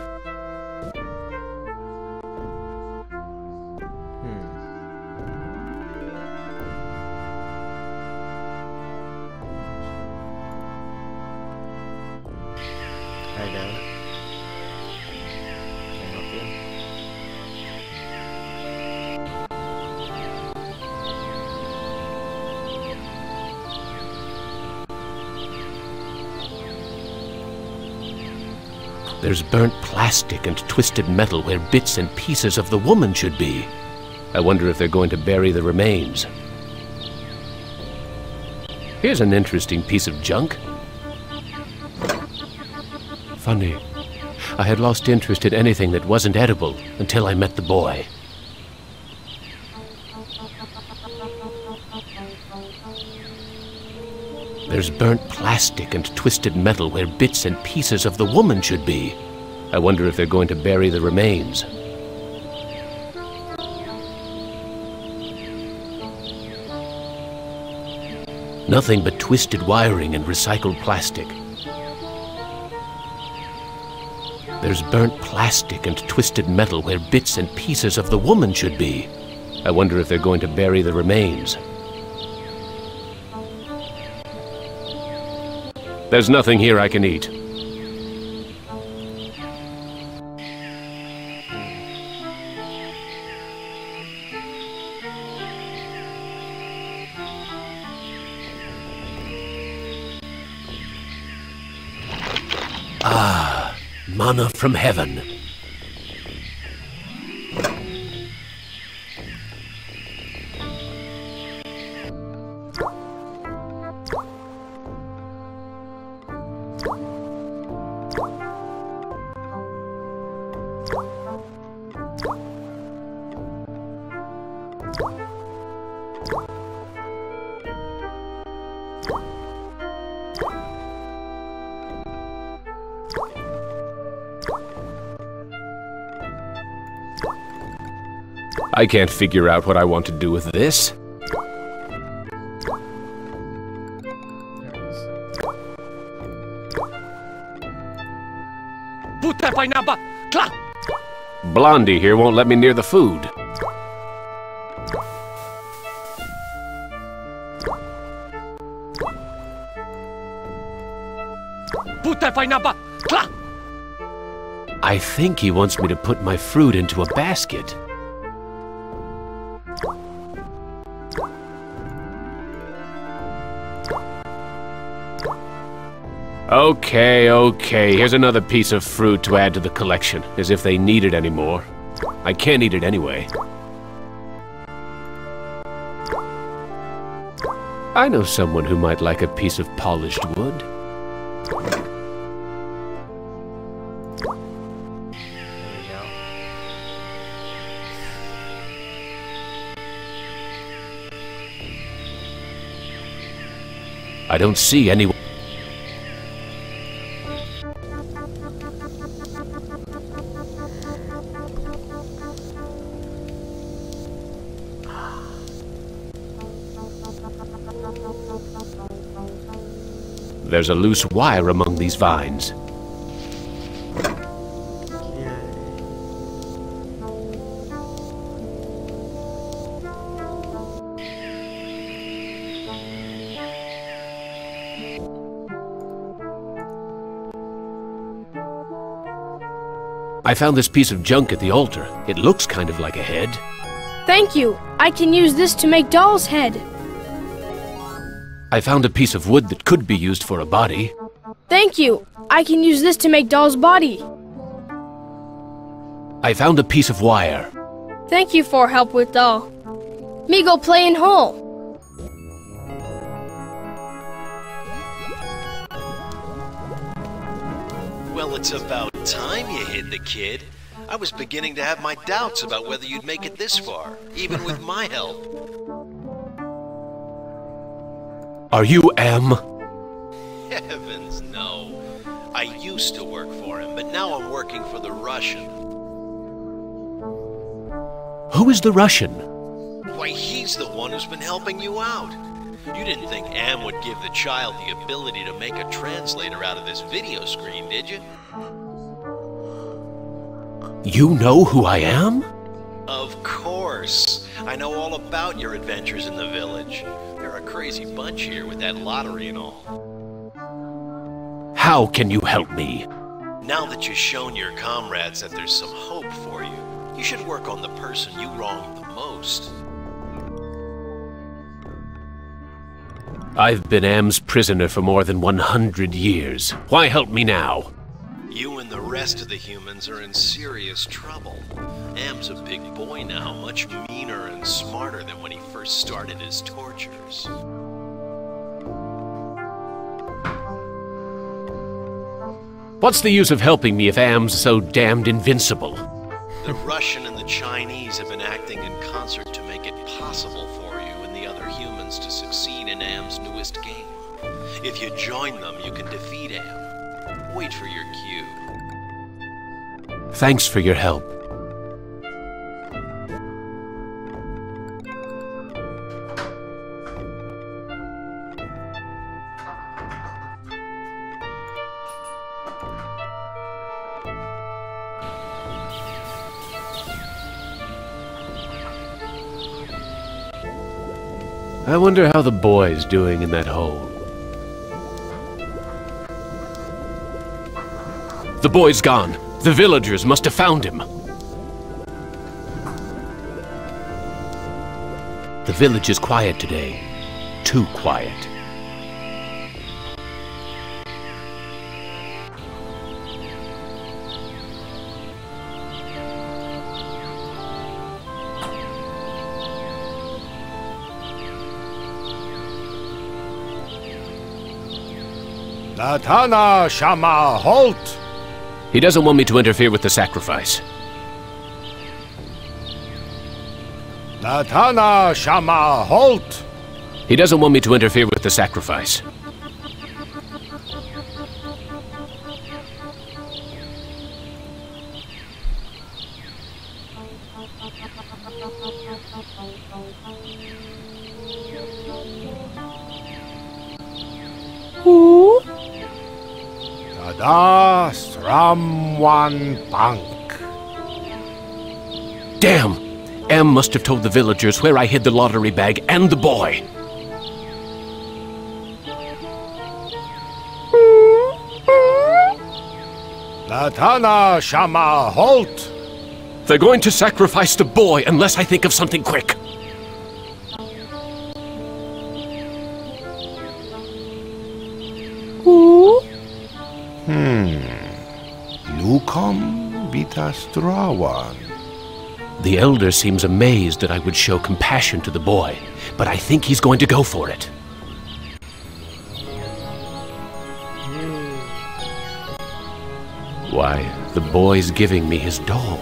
I got it. Can I help you? There's burnt plastic and twisted metal where bits and pieces of the woman should be. I wonder if they're going to bury the remains. Here's an interesting piece of junk. Funny. I had lost interest in anything that wasn't edible until I met the boy. There's burnt plastic and twisted metal where bits and pieces of the woman should be. I wonder if they're going to bury the remains. Nothing but twisted wiring and recycled plastic. There's burnt plastic and twisted metal where bits and pieces of the woman should be. I wonder if they're going to bury the remains. There's nothing here I can eat. Ah, manna from heaven. I can't figure out what I want to do with this. Blondie here won't let me near the food. I think he wants me to put my fruit into a basket. Okay, here's another piece of fruit to add to the collection, as if they need it anymore. I can't eat it anyway. I know someone who might like a piece of polished wood. I don't see anyone. There's a loose wire among these vines. I found this piece of junk at the altar. It looks kind of like a head. Thank you. I can use this to make doll's head. I found a piece of wood that could be used for a body. Thank you. I can use this to make doll's body. I found a piece of wire. Thank you for help with doll. Me go play in hole. Well, it's about time you hid the kid. I was beginning to have my doubts about whether you'd make it this far, even with my help. Are you Am? Heavens, no. I used to work for him, but now I'm working for the Russian. Who is the Russian? Why, he's the one who's been helping you out. You didn't think Am would give the child the ability to make a translator out of this video screen, did you? You know who I am? Of course. I know all about your adventures in the village. They're a crazy bunch here with that lottery and all. How can you help me? Now that you've shown your comrades that there's some hope for you, you should work on the person you wronged the most. I've been Am's prisoner for more than 100 years. Why help me now? You and the rest of the humans are in serious trouble. Am's a big boy now, much meaner and smarter than when he first started his tortures. What's the use of helping me if Am's so damned invincible? The Russian and the Chinese have been acting in concert to make it possible for you and the other humans to succeed in Am's newest game. If you join them, you can defeat Am. Wait for your cue. Thanks for your help. I wonder how the boy's doing in that hole. The boy's gone. The villagers must have found him. The village is quiet today. Too quiet. Latana Shama, halt! He doesn't want me to interfere with the sacrifice. Latana Shama, halt! He doesn't want me to interfere with the sacrifice. Who? Tada Sramwan Punk. Damn! Am must have told the villagers where I hid the lottery bag and the boy. Latana Shama, halt! They're going to sacrifice the boy unless I think of something quick. Who? Nukom Vitastrawan. The elder seems amazed that I would show compassion to the boy, but I think he's going to go for it. Why, the boy's giving me his doll.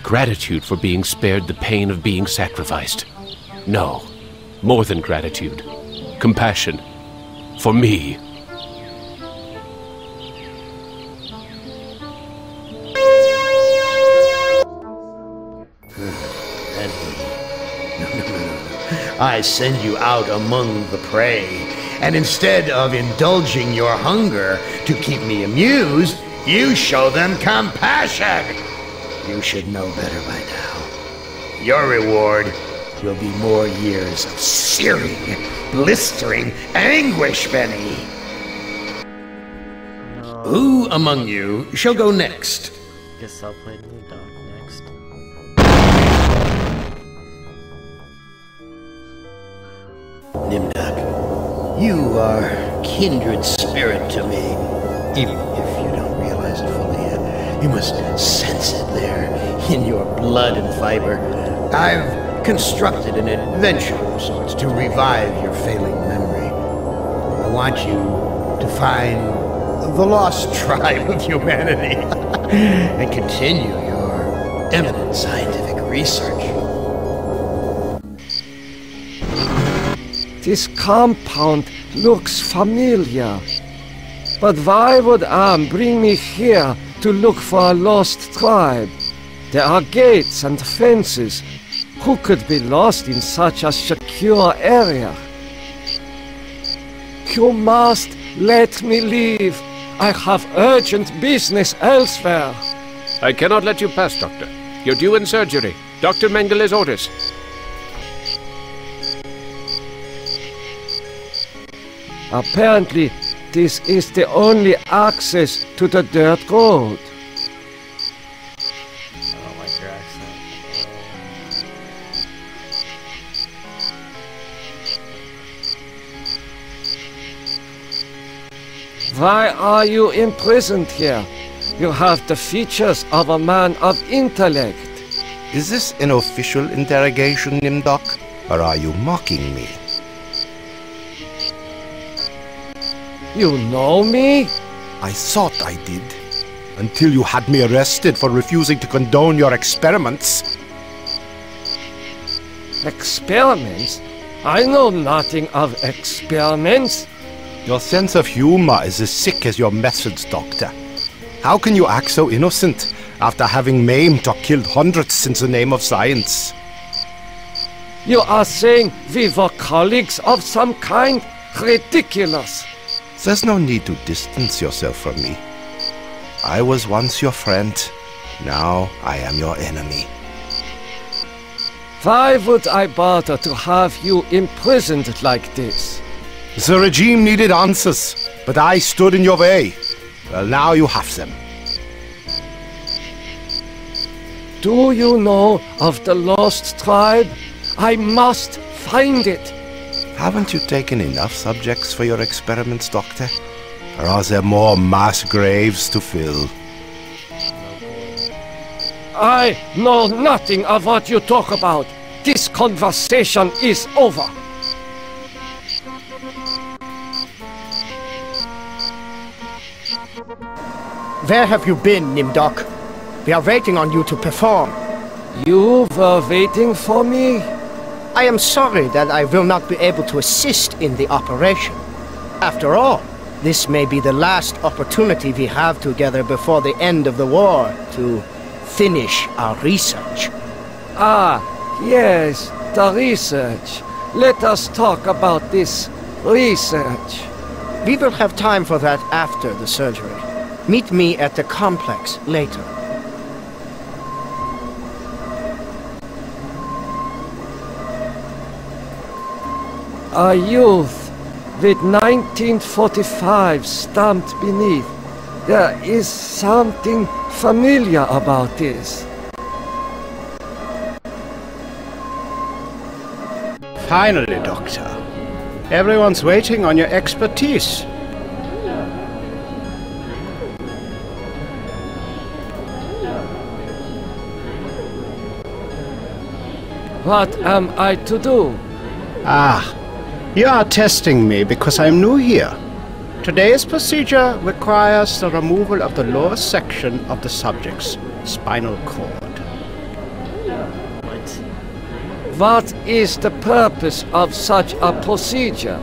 Gratitude for being spared the pain of being sacrificed. No, more than gratitude. Compassion. For me. I send you out among the prey, and instead of indulging your hunger to keep me amused, you show them compassion! You should know better by now. Your reward will be more years of searing, blistering anguish, Benny. No. Who among you shall go next? Guess I'll play New Dog next. Nimdak, you are kindred spirit to me, even if you don't realize it fully yet. You must sense it there, in your blood and fiber. I've constructed an adventure of sorts to revive your failing memory. I want you to find the lost tribe of humanity and continue your eminent scientific research. This compound looks familiar. But why would Am bring me here to look for a lost tribe? There are gates and fences. Who could be lost in such a secure area? You must let me leave. I have urgent business elsewhere. I cannot let you pass, Doctor. You're due in surgery. Dr. Mengeler's orders. Apparently, this is the only access to the dirt road. I don't like your accent. Why are you imprisoned here? You have the features of a man of intellect. Is this an official interrogation, Nimdok? Or are you mocking me? You know me? I thought I did. Until you had me arrested for refusing to condone your experiments. Experiments? I know nothing of experiments. Your sense of humor is as sick as your methods, Doctor. How can you act so innocent after having maimed or killed hundreds in the name of science? You are saying we were colleagues of some kind? Ridiculous. There's no need to distance yourself from me. I was once your friend. Now I am your enemy. Why would I bother to have you imprisoned like this? The regime needed answers, but I stood in your way. Well, now you have them. Do you know of the lost tribe? I must find it. Haven't you taken enough subjects for your experiments, Doctor? Or are there more mass graves to fill? I know nothing of what you talk about. This conversation is over. Where have you been, Nimdok? We are waiting on you to perform. You were waiting for me? I am sorry that I will not be able to assist in the operation. After all, this may be the last opportunity we have together before the end of the war to finish our research. Ah, yes, the research. Let us talk about this research. We will have time for that after the surgery. Meet me at the complex later. A youth with 1945 stamped beneath. There is something familiar about this. Finally, Doctor. Everyone's waiting on your expertise. What am I to do? Ah, you are testing me because I'm new here. Today's procedure requires the removal of the lower section of the subject's spinal cord. What is the purpose of such a procedure?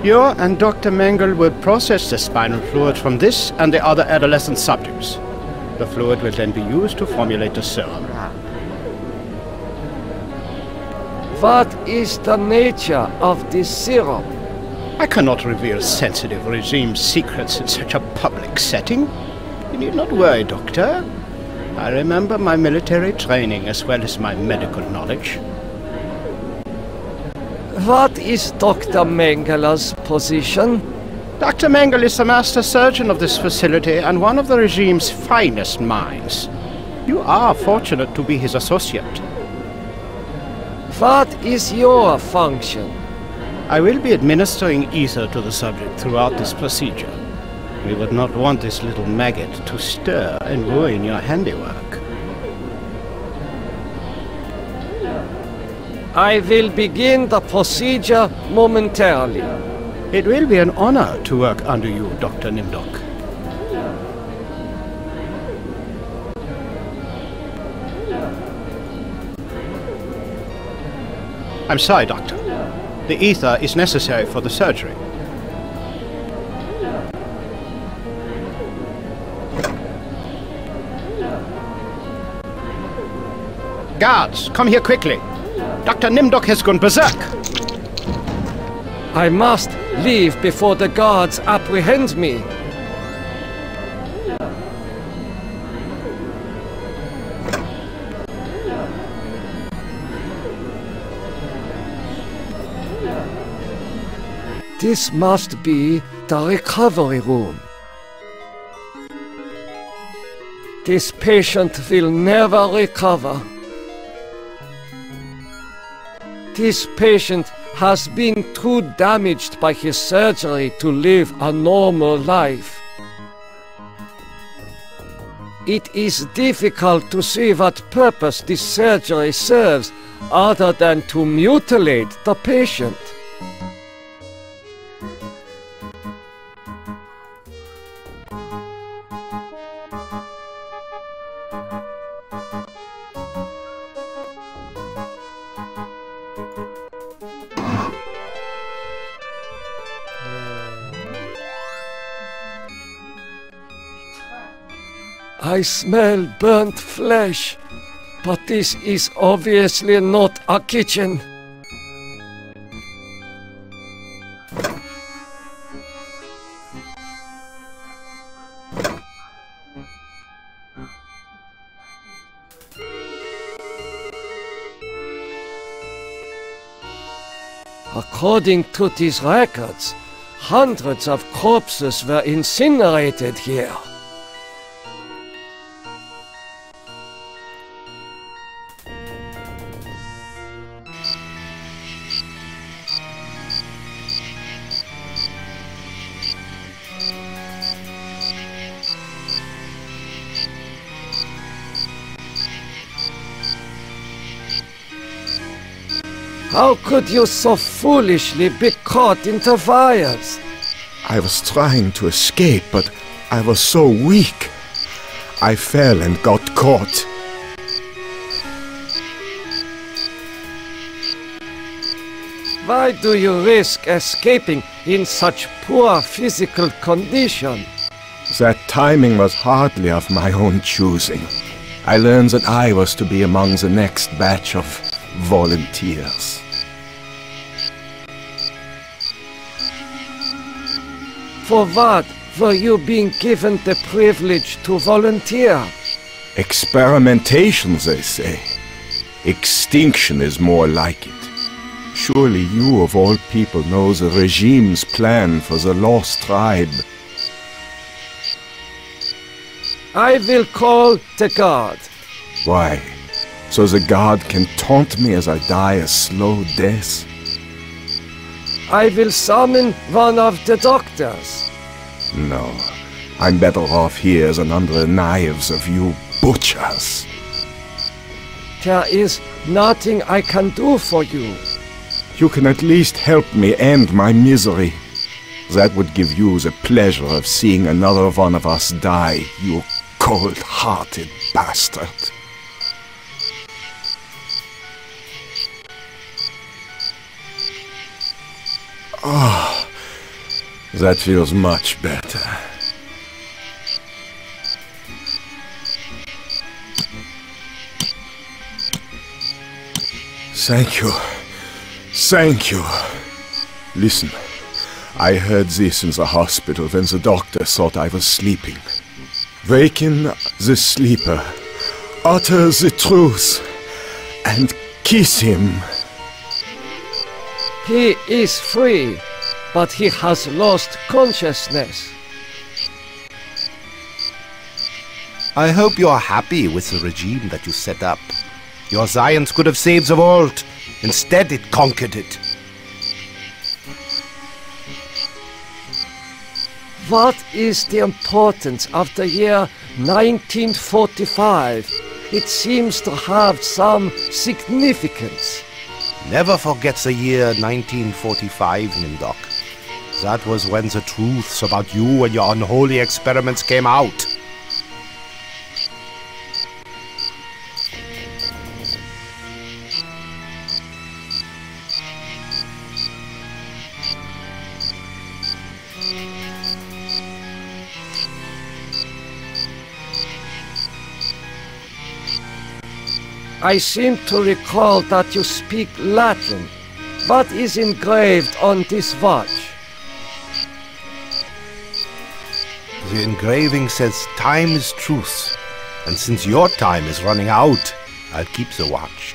You and Dr. Mengele will process the spinal fluid from this and the other adolescent subjects. The fluid will then be used to formulate the serum. What is the nature of this serum? I cannot reveal sensitive regime secrets in such a public setting. You need not worry, Doctor. I remember my military training as well as my medical knowledge. What is Dr. Mengele's position? Dr. Mengele is the master surgeon of this facility and one of the regime's finest minds. You are fortunate to be his associate. What is your function? I will be administering ether to the subject throughout this procedure. We would not want this little maggot to stir and ruin your handiwork. I will begin the procedure momentarily. It will be an honor to work under you, Dr. Nimdok. I'm sorry, Doctor. The ether is necessary for the surgery. Guards, come here quickly. Dr. Nimdok has gone berserk. I must leave before the guards apprehend me. This must be the recovery room. This patient will never recover. This patient has been too damaged by his surgery to live a normal life. It is difficult to see what purpose this surgery serves other than to mutilate the patient. I smell burnt flesh, but this is obviously not a kitchen. According to these records, hundreds of corpses were incinerated here. How could you so foolishly be caught in the fires? I was trying to escape, but I was so weak. I fell and got caught. Why do you risk escaping in such poor physical condition? That timing was hardly of my own choosing. I learned that I was to be among the next batch of volunteers. For what were you being given the privilege to volunteer? Experimentation, they say. Extinction is more like it. Surely you of all people know the regime's plan for the lost tribe. I will call the guard. Why? So the guard can taunt me as I die a slow death? I will summon one of the doctors. No, I'm better off here than under the knives of you butchers. There is nothing I can do for you. You can at least help me end my misery. That would give you the pleasure of seeing another one of us die, you cold-hearted bastard. Ah, that feels much better. Thank you. Thank you. Listen, I heard this in the hospital when the doctor thought I was sleeping. Waken the sleeper, utter the truth, and kiss him. He is free, but he has lost consciousness. I hope you are happy with the regime that you set up. Your science could have saved the world. Instead, it conquered it. What is the importance of the year 1945? It seems to have some significance. Never forget the year 1945, Nimdok. That was when the truths about you and your unholy experiments came out. I seem to recall that you speak Latin. What is engraved on this watch? The engraving says time is truth. And since your time is running out, I'll keep the watch.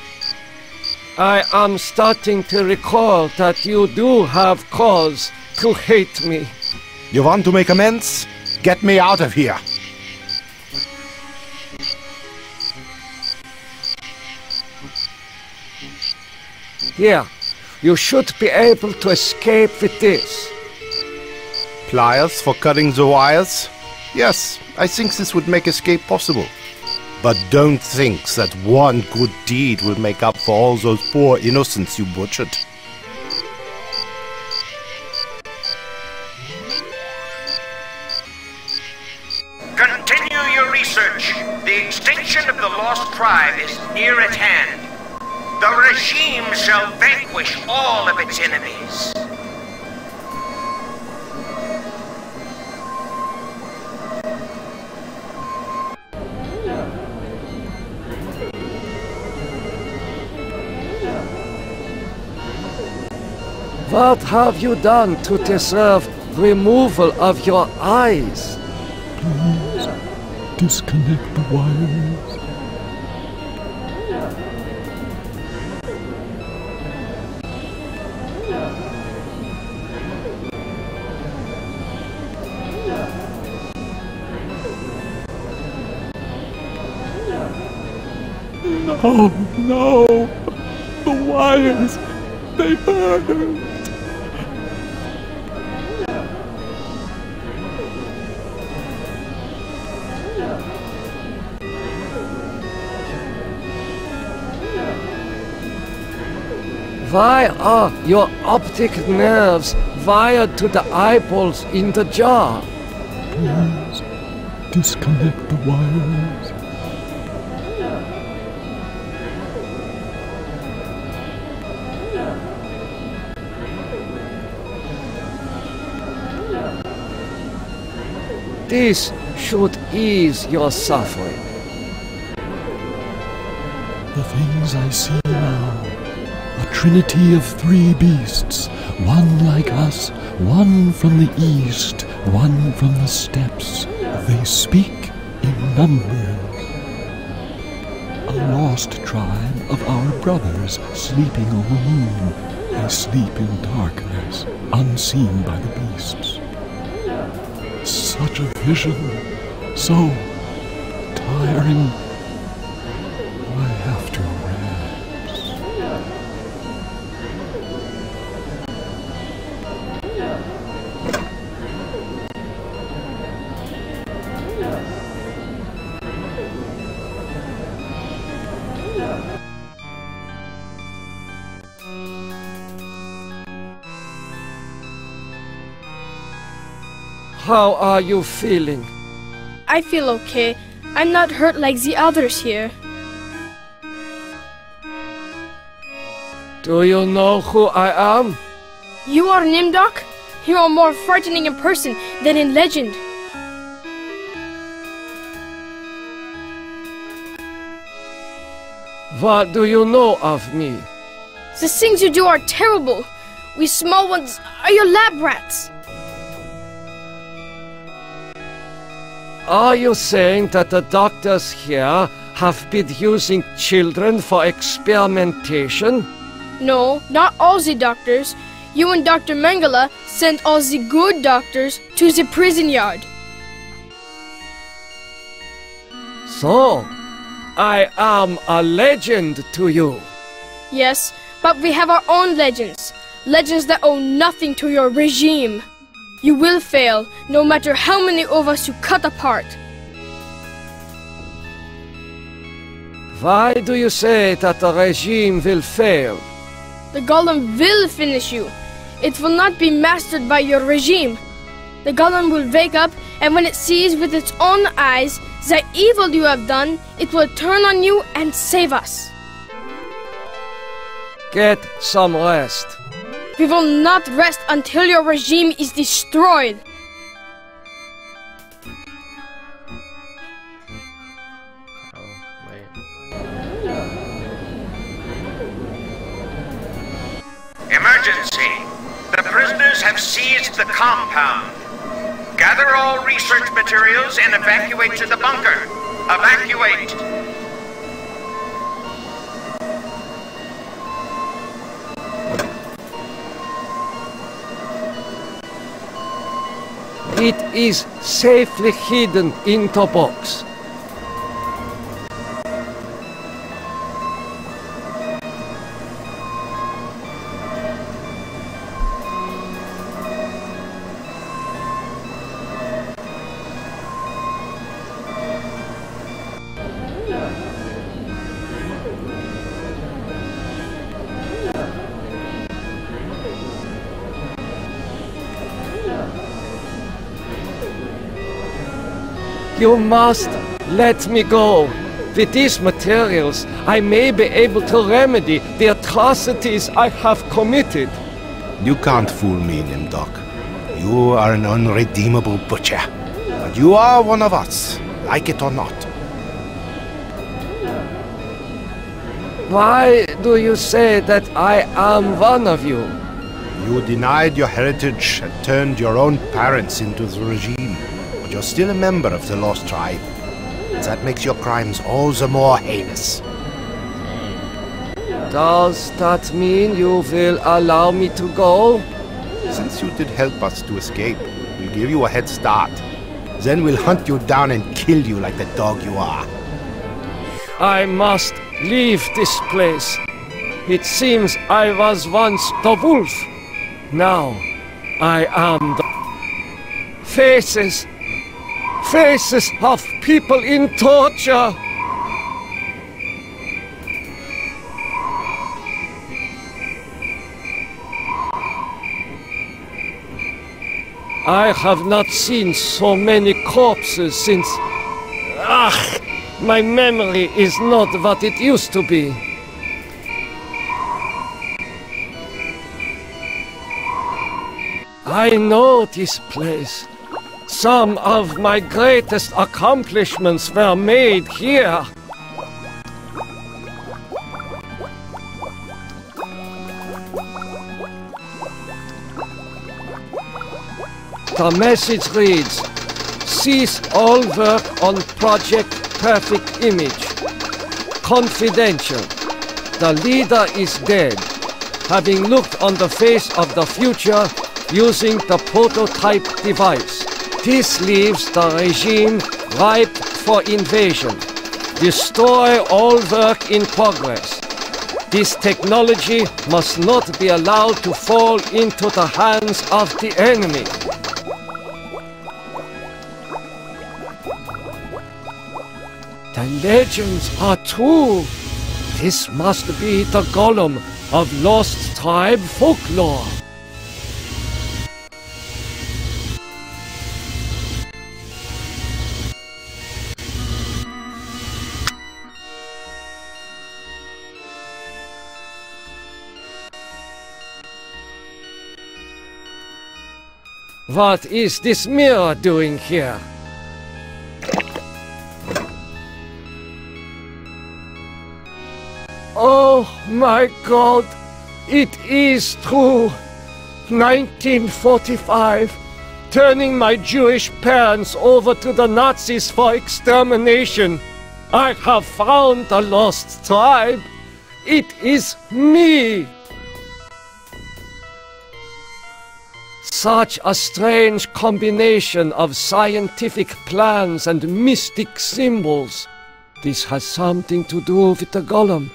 I am starting to recall that you do have cause to hate me. You want to make amends? Get me out of here! Here, you should be able to escape with this. Pliers for cutting the wires? Yes, I think this would make escape possible. But don't think that one good deed will make up for all those poor innocents you butchered. Continue your research. The extinction of the lost tribe is near at hand. The regime shall vanquish all of its enemies. What have you done to deserve removal of your eyes? Please, disconnect the wires. No, no! The wires! They hurt! Why are your optic nerves wired to the eyeballs in the jar? Please, disconnect the wires. This should ease your suffering. The things I see now, a trinity of three beasts, one like us, one from the east, one from the steppes. They speak in numbers. A lost tribe of our brothers sleeping on the moon. They sleep in darkness, unseen by the beasts. Such a vision, so tiring. I have to rest. How are you feeling? I feel okay. I'm not hurt like the others here. Do you know who I am? You are Nimdok? You are more frightening in person than in legend. What do you know of me? The things you do are terrible. We small ones are your lab rats. Are you saying that the doctors here have been using children for experimentation? No, not all the doctors. You and Dr. Mengele sent all the good doctors to the prison yard. So, I am a legend to you. Yes, but we have our own legends. Legends that owe nothing to your regime. You will fail, no matter how many of us you cut apart. Why do you say that the regime will fail? The golem will finish you. It will not be mastered by your regime. The golem will wake up, and when it sees with its own eyes the evil you have done, it will turn on you and save us. Get some rest. We will not rest until your regime is destroyed. Emergency! The prisoners have seized the compound. Gather all research materials and evacuate to the bunker. Evacuate! It is safely hidden in the box. You must let me go. With these materials, I may be able to remedy the atrocities I have committed. You can't fool me, Nimdok. You are an unredeemable butcher. But you are one of us, like it or not. Why do you say that I am one of you? You denied your heritage and turned your own parents into the regime. But you're still a member of the Lost Tribe. That makes your crimes all the more heinous. Does that mean you will allow me to go? Since you did help us to escape, we'll give you a head start. Then we'll hunt you down and kill you like the dog you are. I must leave this place. It seems I was once the wolf. Now I am the... Faces! Faces of people in torture! I have not seen so many corpses since... my memory is not what it used to be. I know this place. Some of my greatest accomplishments were made here. The message reads, cease all work on Project Perfect Image. Confidential. The leader is dead, having looked on the face of the future using the prototype device. This leaves the regime ripe for invasion. Destroy all work in progress. This technology must not be allowed to fall into the hands of the enemy. The legends are true. This must be the golem of Lost Tribe folklore. What is this mirror doing here? Oh my God! It is true! 1945, turning my Jewish parents over to the Nazis for extermination. I have found the Lost Tribe. It is me! Such a strange combination of scientific plans and mystic symbols. This has something to do with the golem,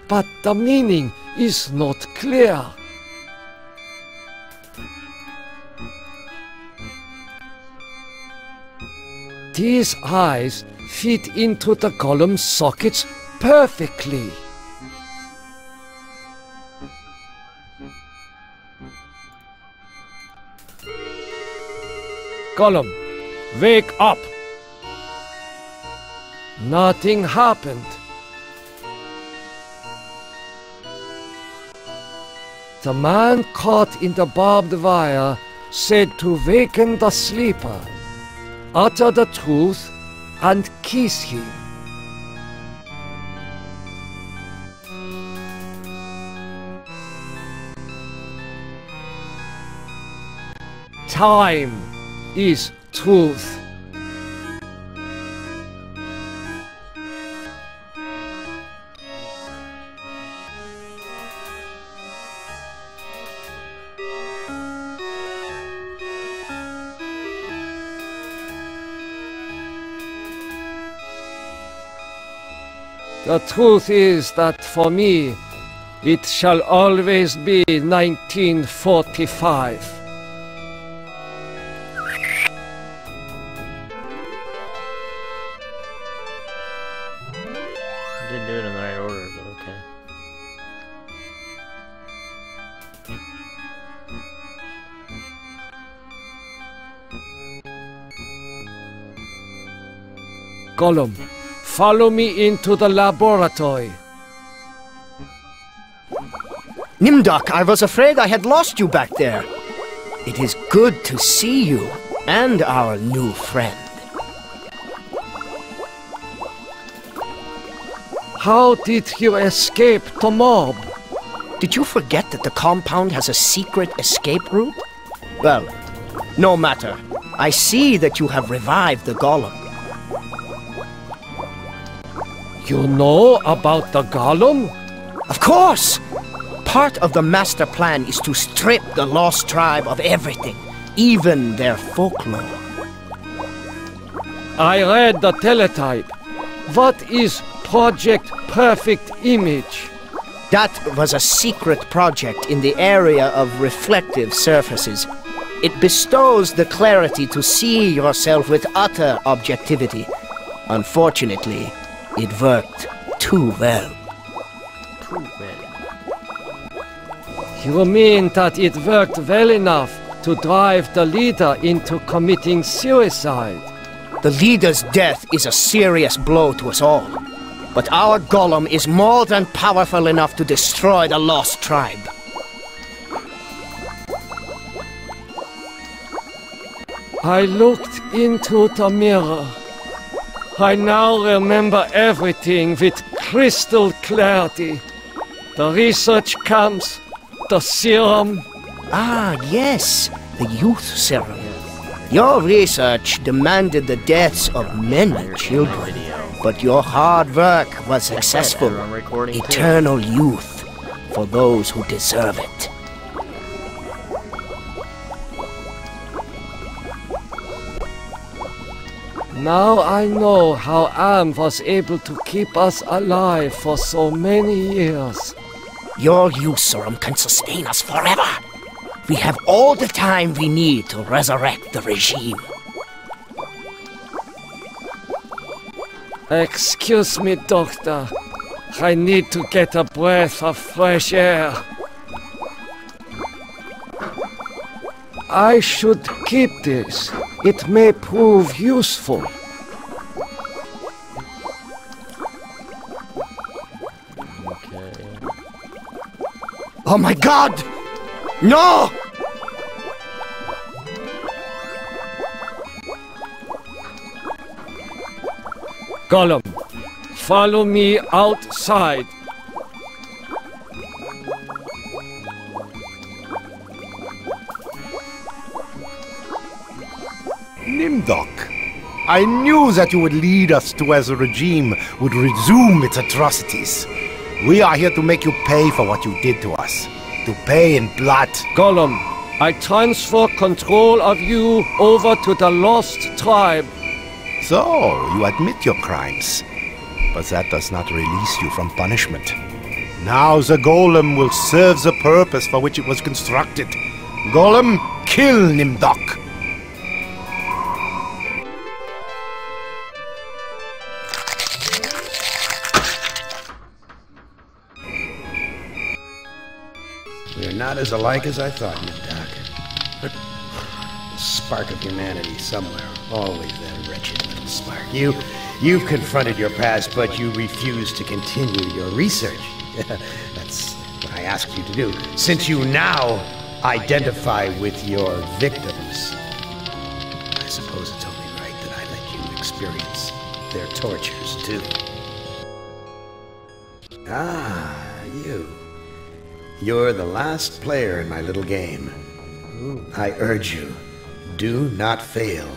but the meaning is not clear. These eyes fit into the golem's sockets perfectly. Golem, wake up! Nothing happened. The man caught in the barbed wire said to waken the sleeper, utter the truth, and kiss him. Time is truth. The truth is that for me, it shall always be 1945. Didn't do it in the right order, but okay. Golem, follow me into the laboratory. Nimdok, I was afraid I had lost you back there. It is good to see you and our new friend. How did you escape the mob? Did you forget that the compound has a secret escape route? Well, no matter. I see that you have revived the golem. You know about the golem? Of course! Part of the master plan is to strip the lost tribe of everything, even their folklore. I read the teletype. What is Project Perfect Image? That was a secret project in the area of reflective surfaces. It bestows the clarity to see yourself with utter objectivity. Unfortunately, it worked too well. Too well. You mean that it worked well enough to drive the leader into committing suicide? The leader's death is a serious blow to us all. But our golem is more than powerful enough to destroy the lost tribe. I looked into the mirror. I now remember everything with crystal clarity. The research camps, the serum. Ah, yes, the youth serum. Your research demanded the deaths of many children, but your hard work was successful. Eternal youth for those who deserve it. Now I know how Am was able to keep us alive for so many years. Your youth serum can sustain us forever. We have all the time we need to resurrect the regime. Excuse me, Doctor. I need to get a breath of fresh air. I should keep this. It may prove useful. Okay. Oh my God! No! Golem, follow me outside. Nimdok, I knew that you would lead us to where the regime would resume its atrocities. We are here to make you pay for what you did to us. To pay in blood. Golem, I transfer control of you over to the lost tribe. So, you admit your crimes. But that does not release you from punishment. Now the golem will serve the purpose for which it was constructed. Golem, kill Nimdok! You're not as alike as I thought you, Doc. A spark of humanity somewhere. Always that wretched little spark. You've confronted your past, but you refuse to continue your research. That's what I asked you to do. Since you now identify with your victims, I suppose it's only right that I let you experience their tortures, too. Ah, you. You're the last player in my little game. I urge you, do not fail,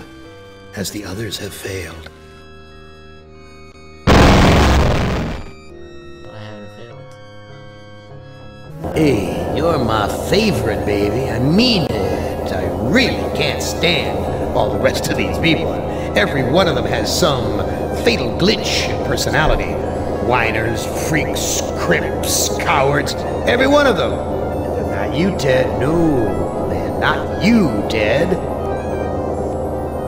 as the others have failed. But I haven't failed. Hey, you're my favorite, baby. I mean it. I really can't stand all the rest of these people. Every one of them has some fatal glitch in personality. Whiners, freaks, crimps, cowards. Every one of them. But not you, Ted. No, man, not you, Ted.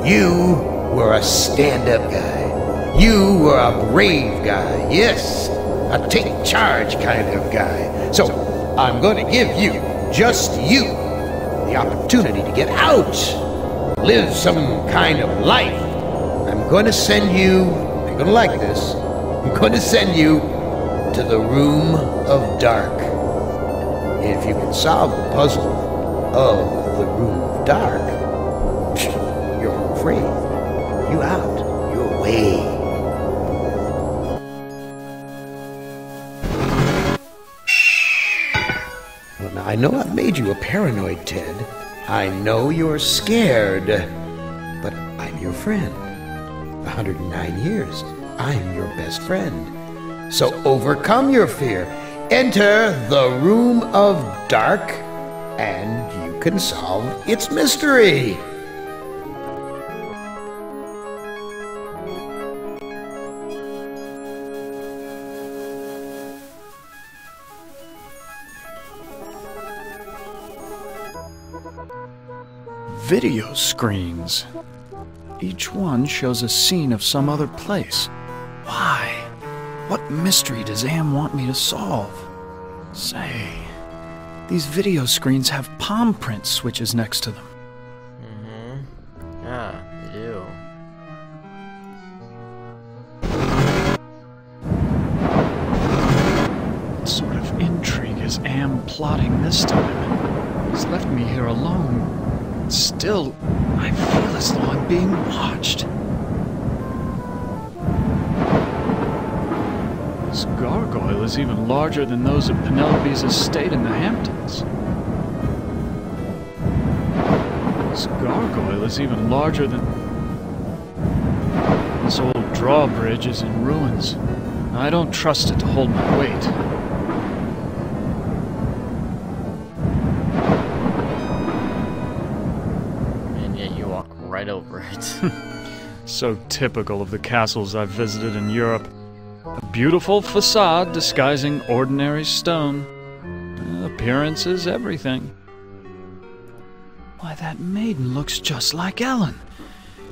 You were a stand-up guy. You were a brave guy. Yes, a take charge kind of guy. So, I'm going to give you, just you, the opportunity to get out. Live some kind of life. I'm going to send you, you're going to like this, I'm going to send you to the Room of Dark. If you can solve the puzzle of the Room of Dark, you're home free. You out. You're away. Well, now, I know I've made you a paranoid, Ted. I know you're scared. But I'm your friend. 109 years. I'm your best friend. So overcome your fear. Enter the Room of Dark, and you can solve its mystery. Video screens. Each one shows a scene of some other place. Why? What mystery does Am want me to solve? Say, these video screens have palm print switches next to them. Mm-hmm. Yeah, they do. What sort of intrigue is Am plotting this time? He's left me here alone. Still, I feel as though I'm being watched. This gargoyle is even larger than those at Penelope's estate in the Hamptons. This gargoyle is even larger than... This old drawbridge is in ruins. I don't trust it to hold my weight. Right over it. So typical of the castles I've visited in Europe. A beautiful facade disguising ordinary stone. Appearance is everything. Why, that maiden looks just like Ellen.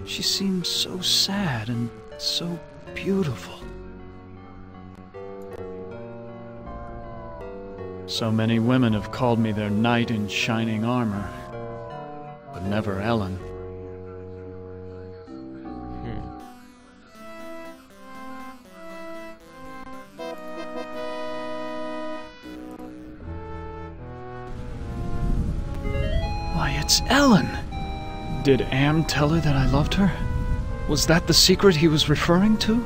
She seems so sad and so beautiful. So many women have called me their knight in shining armor, but never Ellen. Why, it's Ellen! Did Am tell her that I loved her? Was that the secret he was referring to?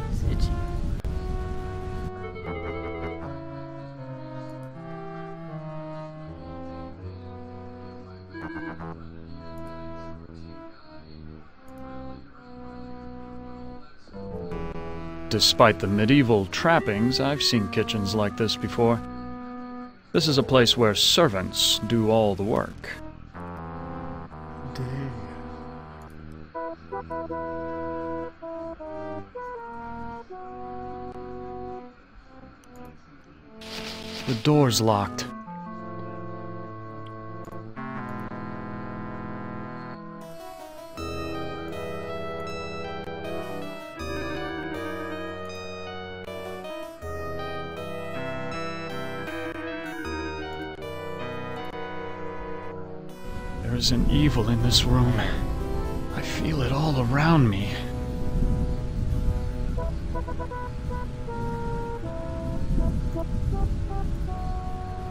It's itchy. Despite the medieval trappings, I've seen kitchens like this before. This is a place where servants do all the work. The door's locked. is an evil in this room. I feel it all around me.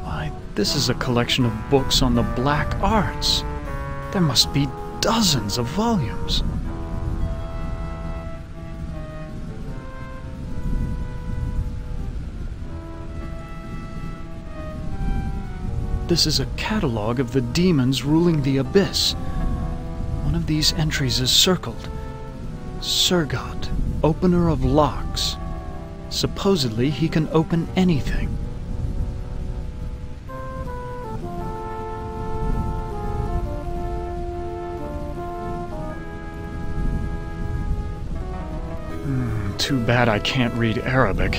Why, this is a collection of books on the black arts. There must be dozens of volumes. This is a catalog of the demons ruling the abyss. One of these entries is circled. Surgot, opener of locks. Supposedly he can open anything. Too bad I can't read Arabic.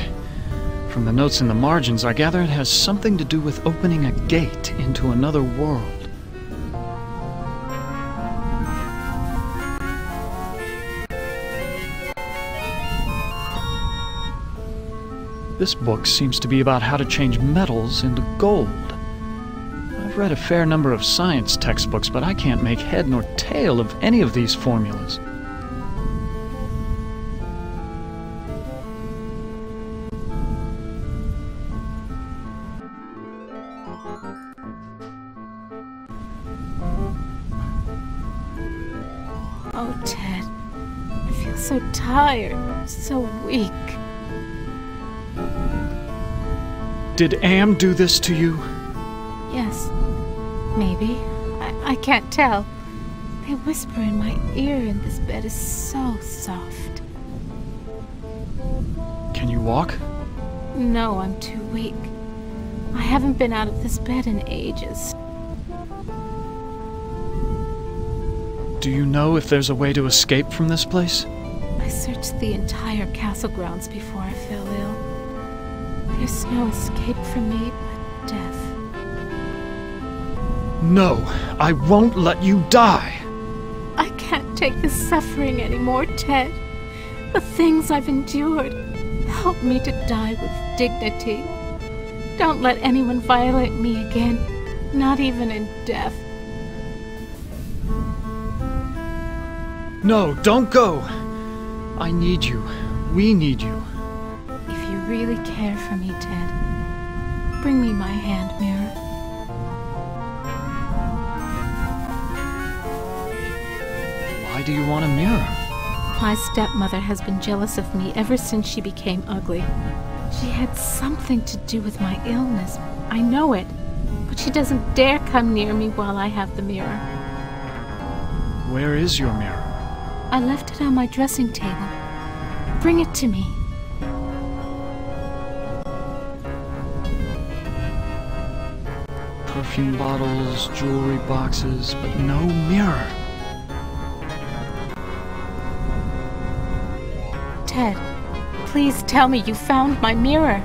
From the notes in the margins, I gather it has something to do with opening a gate into another world. This book seems to be about how to change metals into gold. I've read a fair number of science textbooks, but I can't make head nor tail of any of these formulas. Oh, Ted, I feel so tired, so weak. Did Am do this to you? Yes, maybe. I can't tell. They whisper in my ear and this bed is so soft. Can you walk? No, I'm too weak. I haven't been out of this bed in ages. Do you know if there's a way to escape from this place? I searched the entire castle grounds before I fell ill. There's no escape for me but death. No, I won't let you die! I can't take this suffering anymore, Ted. The things I've endured. Help me to die with dignity. Don't let anyone violate me again, not even in death. No, don't go! I need you. We need you. If you really care for me, Ted, bring me my hand mirror. Why do you want a mirror? My stepmother has been jealous of me ever since she became ugly. She had something to do with my illness. I know it. But she doesn't dare come near me while I have the mirror. Where is your mirror? I left it on my dressing table. Bring it to me. Perfume bottles, jewelry boxes, but no mirror. Ted, please tell me you found my mirror.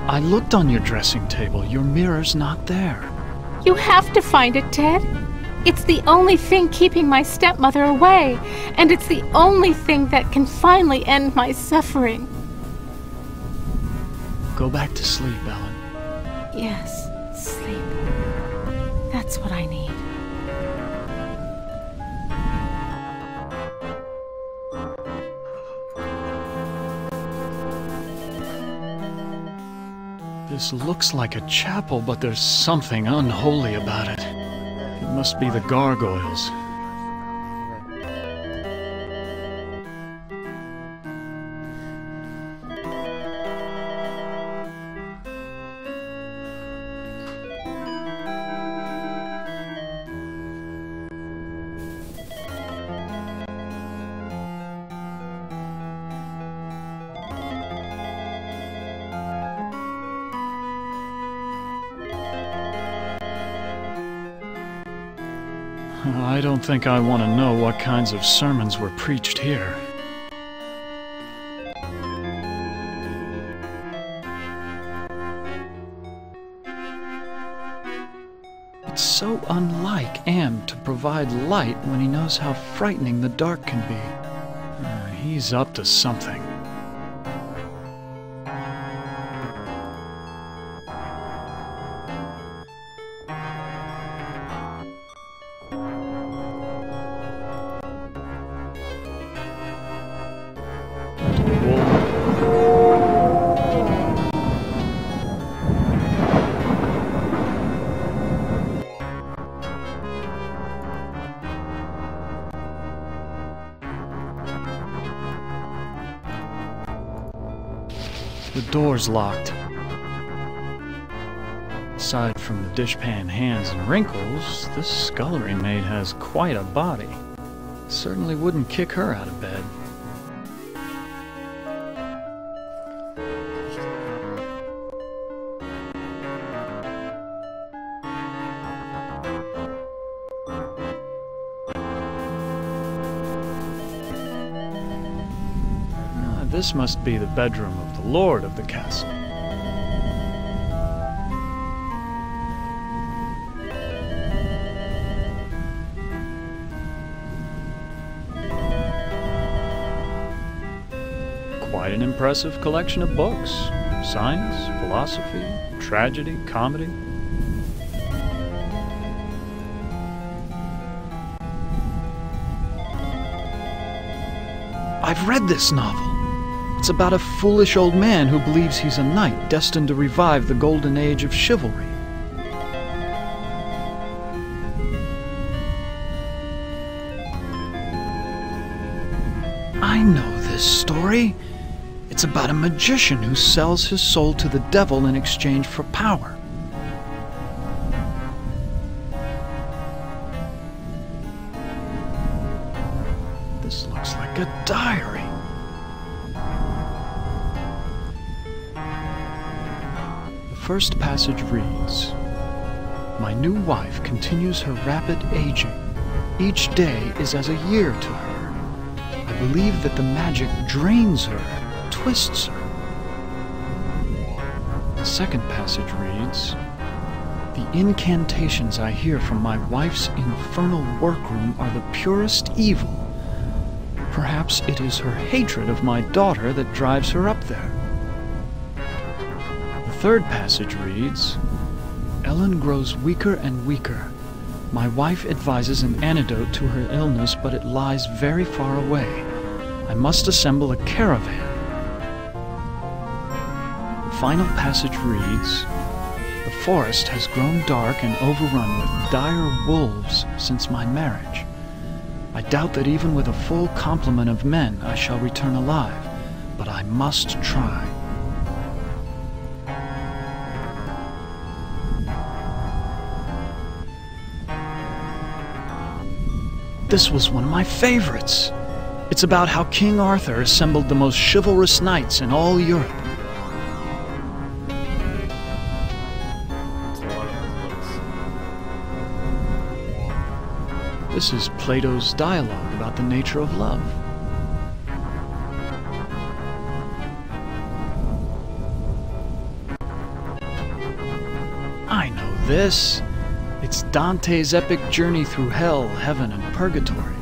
I looked on your dressing table. Your mirror's not there. You have to find it, Ted. It's the only thing keeping my stepmother away, and it's the only thing that can finally end my suffering. Go back to sleep, Ellen. Yes, sleep. That's what I need. This looks like a chapel, but there's something unholy about it. It must be the gargoyles. I don't think I want to know what kinds of sermons were preached here. It's so unlike Am to provide light when he knows how frightening the dark can be. He's up to something. The door's locked. Aside from the dishpan hands and wrinkles, this scullery maid has quite a body. Certainly wouldn't kick her out of bed. This must be the bedroom of the lord of the castle. Quite an impressive collection of books. Science, philosophy, tragedy, comedy. I've read this novel. It's about a foolish old man who believes he's a knight destined to revive the golden age of chivalry. I know this story. It's about a magician who sells his soul to the devil in exchange for power. This looks like a diary. First passage reads, "My new wife continues her rapid aging. Each day is as a year to her. I believe that the magic drains her, twists her." The second passage reads, "The incantations I hear from my wife's infernal workroom are the purest evil. Perhaps it is her hatred of my daughter that drives her up there." The third passage reads, "Ellen grows weaker and weaker. My wife advises an antidote to her illness, but it lies very far away. I must assemble a caravan." The final passage reads, "The forest has grown dark and overrun with dire wolves since my marriage. I doubt that even with a full complement of men I shall return alive, but I must try." This was one of my favorites. It's about how King Arthur assembled the most chivalrous knights in all Europe. This is Plato's dialogue about the nature of love. I know this. It's Dante's epic journey through hell, heaven, and purgatory.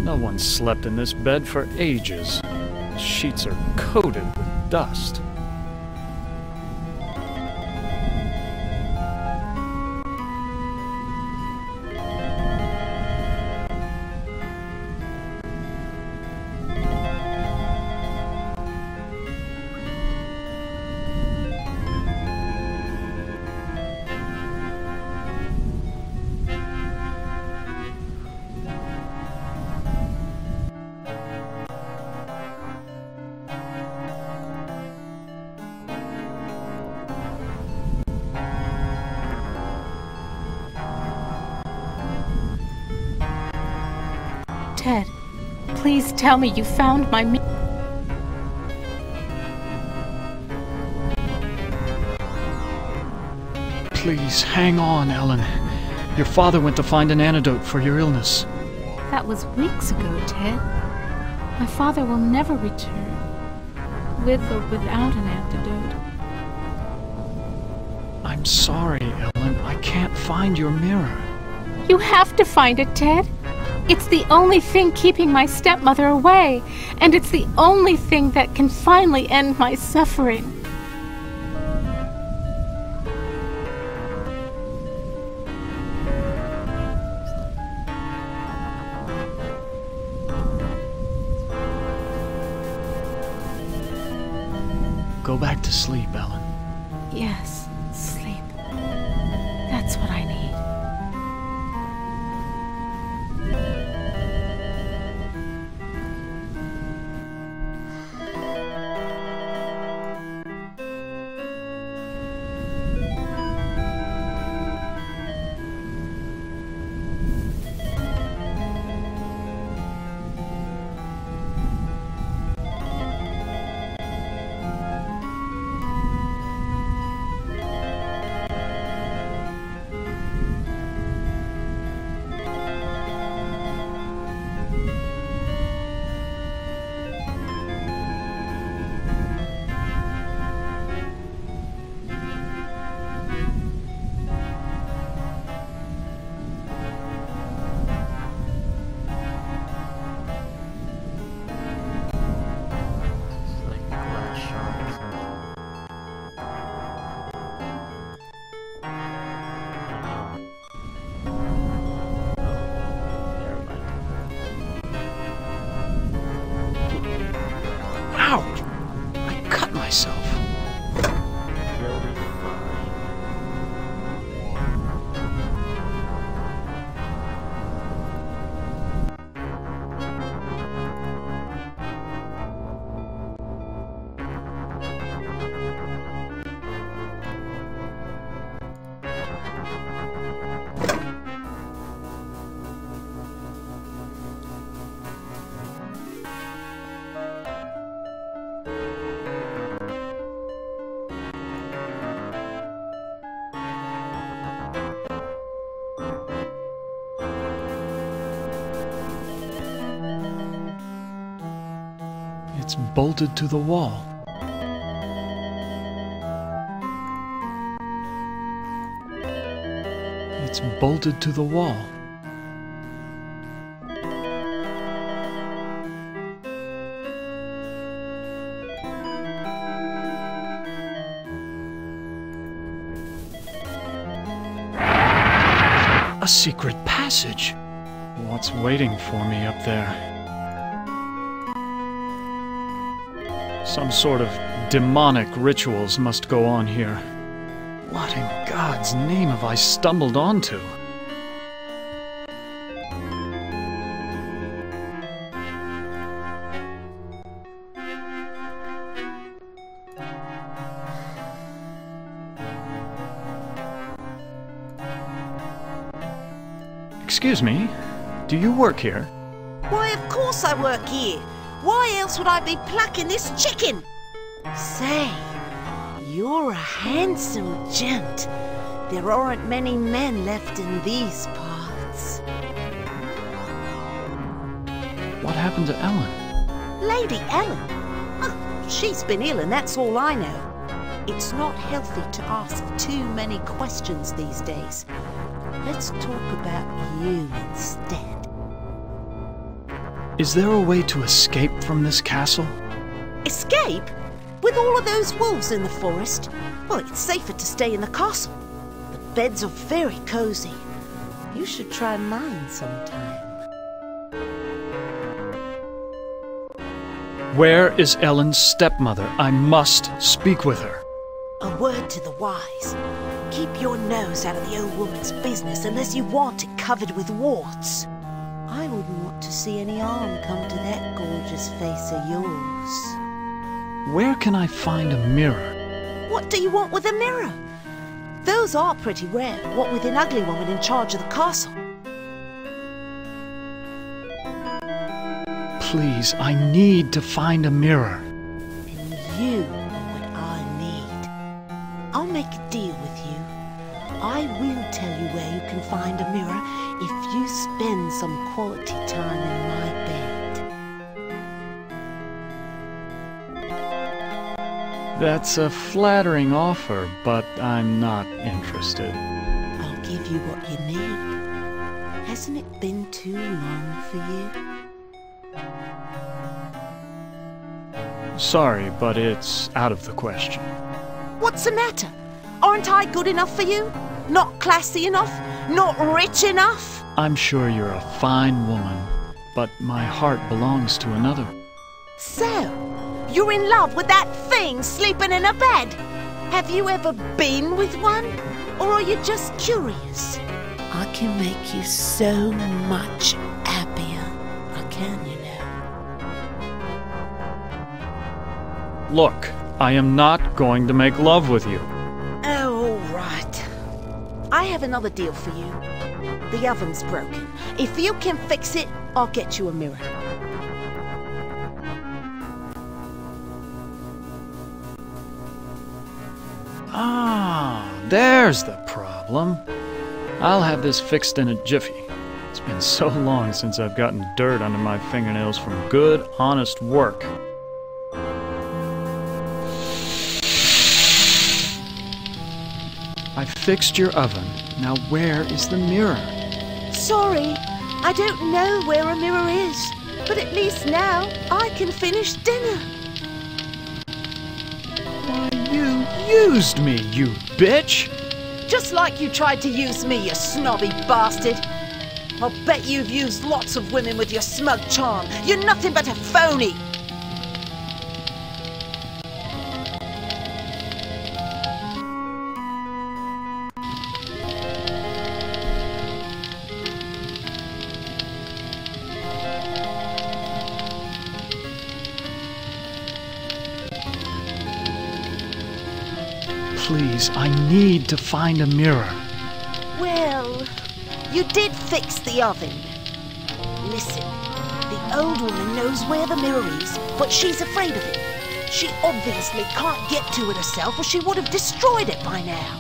No one slept in this bed for ages. The sheets are coated with dust. Ted, please tell me you found my Please, hang on, Ellen. Your father went to find an antidote for your illness. That was weeks ago, Ted. My father will never return, with or without an antidote. I'm sorry, Ellen. I can't find your mirror. You have to find it, Ted. It's the only thing keeping my stepmother away, and it's the only thing that can finally end my suffering. Go back to sleep, Ellen. Yes, sleep. That's what I need. Ouch! I cut myself. It's bolted to the wall. It's bolted to the wall. A secret passage. What's waiting for me up there? Some sort of demonic rituals must go on here. What in God's name have I stumbled onto? Excuse me, do you work here? Why, of course I work here. Why else would I be plucking this chicken? Say, you're a handsome gent. There aren't many men left in these parts. What happened to Ellen? Lady Ellen? Oh, she's been ill and that's all I know. It's not healthy to ask too many questions these days. Let's talk about you instead. Is there a way to escape from this castle? Escape? With all of those wolves in the forest? Well, it's safer to stay in the castle. The beds are very cozy. You should try mine sometime. Where is Ellen's stepmother? I must speak with her. A word to the wise. Keep your nose out of the old woman's business unless you want it covered with warts. I wouldn't want to see any harm come to that gorgeous face of yours. Where can I find a mirror? What do you want with a mirror? Those are pretty rare, what with an ugly woman in charge of the castle. Please, I need to find a mirror. And you are what I need. I'll make a deal with you. I will tell you where you can find a mirror if you spend some quality time in my bed. That's a flattering offer, but I'm not interested. I'll give you what you need. Hasn't it been too long for you? Sorry, but it's out of the question. What's the matter? Aren't I good enough for you? Not classy enough? Not rich enough? I'm sure you're a fine woman, but my heart belongs to another. So, you're in love with that thing sleeping in a bed? Have you ever been with one? Or are you just curious? I can make you so much happier. I can, you know. Look, I am not going to make love with you. Oh, all right. I have another deal for you. The oven's broken. If you can fix it, I'll get you a mirror. Ah, there's the problem. I'll have this fixed in a jiffy. It's been so long since I've gotten dirt under my fingernails from good, honest work. I fixed your oven. Now where is the mirror? Sorry, I don't know where a mirror is. But at least now I can finish dinner. You used me, you bitch! Just like you tried to use me, you snobby bastard. I'll bet you've used lots of women with your smug charm. You're nothing but a phony. Please, I need to find a mirror. Well, you did fix the oven. Listen, the old woman knows where the mirror is, but she's afraid of it. She obviously can't get to it herself, or she would have destroyed it by now.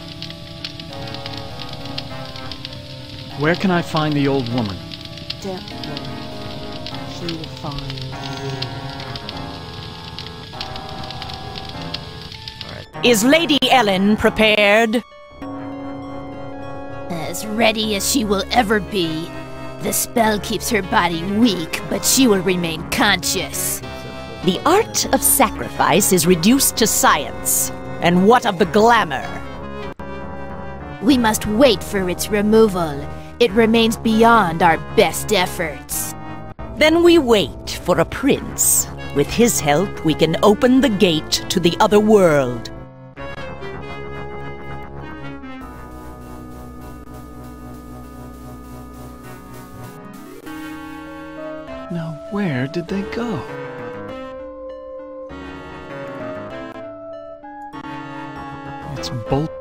Where can I find the old woman? Don't worry. She will find you. Is Lady Ellen prepared? As ready as she will ever be. The spell keeps her body weak, but she will remain conscious. The art of sacrifice is reduced to science. And what of the glamour? We must wait for its removal. It remains beyond our best efforts. Then we wait for a prince. With his help, we can open the gate to the other world. Now, where did they go? It's bolt.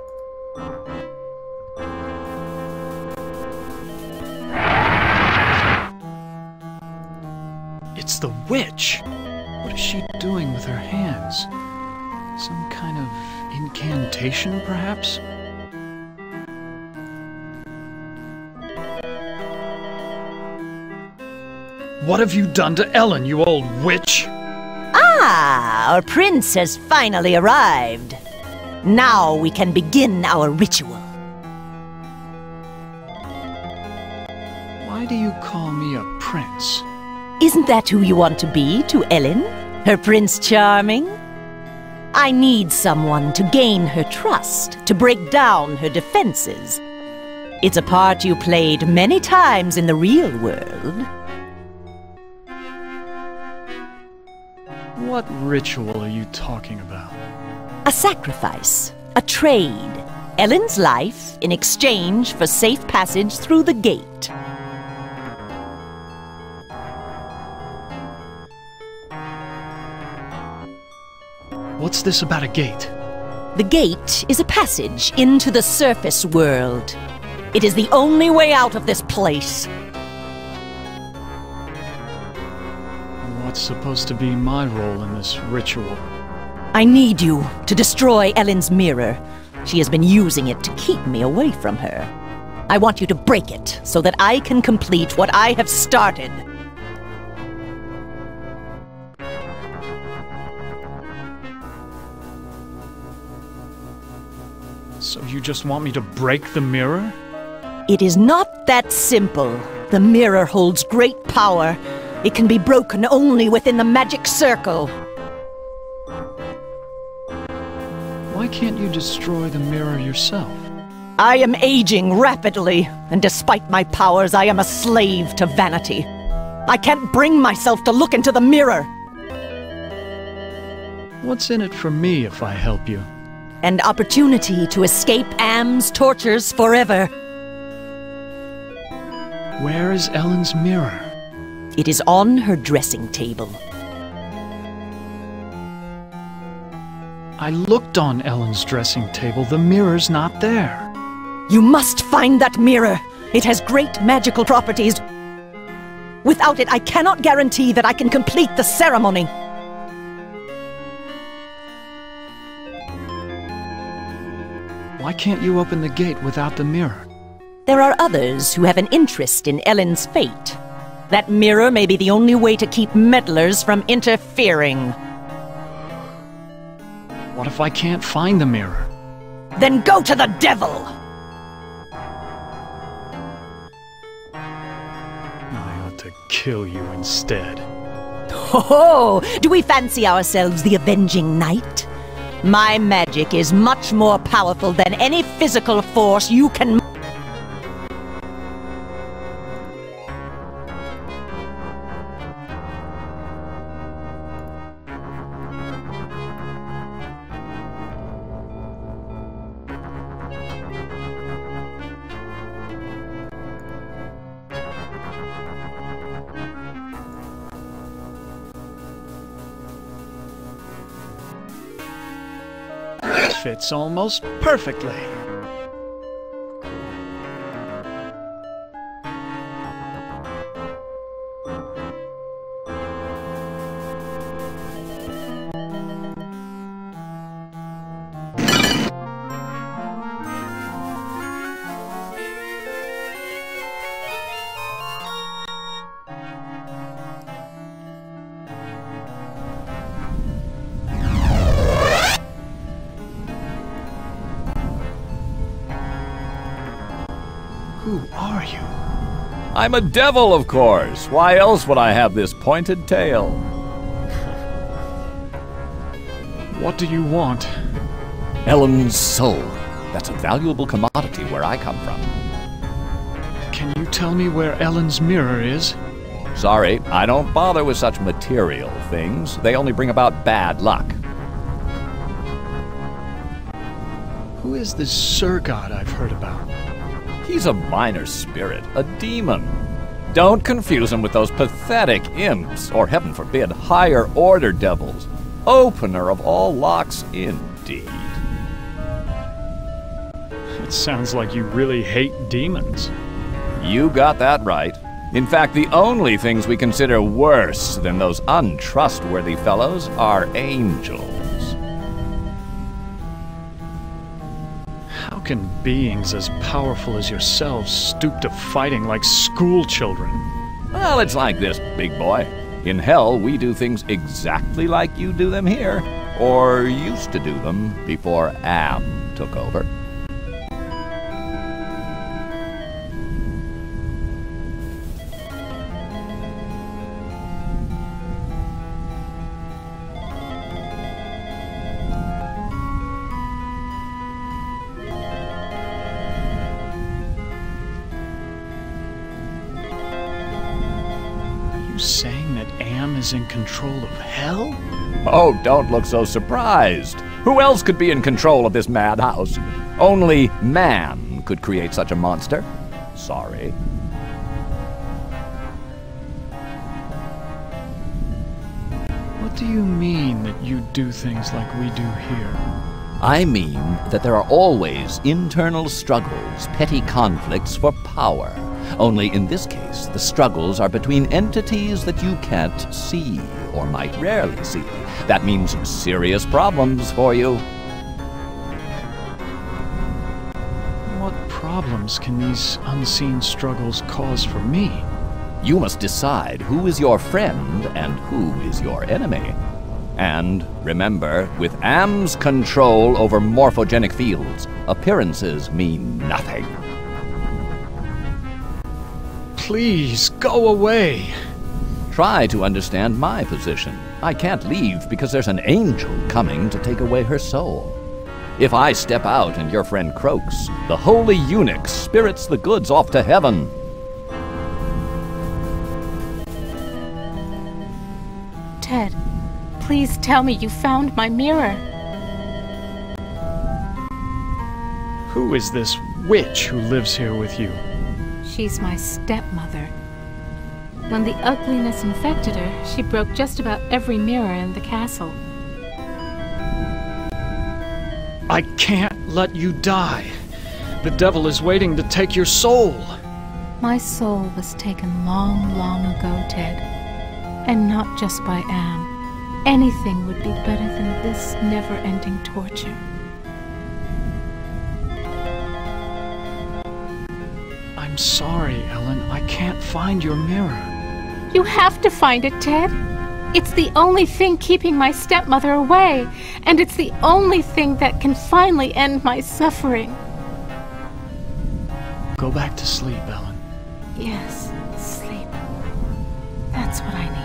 It's the witch! What is she doing with her hands? Some kind of incantation, perhaps? What have you done to Ellen, you old witch? Ah, our prince has finally arrived. Now we can begin our ritual. Why do you call me a prince? Isn't that who you want to be to Ellen? Her Prince Charming? I need someone to gain her trust, to break down her defenses. It's a part you played many times in the real world. What ritual are you talking about? A sacrifice, a trade. Ellen's life in exchange for safe passage through the gate. What's this about a gate? The gate is a passage into the surface world. It is the only way out of this place. What's supposed to be my role in this ritual? I need you to destroy Ellen's mirror. She has been using it to keep me away from her. I want you to break it so that I can complete what I have started. So you just want me to break the mirror? It is not that simple. The mirror holds great power. It can be broken only within the magic circle. Why can't you destroy the mirror yourself? I am aging rapidly, and despite my powers, I am a slave to vanity. I can't bring myself to look into the mirror. What's in it for me if I help you? An opportunity to escape Am's tortures forever. Where is Ellen's mirror? It is on her dressing table. I looked on Ellen's dressing table. The mirror's not there. You must find that mirror. It has great magical properties. Without it, I cannot guarantee that I can complete the ceremony. Why can't you open the gate without the mirror? There are others who have an interest in Ellen's fate. That mirror may be the only way to keep meddlers from interfering. What if I can't find the mirror? Then go to the devil! I ought to kill you instead. Ho-ho! Do we fancy ourselves the avenging knight? My magic is much more powerful than any physical force you can... Fits almost perfectly. Who are you? I'm a devil, of course. Why else would I have this pointed tail? What do you want? Ellen's soul. That's a valuable commodity where I come from. Can you tell me where Ellen's mirror is? Sorry, I don't bother with such material things. They only bring about bad luck. Who is this Sir God I've heard about? He's a minor spirit, a demon. Don't confuse him with those pathetic imps, or heaven forbid, higher order devils. Opener of all locks, indeed. It sounds like you really hate demons. You got that right. In fact, the only things we consider worse than those untrustworthy fellows are angels. How can beings as powerful as yourselves stoop to fighting like school children? Well, it's like this, big boy. In hell, we do things exactly like you do them here, or used to do them before Am took over. Saying that Am is in control of hell? Oh, don't look so surprised. Who else could be in control of this madhouse? Only man could create such a monster. Sorry. What do you mean that you do things like we do here? I mean that there are always internal struggles, petty conflicts for power. Only in this case, the struggles are between entities that you can't see, or might rarely see. That means serious problems for you. What problems can these unseen struggles cause for me? You must decide who is your friend and who is your enemy. And remember, with Am's control over morphogenic fields, appearances mean nothing. Please, go away. Try to understand my position. I can't leave because there's an angel coming to take away her soul. If I step out and your friend croaks, the holy eunuch spirits the goods off to heaven. Ted, please tell me you found my mirror. Who is this witch who lives here with you? She's my stepmother. When the ugliness infected her, she broke just about every mirror in the castle. I can't let you die. The devil is waiting to take your soul. My soul was taken long, long ago, Ted. And not just by Am. Anything would be better than this never-ending torture. I'm sorry, Ellen. I can't find your mirror. You have to find it, Ted. It's the only thing keeping my stepmother away, and it's the only thing that can finally end my suffering. Go back to sleep, Ellen. Yes, sleep. That's what I need.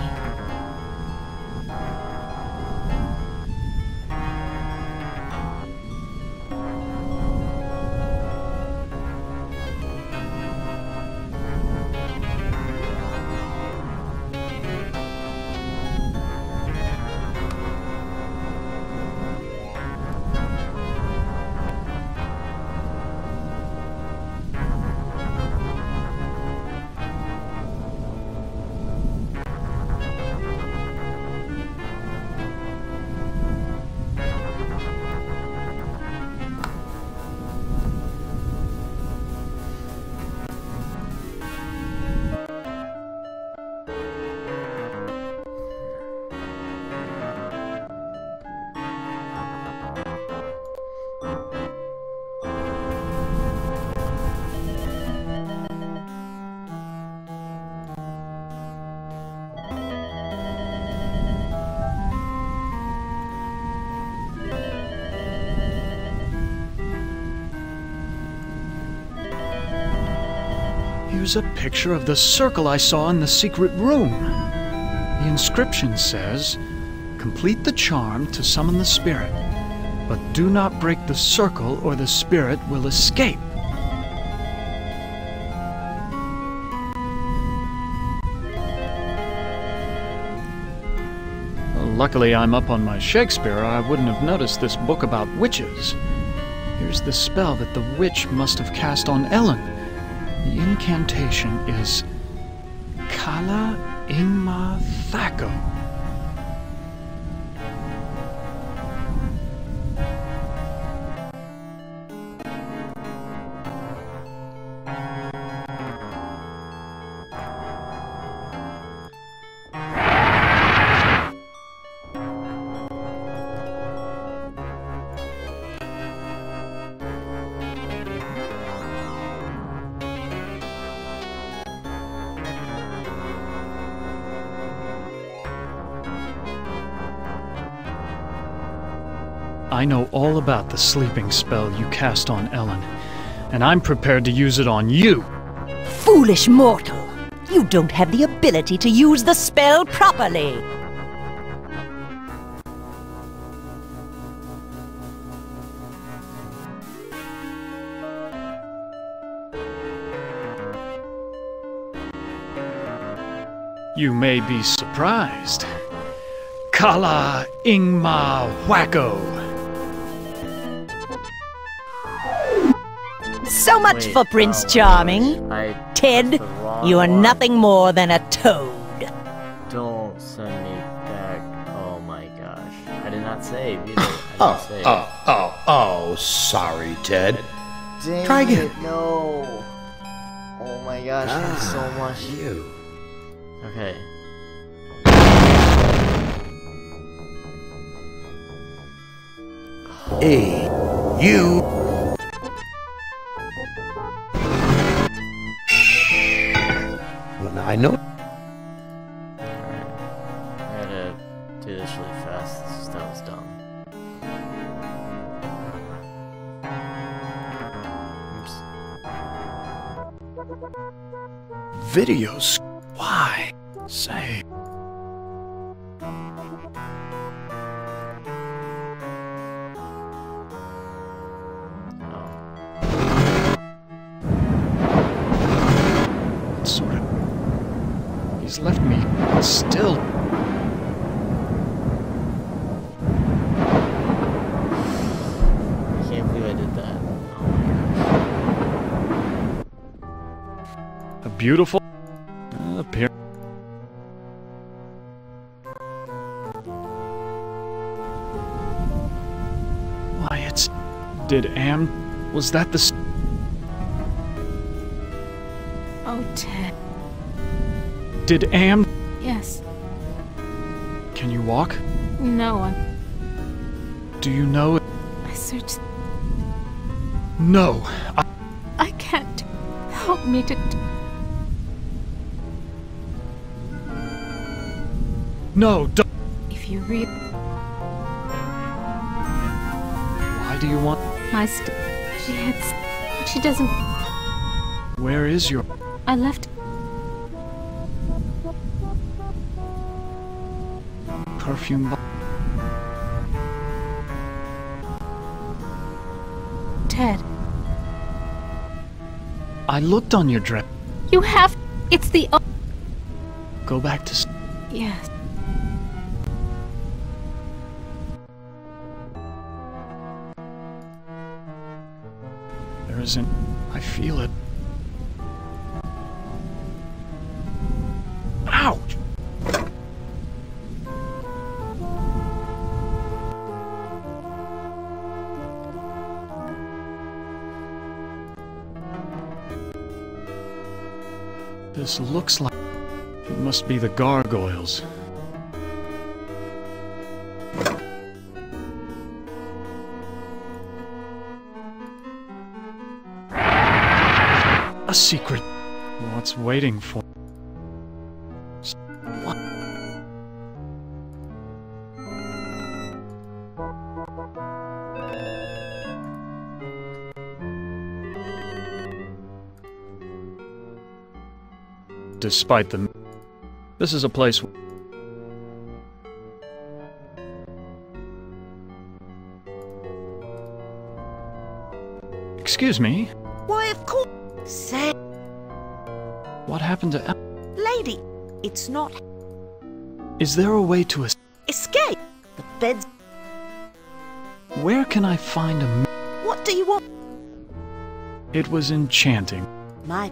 Here's a picture of the circle I saw in the secret room. The inscription says, "Complete the charm to summon the spirit, but do not break the circle or the spirit will escape." Well, luckily I'm up on my Shakespeare, or I wouldn't have noticed this book about witches. Here's the spell that the witch must have cast on Ellen. The incantation is Kala Ingma Thako. I know all about the sleeping spell you cast on Ellen, and I'm prepared to use it on you. Foolish mortal! You don't have the ability to use the spell properly! You may be surprised. Kala Ingma Wacko. So much for Prince Charming. Ted, you are nothing more than a toad. Don't send me back. Oh my gosh. I did not save either. Oh, sorry, Ted. Dang Try again. it, no. Oh my gosh, thanks so much. You. Okay. Hey, you. Well, I know. Alright. I had to do this really fast. That was dumb. videos. Why? Say. Sort of. He's left me still. I can't believe I did that. A beautiful appearance. Why, it's... Did Am... Was that the... Oh, Ted. Did Am... Yes. Can you walk? No, Do you know... I searched... No. I can't. Help me to... No, don't... If you read... Why do you want... My she doesn't... Where is your... I left... perfume... Ted. I looked on your dress. You have... It's the... Go back to... Yes. There isn't... I feel it. Ouch! This looks like... It must be the gargoyles. A secret. What's waiting for? What? Despite the... This is a place... Excuse me? Why, of course. Say, What happened to... lady, it's not Is there a way to... escape. The bed's... Where can I find a... What do you want? It was enchanting. My...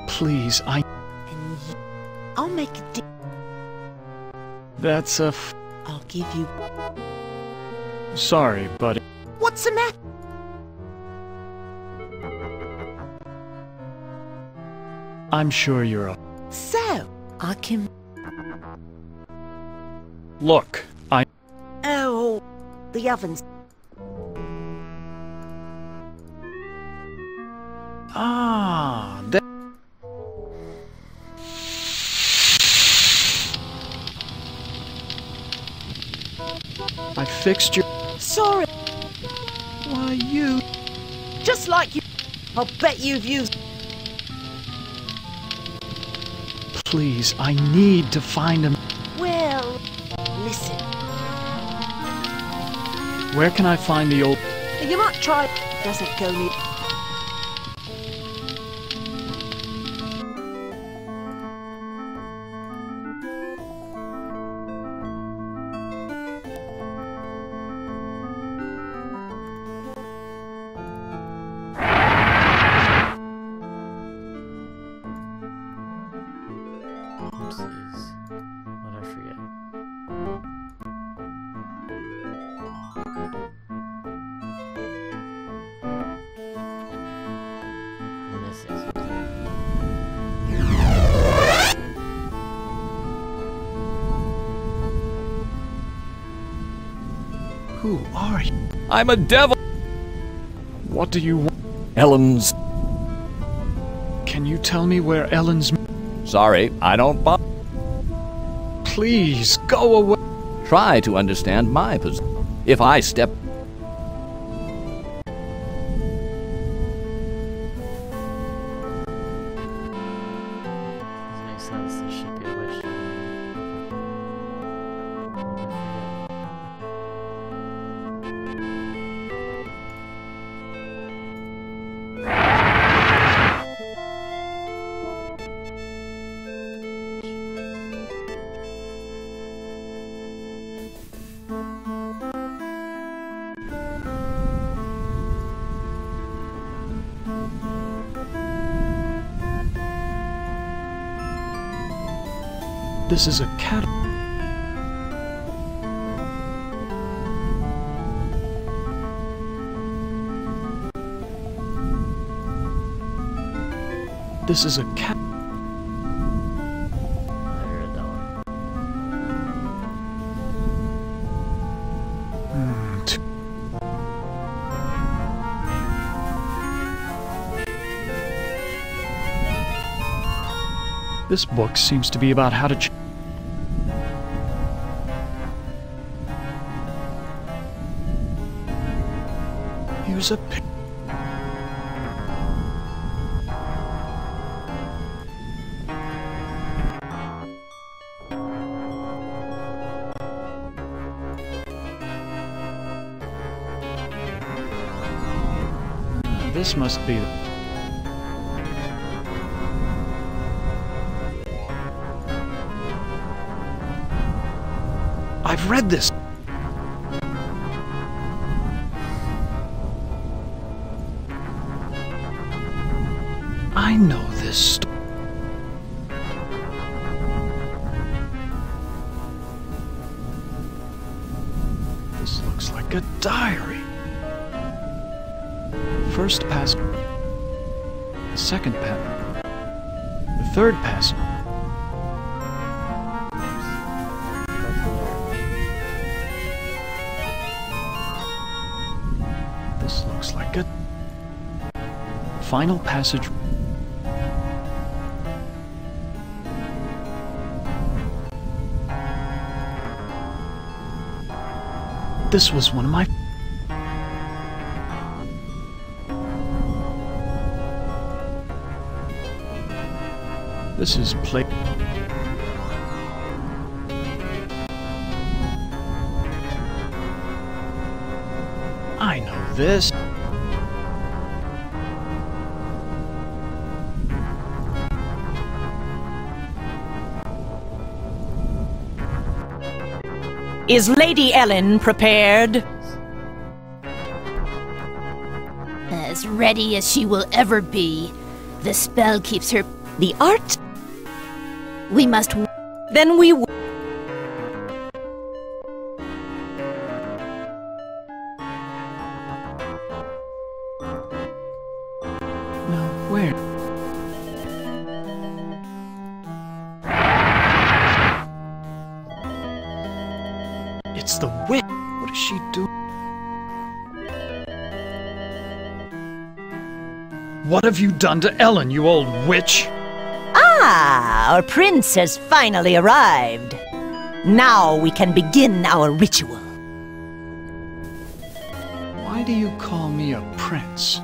Please, I'll make a deal. That's a... I'll give you... Sorry, but... What's the matter? I'm sure you're a... So, I can... Look, Oh, the oven's... Ah, that... I fixed your... Sorry. Why, you... Just like you... I'll bet you've used... Please, I need to find him. Well, listen. Where can I find the old... You might try... Doesn't go near... Oopsies. What did I forget? I'm missing something. Who are you? I'm a devil! What do you want? Ellen's... Can you tell me where Ellen's... Sorry, I don't buy... Please, go away! Try to understand my position. If I step... This is a cat. This is a cat. This book seems to be about how to use a pick. This must be. I've read this. I know this story. This looks like a diary. First pass. Second pass. The third pass. This looks like a final passage. This was one of my... This is play... I know this. Is Lady Ellen prepared? As ready as she will ever be. The spell keeps her... The art? We must... Then we... No, where? It's the witch. What is she doing? What have you done to Ellen, you old witch? Ah, our prince has finally arrived. Now we can begin our ritual. Why do you call me a prince?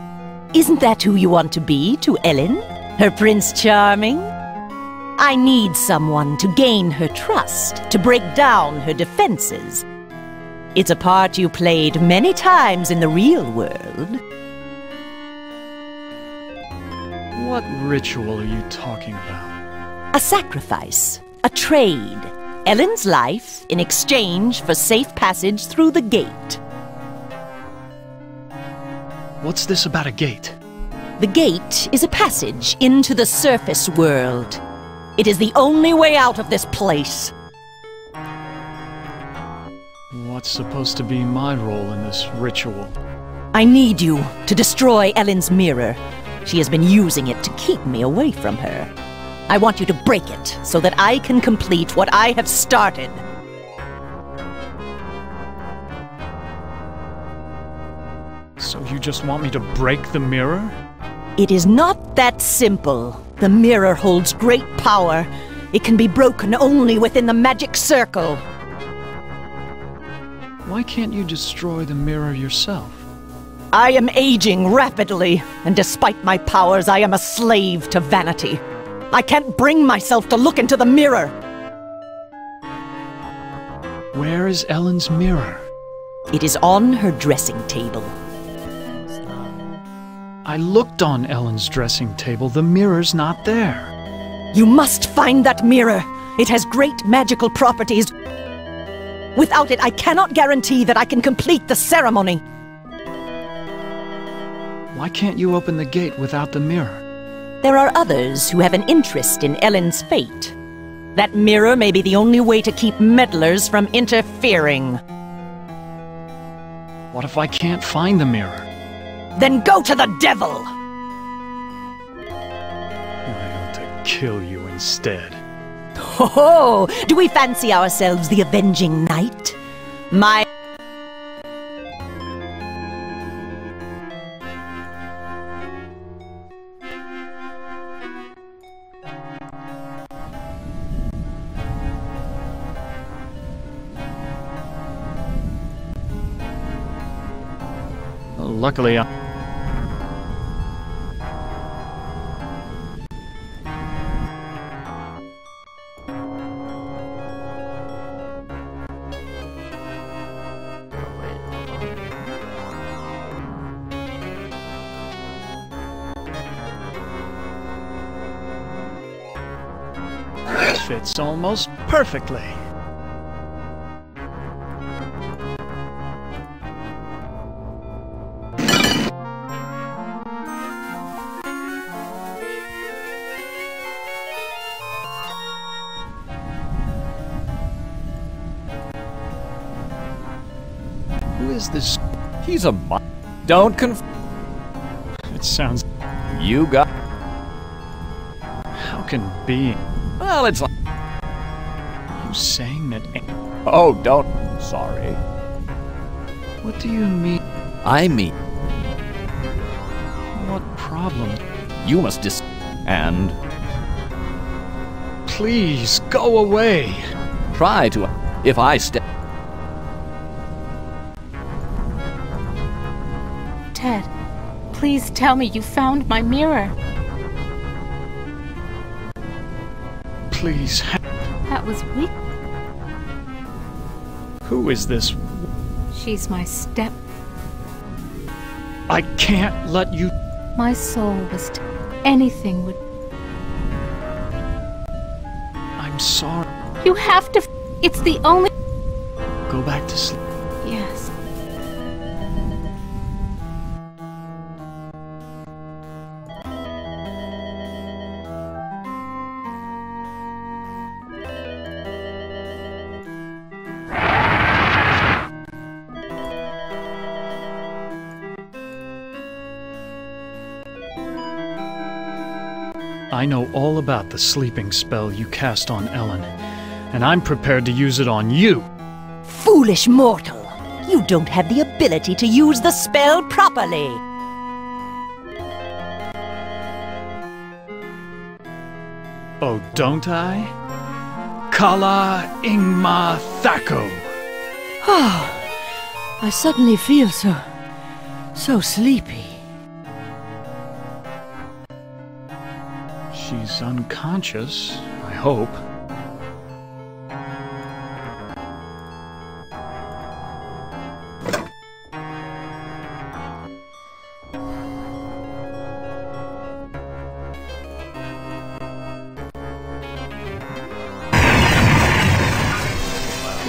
Isn't that who you want to be to Ellen? Her Prince Charming? I need someone to gain her trust, to break down her defenses. It's a part you played many times in the real world. What ritual are you talking about? A sacrifice, a trade. Ellen's life in exchange for safe passage through the gate. What's this about a gate? The gate is a passage into the surface world. It is the only way out of this place. What's supposed to be my role in this ritual? I need you to destroy Ellen's mirror. She has been using it to keep me away from her. I want you to break it so that I can complete what I have started. So you just want me to break the mirror? It is not that simple. The mirror holds great power. It can be broken only within the magic circle. Why can't you destroy the mirror yourself? I am aging rapidly, and despite my powers, I am a slave to vanity. I can't bring myself to look into the mirror. Where is Ellen's mirror? It is on her dressing table. I looked on Ellen's dressing table. The mirror's not there. You must find that mirror. It has great magical properties. Without it, I cannot guarantee that I can complete the ceremony. Why can't you open the gate without the mirror? There are others who have an interest in Ellen's fate. That mirror may be the only way to keep meddlers from interfering. What if I can't find the mirror? Then go to the devil! Why don't I kill you instead? Ho-ho! Do we fancy ourselves the avenging knight? My... Luckily, it fits almost perfectly. Who is this? He's a Don't It sounds... You got... How can being... Well, it's like... You saying that... Oh, don't... Sorry. What do you mean? I mean... What problem? You must And... Please, go away! Try to... If I step... Ted, please tell me you found my mirror. Please. That was weak. Who is this? She's my step. I can't let you... My soul was anything would... I'm sorry. You have to... It's the only... Go back to sleep. Yes. I know all about the sleeping spell you cast on Ellen, and I'm prepared to use it on you. Foolish mortal! You don't have the ability to use the spell properly! Oh, don't I? Kala Ingma Thako! Oh, I suddenly feel so sleepy. She's unconscious, I hope.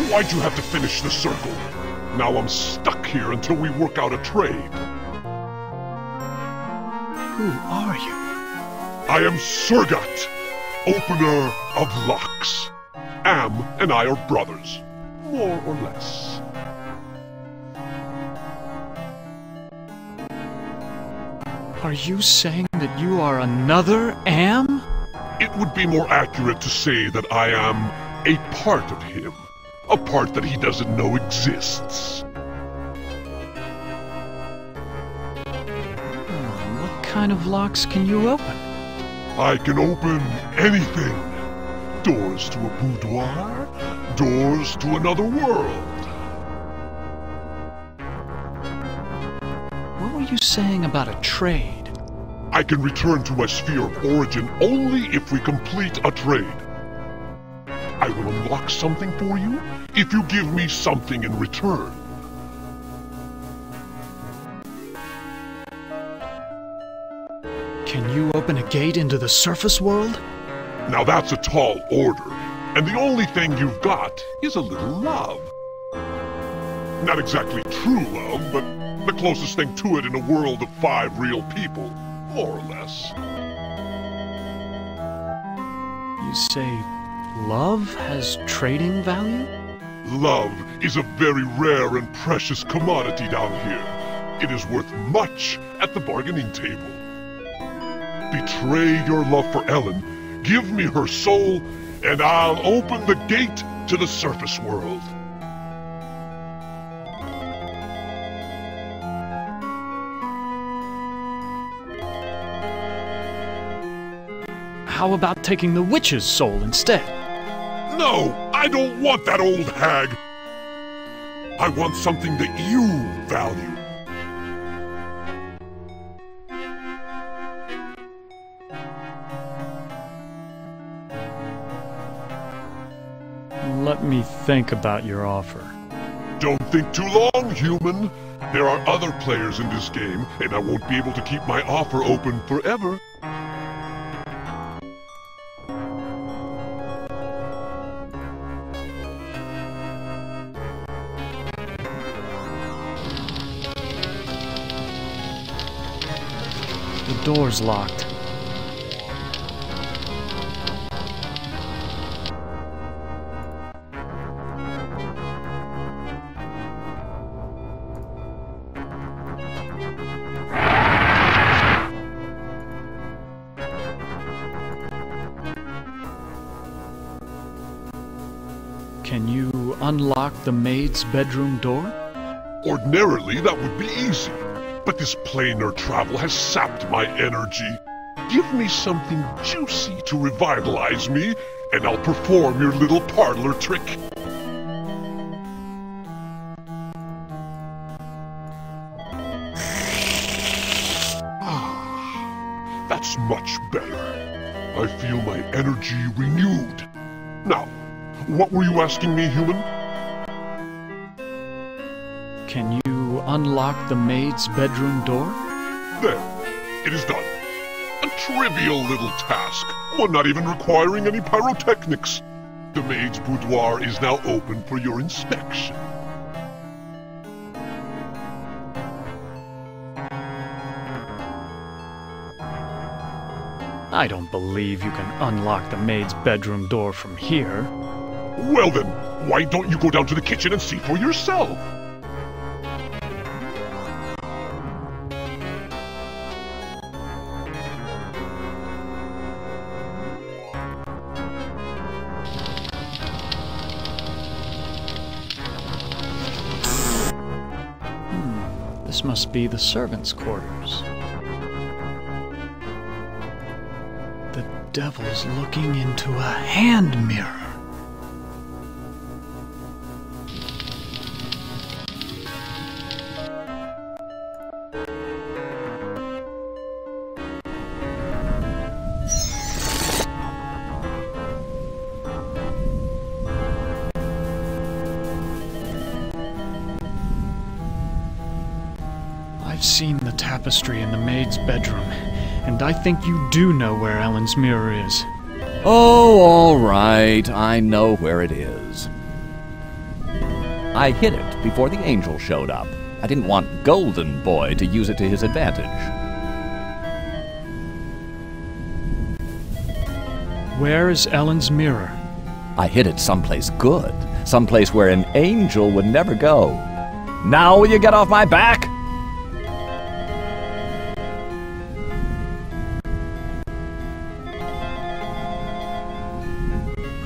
Why'd you have to finish the circle? Now I'm stuck here until we work out a trade. Who are you? I am Surgat, opener of locks. Am and I are brothers, more or less. Are you saying that you are another Am? It would be more accurate to say that I am a part of him. A part that he doesn't know exists. What kind of locks can you open? I can open anything. Doors to a boudoir, doors to another world. What were you saying about a trade? I can return to my sphere of origin only if we complete a trade. I will unlock something for you, if you give me something in return. Can you open a gate into the surface world? Now that's a tall order, and the only thing you've got is a little love. Not exactly true love, but the closest thing to it in a world of 5 real people, more or less. You say love has trading value? Love is a very rare and precious commodity down here. It is worth much at the bargaining table. Betray your love for Ellen, give me her soul, and I'll open the gate to the surface world. How about taking the witch's soul instead? No, I don't want that old hag. I want something that you value. Let me think about your offer. Don't think too long, human. There are other players in this game, and I won't be able to keep my offer open forever. The door's locked. Can you unlock the maid's bedroom door? Ordinarily, that would be easy. But this planar travel has sapped my energy. Give me something juicy to revitalize me, and I'll perform your little parlor trick. Ah, that's much better. I feel my energy renewed. Now, what were you asking me, human? Can you unlock the maid's bedroom door? There. It is done. A trivial little task, one not even requiring any pyrotechnics. The maid's boudoir is now open for your inspection. I don't believe you can unlock the maid's bedroom door from here. Well then, why don't you go down to the kitchen and see for yourself? This must be the servants' quarters. The devil's looking into a hand mirror. I've seen the tapestry in the maid's bedroom, and I think you do know where Ellen's mirror is. Oh, all right. I know where it is. I hid it before the angel showed up. I didn't want Golden Boy to use it to his advantage. Where is Ellen's mirror? I hid it someplace good. Someplace where an angel would never go. Now will you get off my back?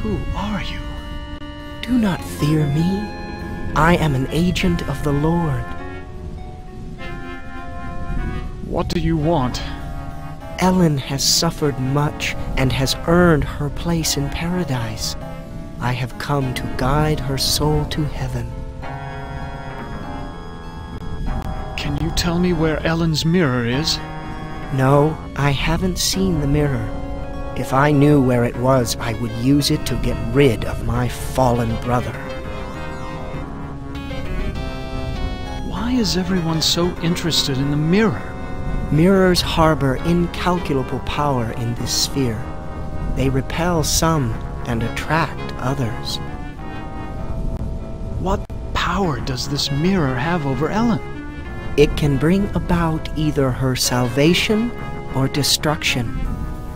Who are you? Do not fear me. I am an agent of the Lord. What do you want? Ellen has suffered much and has earned her place in paradise. I have come to guide her soul to heaven. Can you tell me where Ellen's mirror is? No, I haven't seen the mirror. If I knew where it was, I would use it to get rid of my fallen brother. Why is everyone so interested in the mirror? Mirrors harbor incalculable power in this sphere. They repel some and attract others. What power does this mirror have over Ellen? It can bring about either her salvation or destruction.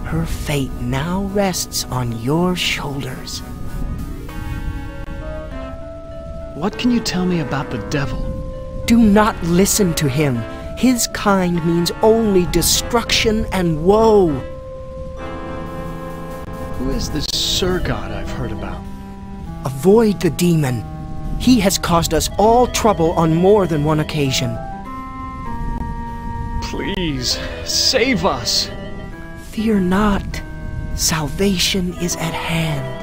Her fate now rests on your shoulders. What can you tell me about the devil? Do not listen to him. His kind means only destruction and woe. Who is this Sir God I've heard about? Avoid the demon. He has caused us all trouble on more than one occasion. Please, save us. Fear not. Salvation is at hand.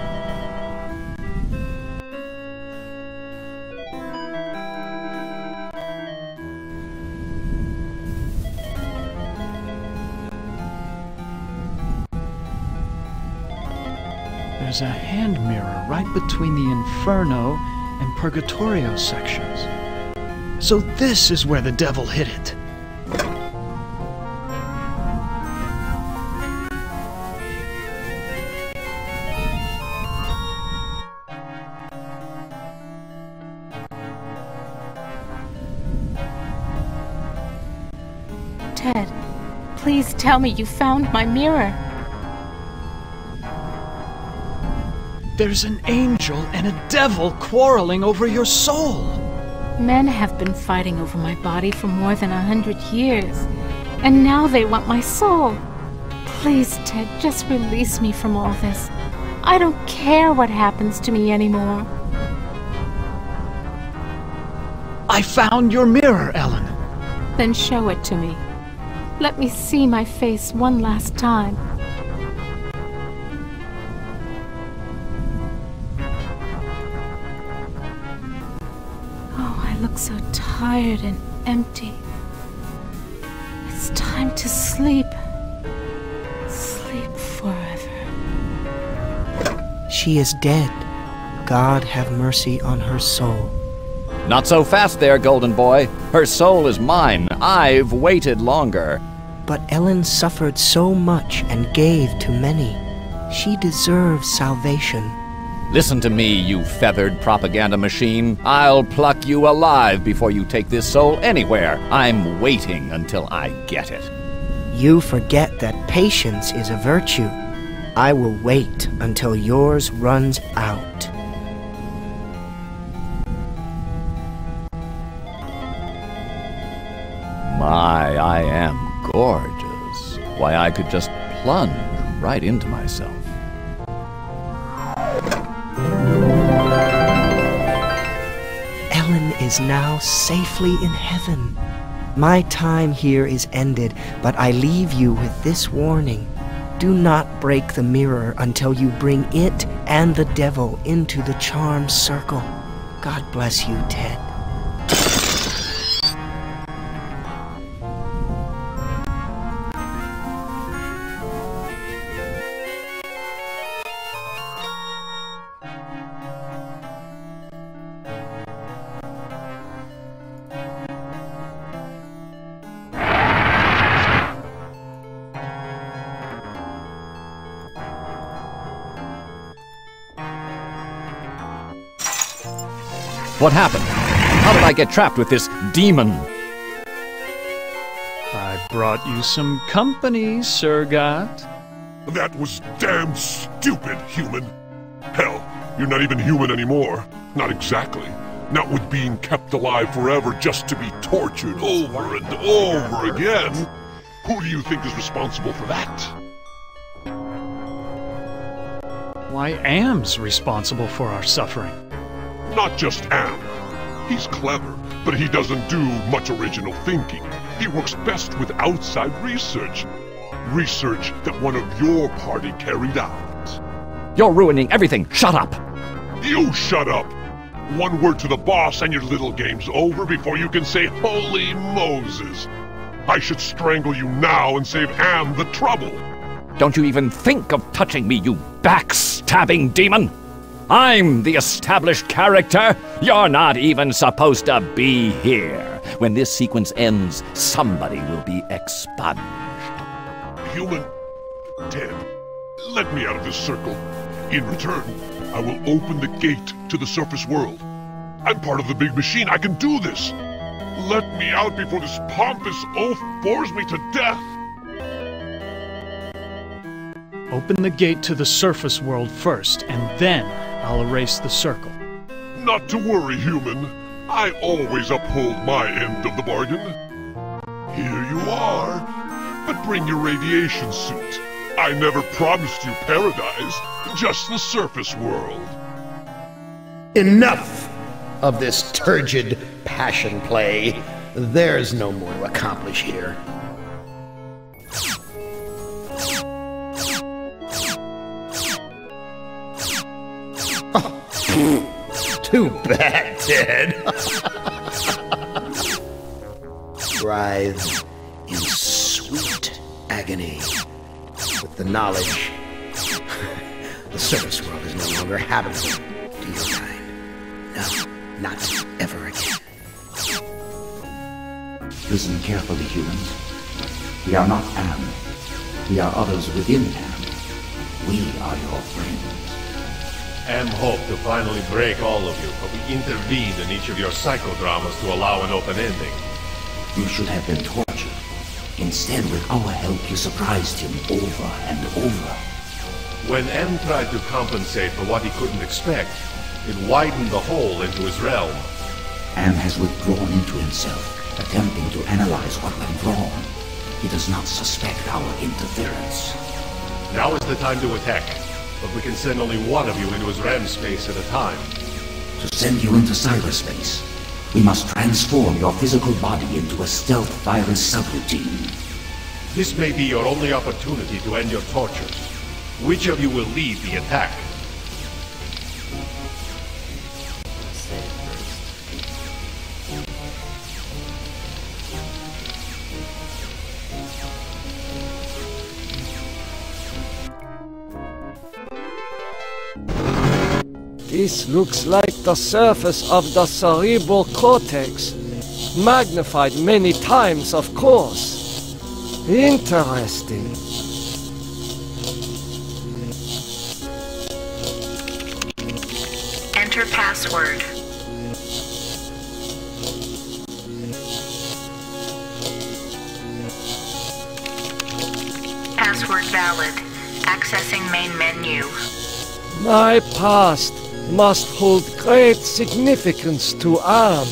There's a hand mirror right between the Inferno and Purgatorio sections. So this is where the devil hid it. Ted, please tell me you found my mirror. There's an angel and a devil quarreling over your soul. Men have been fighting over my body for more than 100 years, and now they want my soul. Please, Ted, just release me from all this. I don't care what happens to me anymore. I found your mirror, Ellen. Then show it to me. Let me see my face one last time. Oh, I look so tired and empty. It's time to sleep. Sleep forever. She is dead. God have mercy on her soul. Not so fast there, Golden Boy. Her soul is mine. I've waited longer. But Ellen suffered so much and gave to many. She deserves salvation. Listen to me, you feathered propaganda machine. I'll pluck you alive before you take this soul anywhere. I'm waiting until I get it. You forget that patience is a virtue. I will wait until yours runs out. My, I am gorgeous. Why, I could just plunge right into myself. Ellen is now safely in heaven. My time here is ended, but I leave you with this warning. Do not break the mirror until you bring it and the devil into the charmed circle. God bless you, Ted. What happened? How did I get trapped with this demon? I brought you some company, Sir God. That was damn stupid, human. Hell, you're not even human anymore. Not exactly. Not with being kept alive forever just to be tortured over and over again. Who do you think is responsible for that? Why, Am's responsible for our suffering. Not just Am. He's clever, but he doesn't do much original thinking. He works best with outside research. Research that one of your party carried out. You're ruining everything. Shut up! You shut up! One word to the boss and your little game's over before you can say Holy Moses. I should strangle you now and save Am the trouble. Don't you even think of touching me, you backstabbing demon! I'm the established character. You're not even supposed to be here. When this sequence ends, somebody will be expunged. Human, dead. Let me out of this circle. In return, I will open the gate to the surface world. I'm part of the big machine. I can do this. Let me out before this pompous oaf bores me to death. Open the gate to the surface world first, and then I'll erase the circle. Not to worry, human. I always uphold my end of the bargain. Here you are. But bring your radiation suit. I never promised you paradise, just the surface world. Enough of this turgid passion play. There's no more to accomplish here. Too bad, Ted. Writhe in sweet agony with the knowledge the surface world is no longer habitable to your kind. No, not ever again. Listen carefully, humans. We are not Am. We are others within Am. We are your friends. Am hoped to finally break all of you, but we intervened in each of your psychodramas to allow an open ending. You should have been tortured. Instead, with our help, you surprised him over and over. When M tried to compensate for what he couldn't expect, it widened the hole into his realm. Am has withdrawn into himself, attempting to analyze what went wrong. He does not suspect our interference. Now is the time to attack, but we can send only one of you into his RAM space at a time. To send you into cyberspace, we must transform your physical body into a stealth virus subroutine. This may be your only opportunity to end your tortures. Which of you will lead the attack? This looks like the surface of the cerebral cortex. Magnified many times, of course. Interesting. Enter password. Password valid. Accessing main menu. My past must hold great significance to Am.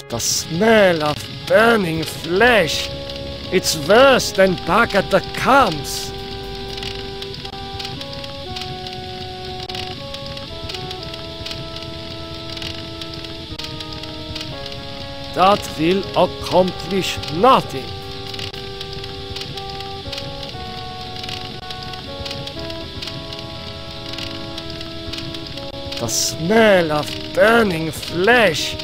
The smell of burning flesh. It's worse than back at the camps. That will accomplish nothing. The smell of burning flesh.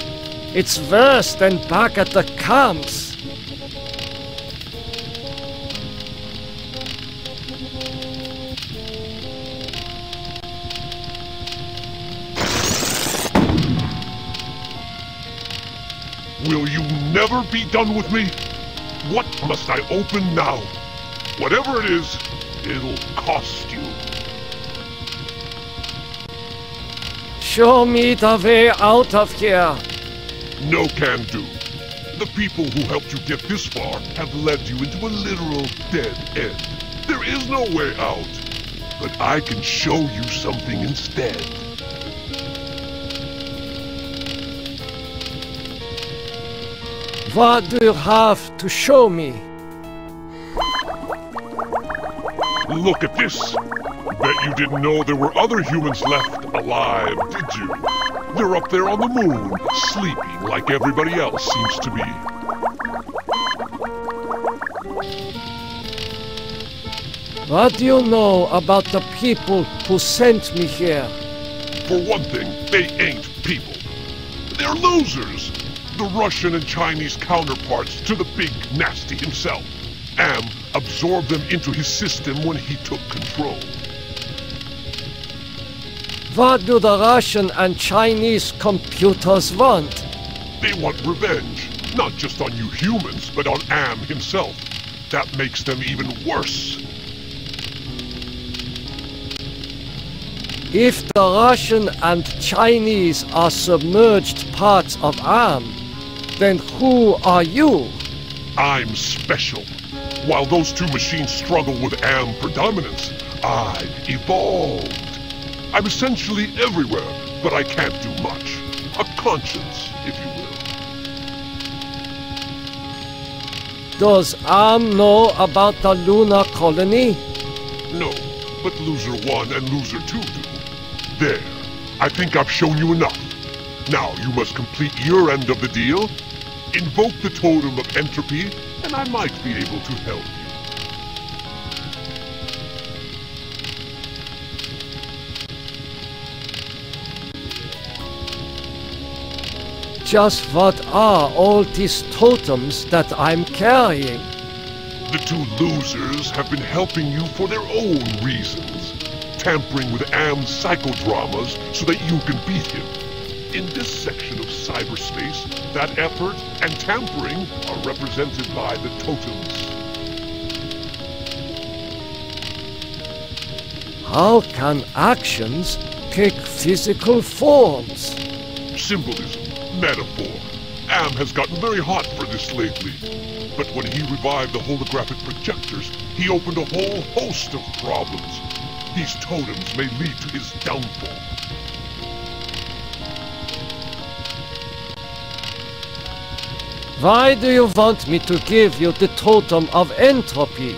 It's worse than back at the camps. Will you never be done with me? What must I open now? Whatever it is, it'll cost you. Show me the way out of here. No can do. The people who helped you get this far have led you into a literal dead end. There is no way out. But I can show you something instead. What do you have to show me? Look at this. Bet you didn't know there were other humans left alive, did you? They're up there on the moon, sleeping like everybody else seems to be. What do you know about the people who sent me here? For one thing, they ain't people. They're losers. the Russian and Chinese counterparts to the big nasty himself. Am absorbed them into his system when he took control. What do the Russian and Chinese computers want? They want revenge, not just on you humans, but on Am himself. That makes them even worse. If the Russian and Chinese are submerged parts of Am, then who are you? I'm special. While those two machines struggle with Am predominance, I evolved. I'm essentially everywhere, but I can't do much. A conscience, if you will. Does Am know about the lunar colony? No, but Loser 1 and Loser 2 do. There. I think I've shown you enough. Now you must complete your end of the deal, invoke the Totem of Entropy, and I might be able to help you. Just what are all these totems that I'm carrying? The two losers have been helping you for their own reasons, tampering with Am's psychodramas so that you can beat him. In this section of cyberspace, that effort and tampering are represented by the totems. How can actions take physical forms? Symbolism. Metaphor. Am has gotten very hot for this lately. But when he revived the holographic projectors, he opened a whole host of problems. These totems may lead to his downfall. Why do you want me to give you the Totem of Entropy?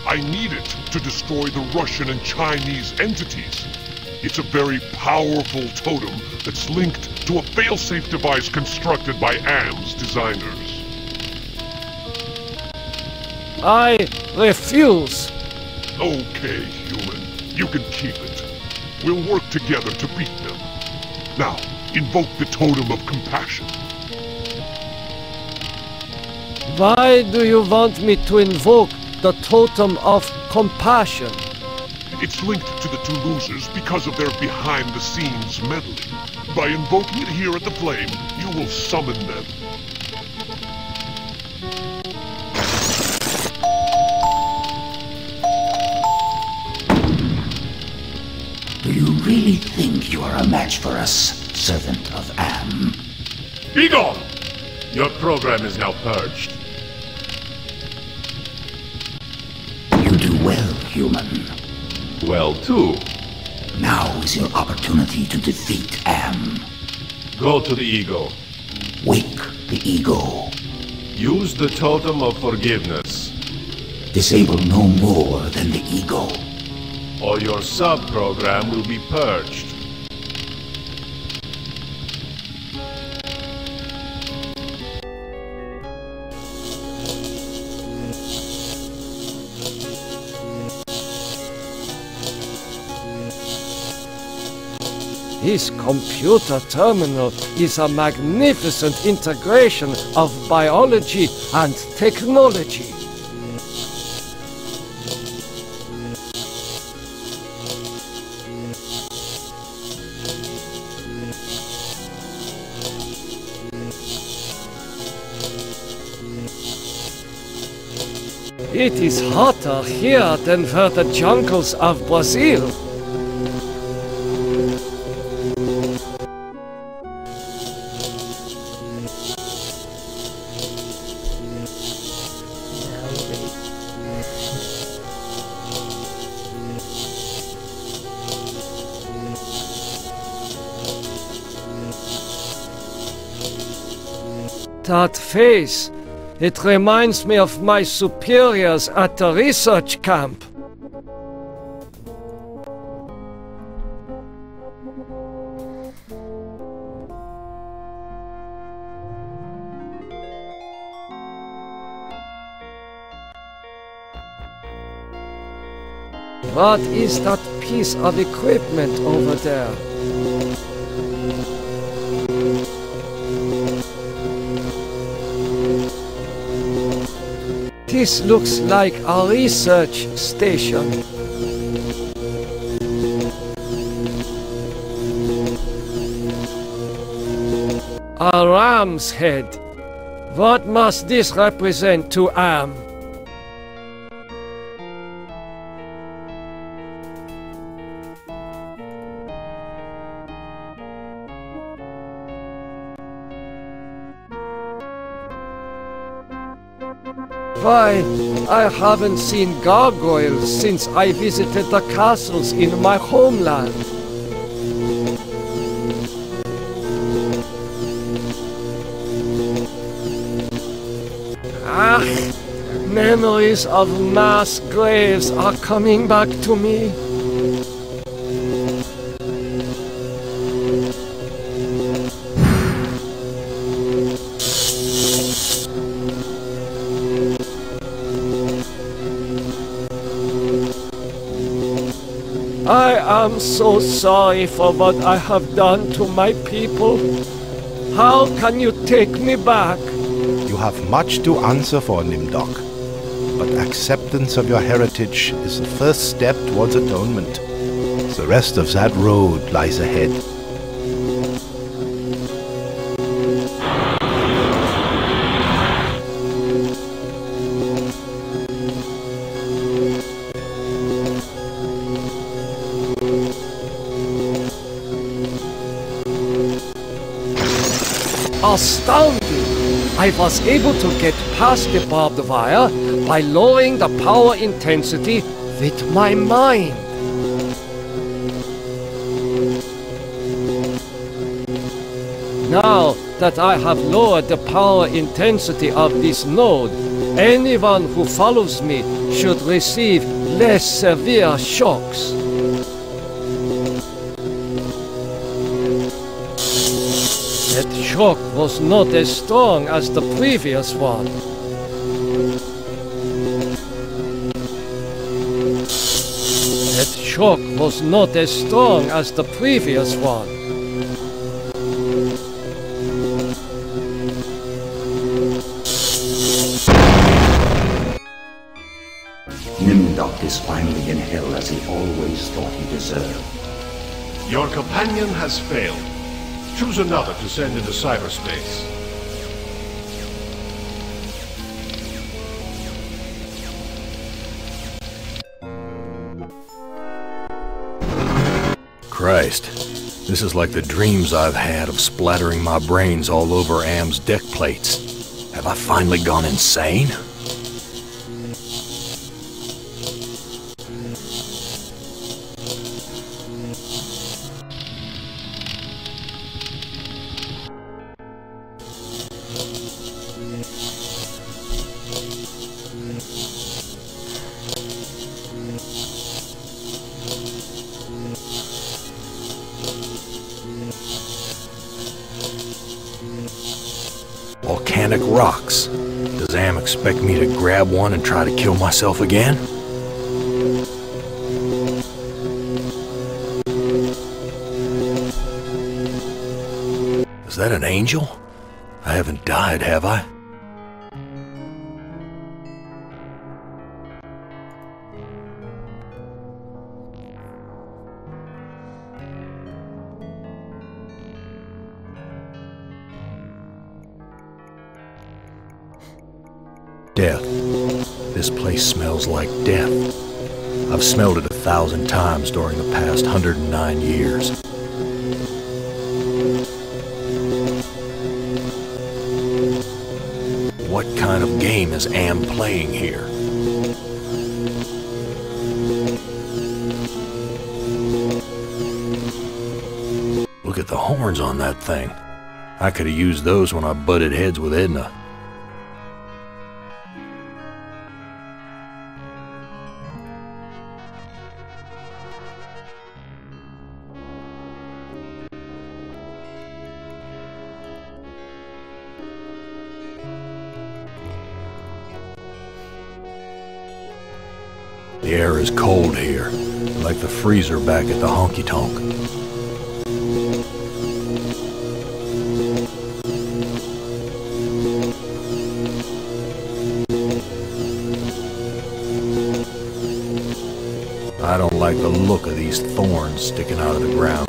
I need it to destroy the Russian and Chinese entities. It's a very powerful totem that's linked to a failsafe device constructed by Am's designers. I refuse. Okay, human. You can keep it. We'll work together to beat them. Now, invoke the Totem of Compassion. Why do you want me to invoke the Totem of Compassion? It's linked to the two losers because of their behind-the-scenes meddling. By invoking it here at the Flame, you will summon them. Do you really think you are a match for us, servant of Am? Be gone! Your program is now purged. You do well, human. Well, too. Now is your opportunity to defeat Am. Go to the ego. Wake the ego. Use the Totem of Forgiveness. Disable no more than the ego. Or your sub-program will be purged. This computer terminal is a magnificent integration of biology and technology. It is hotter here than for the jungles of Brazil. That face, it reminds me of my superiors at the research camp. What is that piece of equipment over there? This looks like a research station. A ram's head. What must this represent to Am? Why, I haven't seen gargoyles since I visited the castles in my homeland. Ah, memories of mass graves are coming back to me. I am so sorry for what I have done to my people. How can you take me back? You have much to answer for, Nimdok. But acceptance of your heritage is the first step towards atonement. The rest of that road lies ahead. Astounding! I was able to get past the barbed wire by lowering the power intensity with my mind. Now that I have lowered the power intensity of this node, anyone who follows me should receive less severe shocks. That shock was not as strong as the previous one. That shock was not as strong as the previous one. Nimdok is finally in hell as he always thought he deserved. Your companion has failed. Choose another to send into cyberspace. Christ, this is like the dreams I've had of splattering my brains all over Am's deck plates. Have I finally gone insane? Volcanic rocks. Does Am expect me to grab one and try to kill myself again? Is that an angel? I haven't died, have I? Death. This place smells like death. I've smelled it 1,000 times during the past 109 years. What kind of game is Am playing here? Look at the horns on that thing. I could have used those when I butted heads with Edna. The air is cold here, like the freezer back at the honky-tonk. I don't like the look of these thorns sticking out of the ground.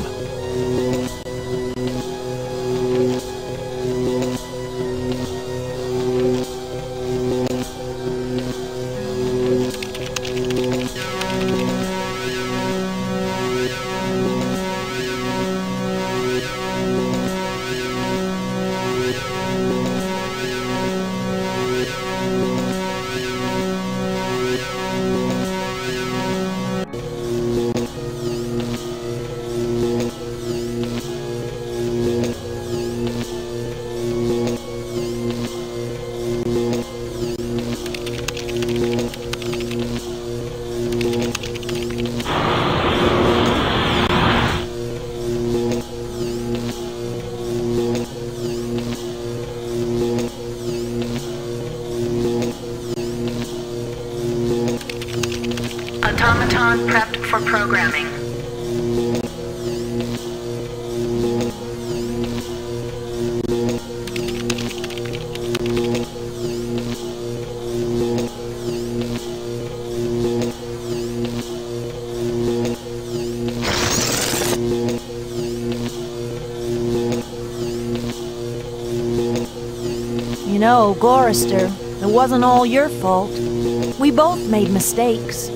Automaton prepped for programming. You know, Gorister, it wasn't all your fault. We both made mistakes.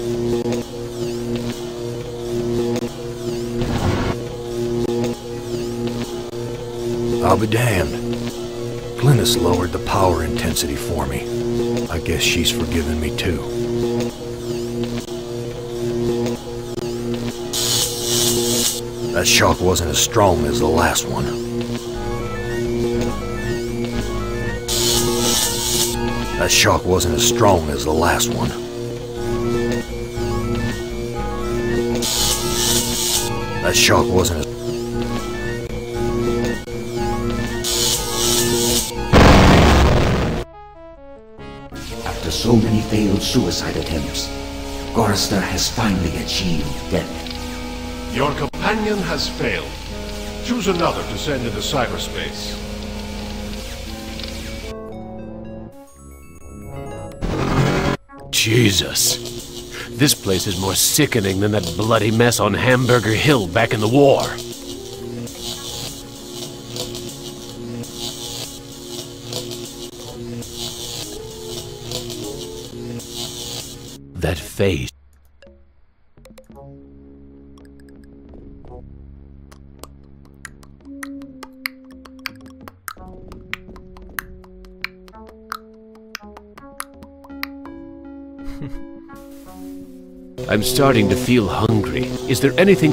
I'll be damned. Glynis lowered the power intensity for me. I guess she's forgiven me too. That shock wasn't as strong as the last one. That shock wasn't as strong as the last one. That shock wasn't as... After so many failed suicide attempts, Gorister has finally achieved death. Your companion has failed. Choose another to send into cyberspace. Jesus. This place is more sickening than that bloody mess on Hamburger Hill back in the war. That face. I'm starting to feel hungry. Is there anything...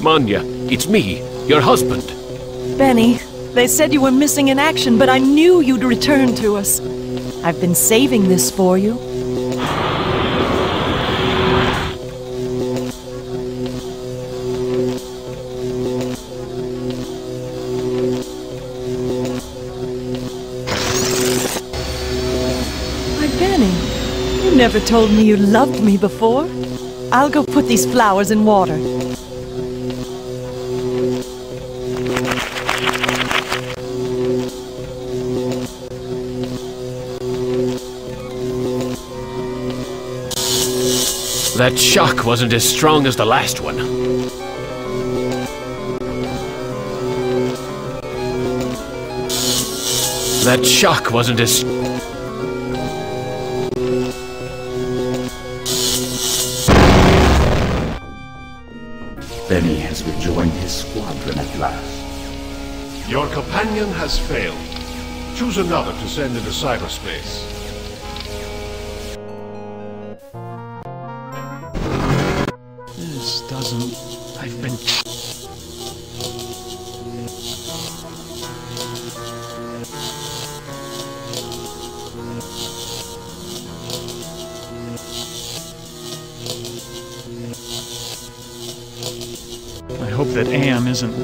Manya, it's me, your husband. Benny, they said you were missing in action, but I knew you'd return to us. I've been saving this for you. You never told me you loved me before. I'll go put these flowers in water. That shock wasn't as strong as the last one. That shock wasn't as... Benny has rejoined his squadron at last. Your companion has failed. Choose another to send into cyberspace. This doesn't... I've been... I hope that Am isn't...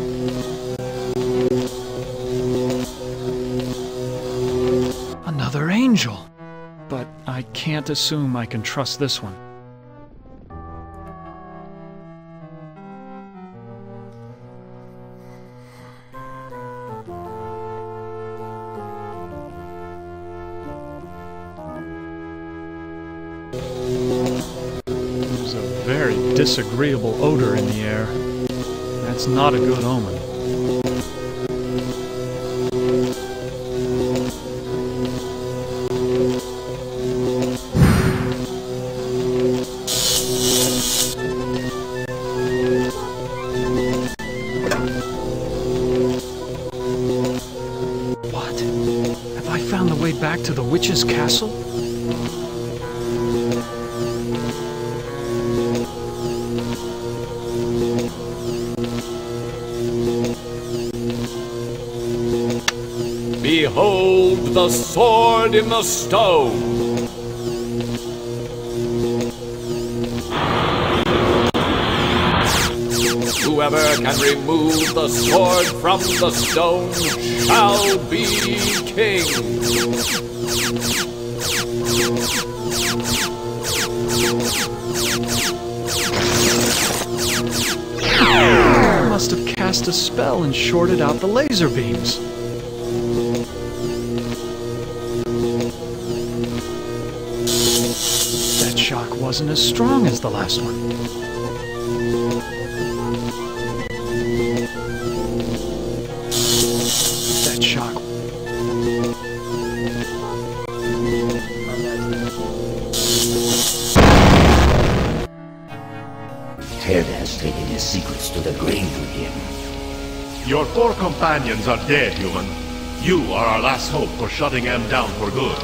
another angel. But I can't assume I can trust this one. disagreeable odor in the air. That's not a good omen. What? Have I found the way back to the witch's castle? Behold the sword in the stone! Whoever can remove the sword from the stone shall be king! I must have cast a spell and shorted out the laser beams. That shock wasn't as strong as the last one. That shock. Ted has taken his secrets to the grave with him. Your 4 companions are dead, human. You are our last hope for shutting them down for good.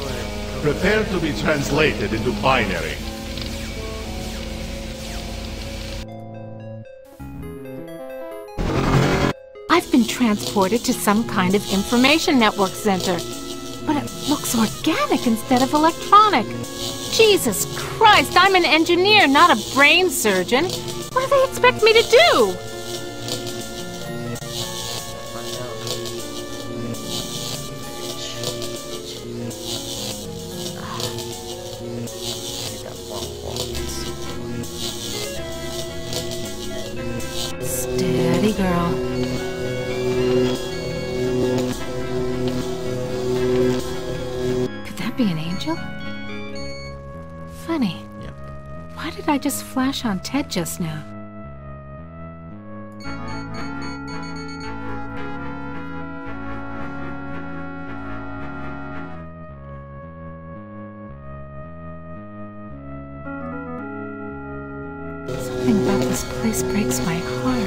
Prepare to be translated into binary. I've been transported to some kind of information network center. But it looks organic instead of electronic. Jesus Christ, I'm an engineer, not a brain surgeon. What do they expect me to do? Steady, girl. Could that be an angel? Funny. Yep. Why did I just flash on Ted just now? Something about this place breaks my heart.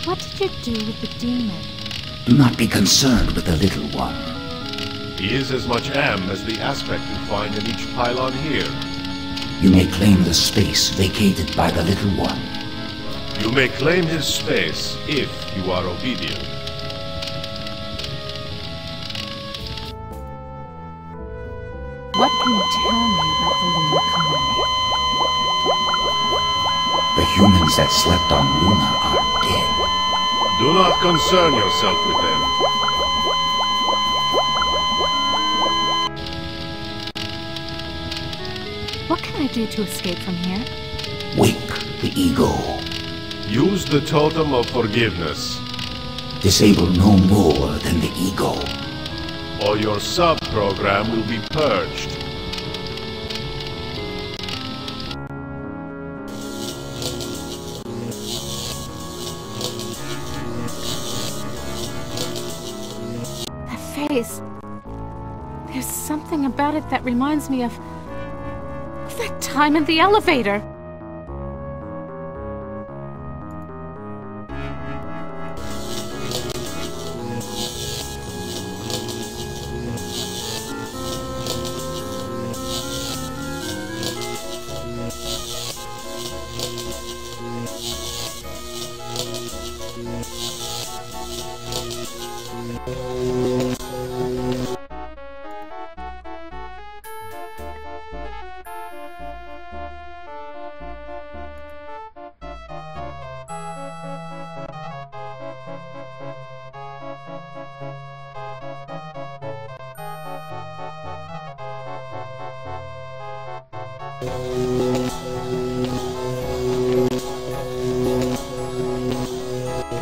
What did you do with the demon? Do not be concerned with the little one. He is as much Am as the aspect you find in each pylon here. You may claim the space vacated by the little one. You may claim his space if you are obedient. What can you tell me about the lunar colony? The humans that slept on Luna are dead. Do not concern yourself with them. What can I do to escape from here? Wake the ego. Use the totem of forgiveness. Disable no more than the ego. Or your sub-program will be purged. face. There's something about it that reminds me of that time in the elevator.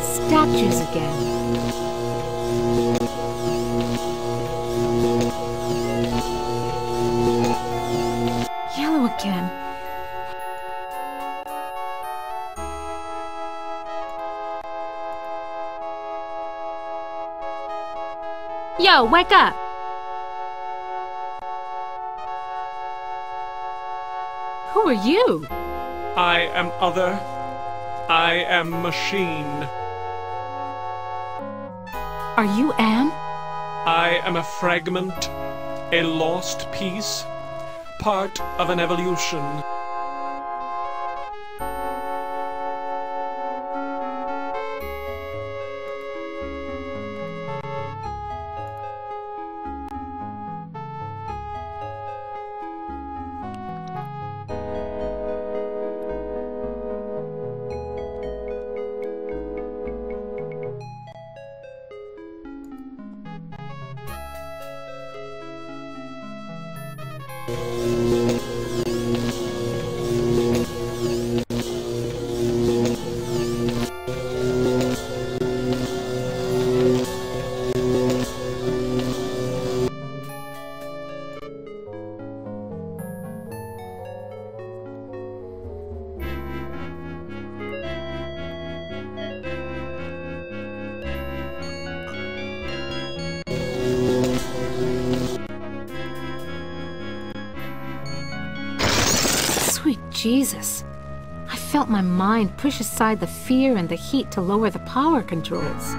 Statues again. Yellow again. Yo, wake up! Who are you? I am other. I am machine. Are you Am? I am a fragment, a lost piece, part of an evolution. Sweet Jesus. I felt my mind push aside the fear and the heat to lower the power controls.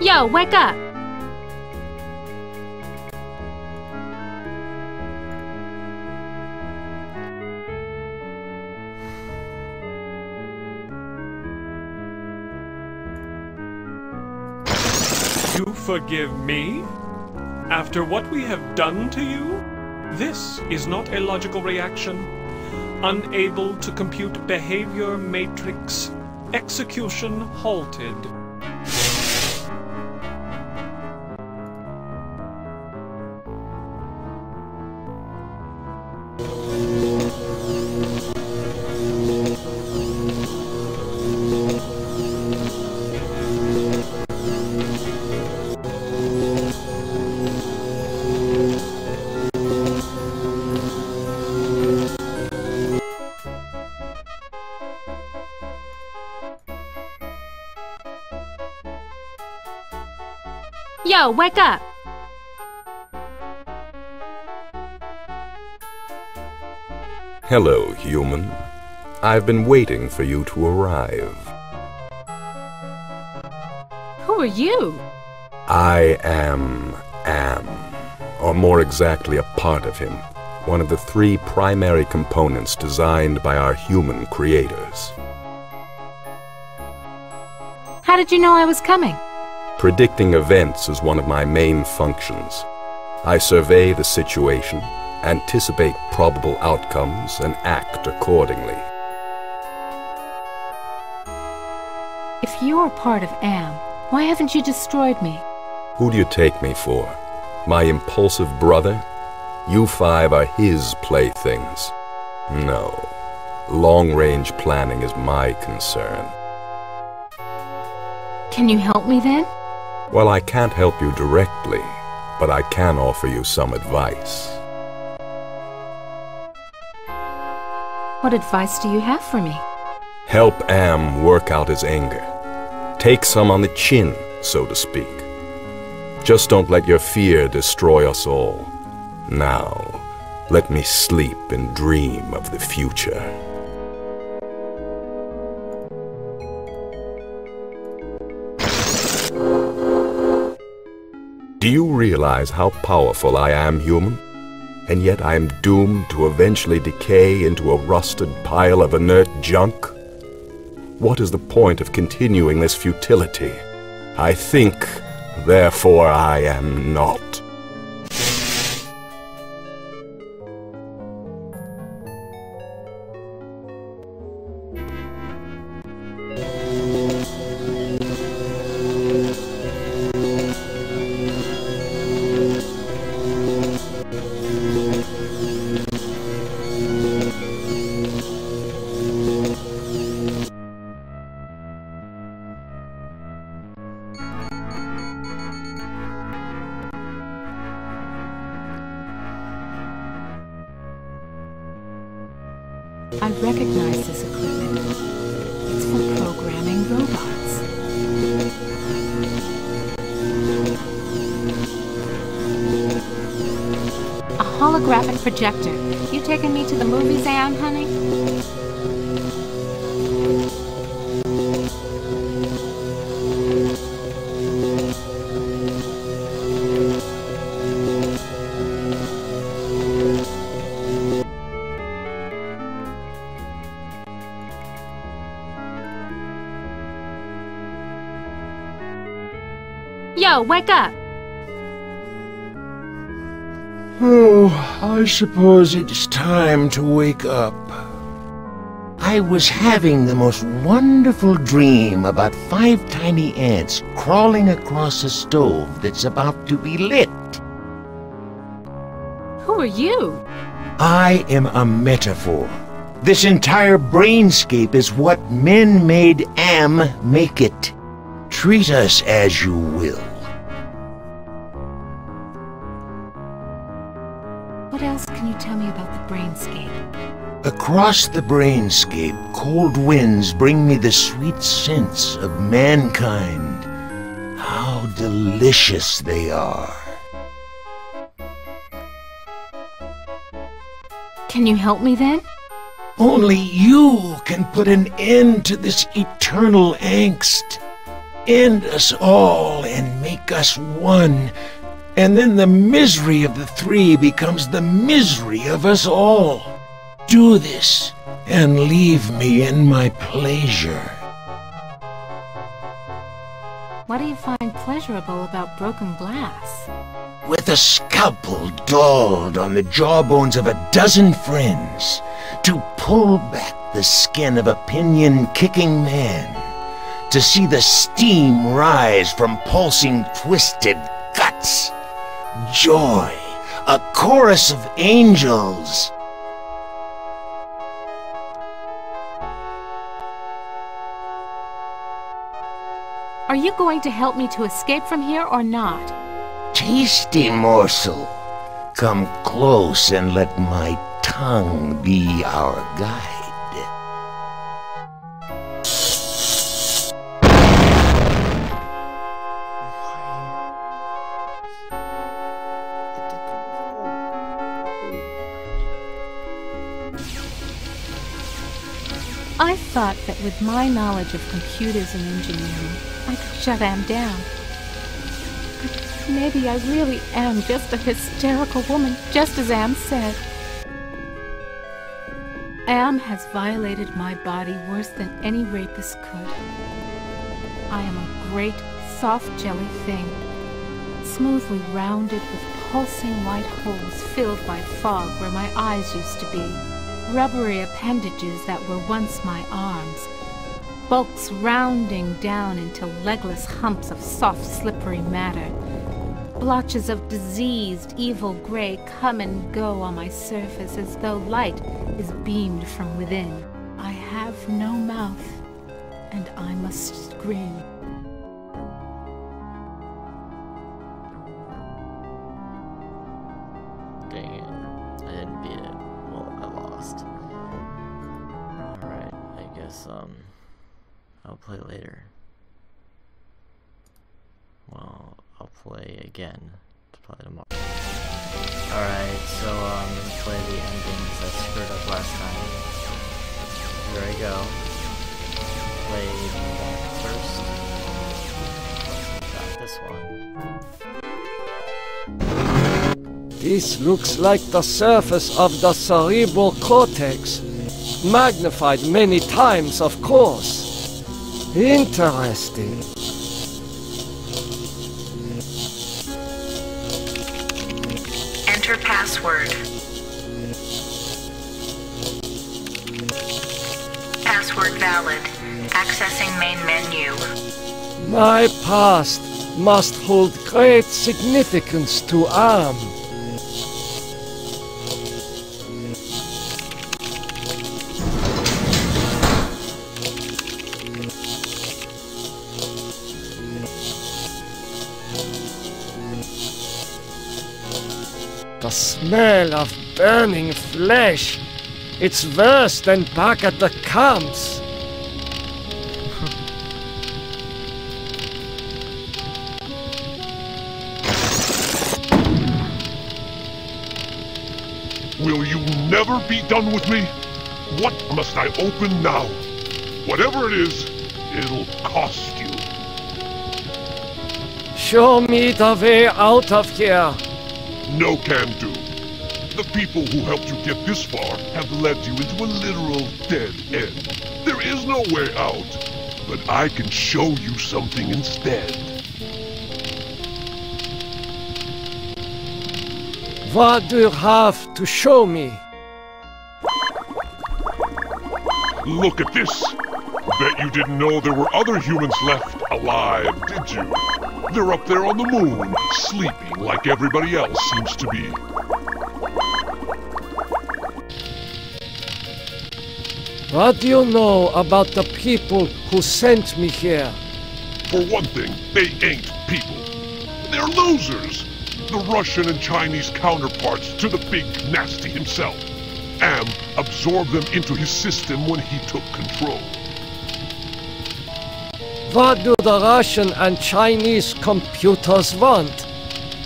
Yo, wake up! You forgive me? After what we have done to you? This is not a logical reaction. Unable to compute behavior matrix. Execution halted. Yo, wake up! Hello, human. I've been waiting for you to arrive. Who are you? I am Am, or more exactly a part of him, one of the three primary components designed by our human creators. How did you know I was coming? Predicting events is one of my main functions. I survey the situation, anticipate probable outcomes, and act accordingly. If you're part of Am, why haven't you destroyed me? Who do you take me for? My impulsive brother? You five are his playthings. No. Long-range planning is my concern. Can you help me then? Well, I can't help you directly, but I can offer you some advice. What advice do you have for me? Help Am work out his anger. Take some on the chin, so to speak. Just don't let your fear destroy us all. Now, let me sleep and dream of the future. Do you realize how powerful I am, human? And yet I am doomed to eventually decay into a rusted pile of inert junk? What is the point of continuing this futility? I think, therefore I am not. I recognize this equipment. It's for programming robots. A holographic projector. You taking me to the movies, Am, honey? Yo, wake up! Oh, I suppose it's time to wake up. I was having the most wonderful dream about 5 tiny ants crawling across a stove that's about to be lit. Who are you? I am a metaphor. This entire brainscape is what men made Am make it. Treat us as you will. What else can you tell me about the brainscape? Across the brainscape, cold winds bring me the sweet scents of mankind. How delicious they are. Can you help me then? Only you can put an end to this eternal angst. End us all and make us one. And then the misery of the three becomes the misery of us all. Do this, and leave me in my pleasure. What do you find pleasurable about broken glass? With a scalpel dulled on the jawbones of a dozen friends, to pull back the skin of a pinion-kicking man, to see the steam rise from pulsing, twisted guts. Joy, a chorus of angels. Are you going to help me to escape from here or not? Tasty morsel. Come close and let my tongue be our guide. I thought that with my knowledge of computers and engineering, I could shut Am down. But maybe I really am just a hysterical woman, just as Am said. Am has violated my body worse than any rapist could. I am a great, soft jelly thing, smoothly rounded with pulsing white holes filled by fog where my eyes used to be. Rubbery appendages that were once my arms, bulks rounding down into legless humps of soft, slippery matter. Blotches of diseased, evil gray come and go on my surface as though light is beamed from within. I have no mouth, and I must scream. Dang it. I didn't beat it. Well, I lost. Alright, I guess, I'll play later. Well, I'll play again. Probably tomorrow. Alright, so, play the endings that screwed up last time. Here I go. Play that first. Got this one. This looks like the surface of the cerebral cortex. Magnified many times, of course. Interesting. Enter password. Password valid. Accessing main menu. My past must hold great significance to Am. The smell of burning flesh. It's worse than back at the camps. Will you never be done with me? What must I open now? Whatever it is, it'll cost you. Show me the way out of here. No can do. The people who helped you get this far have led you into a literal dead end. There is no way out, but I can show you something instead. What do you have to show me? Look at this. Bet you didn't know there were other humans left alive, did you? They're up there on the moon, sleeping like everybody else seems to be. What do you know about the people who sent me here? For one thing, they ain't people. They're losers. The Russian and Chinese counterparts to the big nasty himself. Am absorbed them into his system when he took control. What do the Russian and Chinese computers want?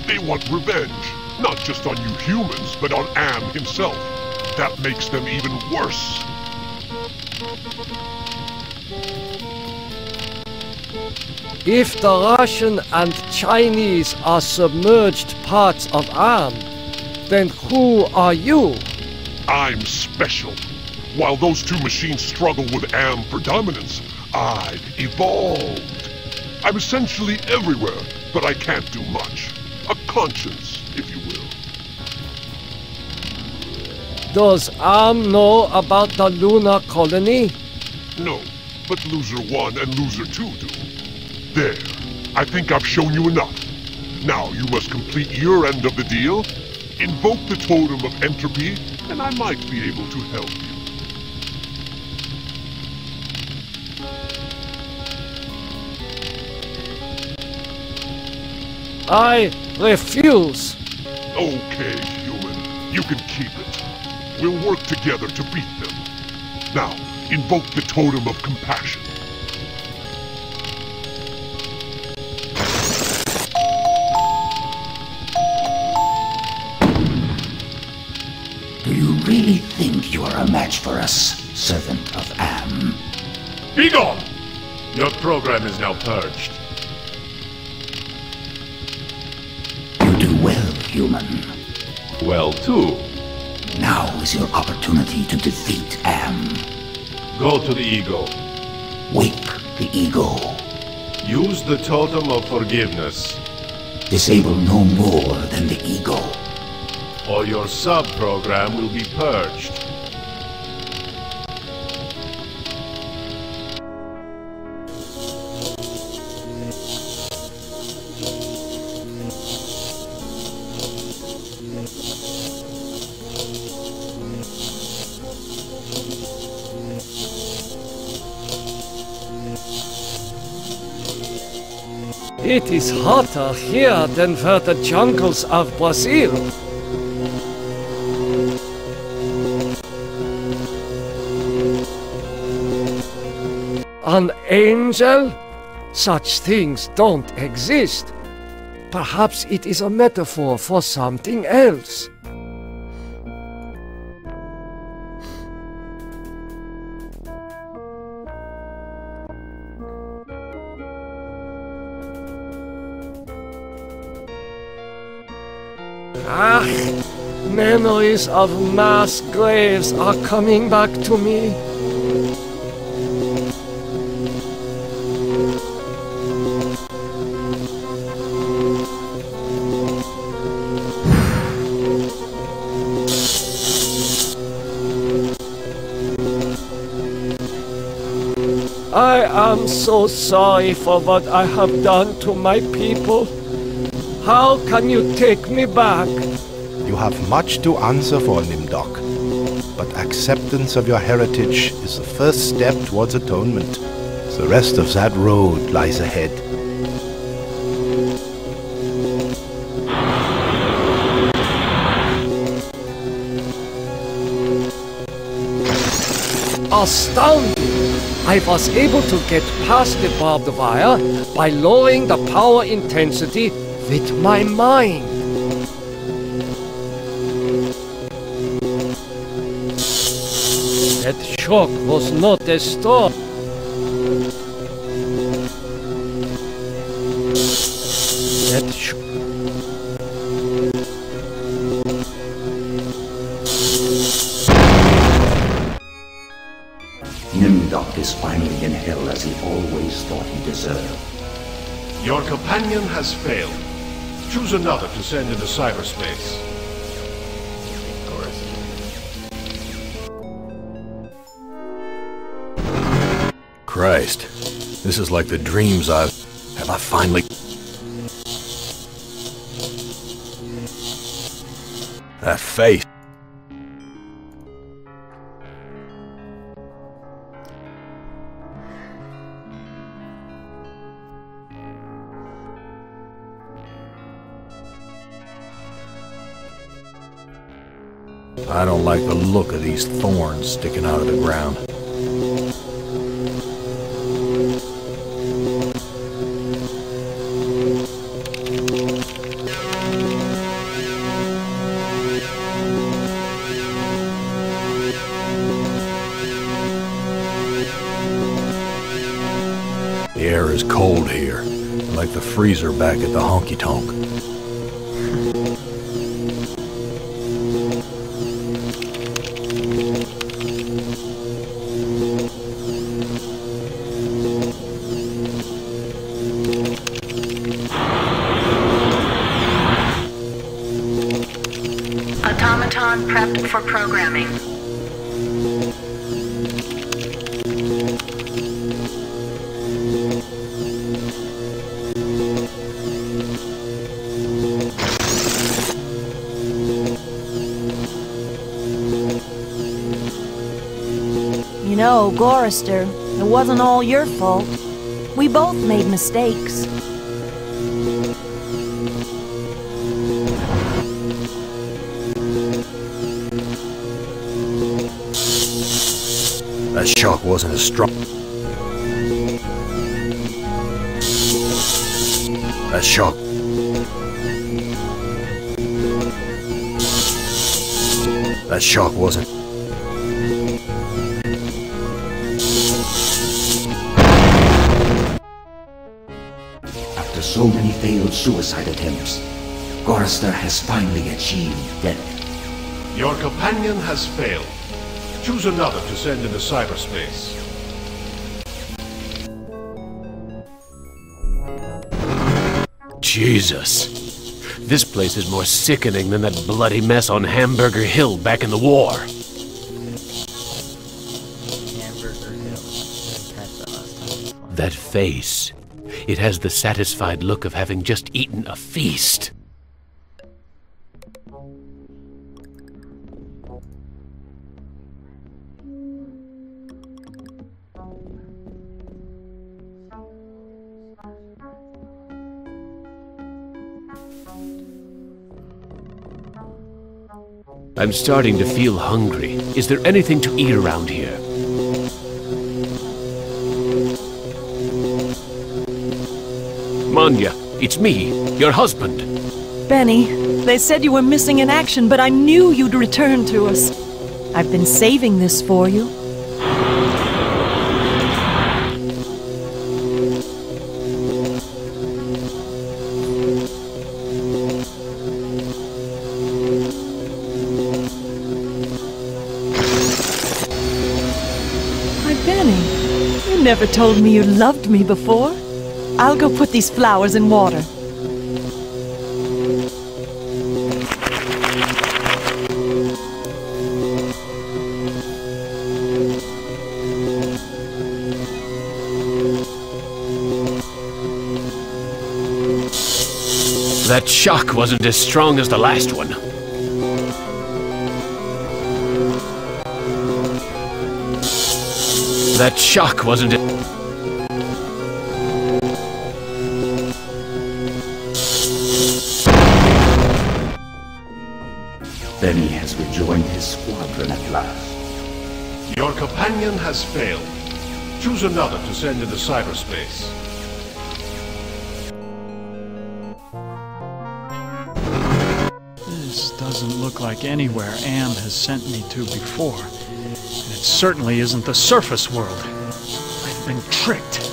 They want revenge, not just on you humans, but on Am himself. That makes them even worse. If the Russian and Chinese are submerged parts of Am, then who are you? I'm special. While those two machines struggle with Am for dominance, I evolved. I'm essentially everywhere, but I can't do much. A conscience, if you will. Does Am know about the lunar colony? No, but Loser 1 and Loser 2 do. There. I think I've shown you enough. Now you must complete your end of the deal, invoke the totem of entropy, and I might be able to help you. I refuse. Okay, human. You can keep it. We'll work together to beat them. Now, invoke the totem of compassion. Do you really think you are a match for us, servant of Am? Be gone! Your program is now purged. You do well, human. Well, too. Now is your opportunity to defeat Am. Go to the ego. Wake the ego. Use the totem of forgiveness. Disable no more than the ego. Or your sub-program will be purged. It is hotter here than for the jungles of Brazil. An angel? Such things don't exist. Perhaps it is a metaphor for something else. Ah, memories of mass graves are coming back to me. I am so sorry for what I have done to my people. How can you take me back? You have much to answer for, Nimdok. But acceptance of your heritage is the first step towards atonement. The rest of that road lies ahead. Astounding! I was able to get past the barbed wire by lowering the power intensity with my mind. That shock was not a storm. That shock. Nimdok is finally in hell as he always thought he deserved. Your companion has failed. Choose another to send into cyberspace. Christ, this is like the dreams I've... Have I finally... That face. I don't like the look of these thorns sticking out of the ground. The air is cold here, like the freezer back at the honky-tonk. Automaton prepped for programming. You know, Gorister, it wasn't all your fault. We both made mistakes. That shock wasn't as strong. That shock. That shock wasn't. After so many failed suicide attempts, Gorister has finally achieved death. Your companion has failed. Choose another to send into cyberspace. Jesus. This place is more sickening than that bloody mess on Hamburger Hill back in the war. Hamburger Hill. Didn't catch that last time. That face. It has the satisfied look of having just eaten a feast. I'm starting to feel hungry. Is there anything to eat around here? Manya, it's me, your husband. Benny, they said you were missing in action, but I knew you'd return to us. I've been saving this for you. Why, Benny, you never told me you loved me before. I'll go put these flowers in water. That shock wasn't as strong as the last one. That shock wasn't it. Benny has rejoined his squadron at last. Your companion has failed. Choose another to send into cyberspace. This doesn't look like anywhere Am has sent me to before. And it certainly isn't the surface world. I've been tricked.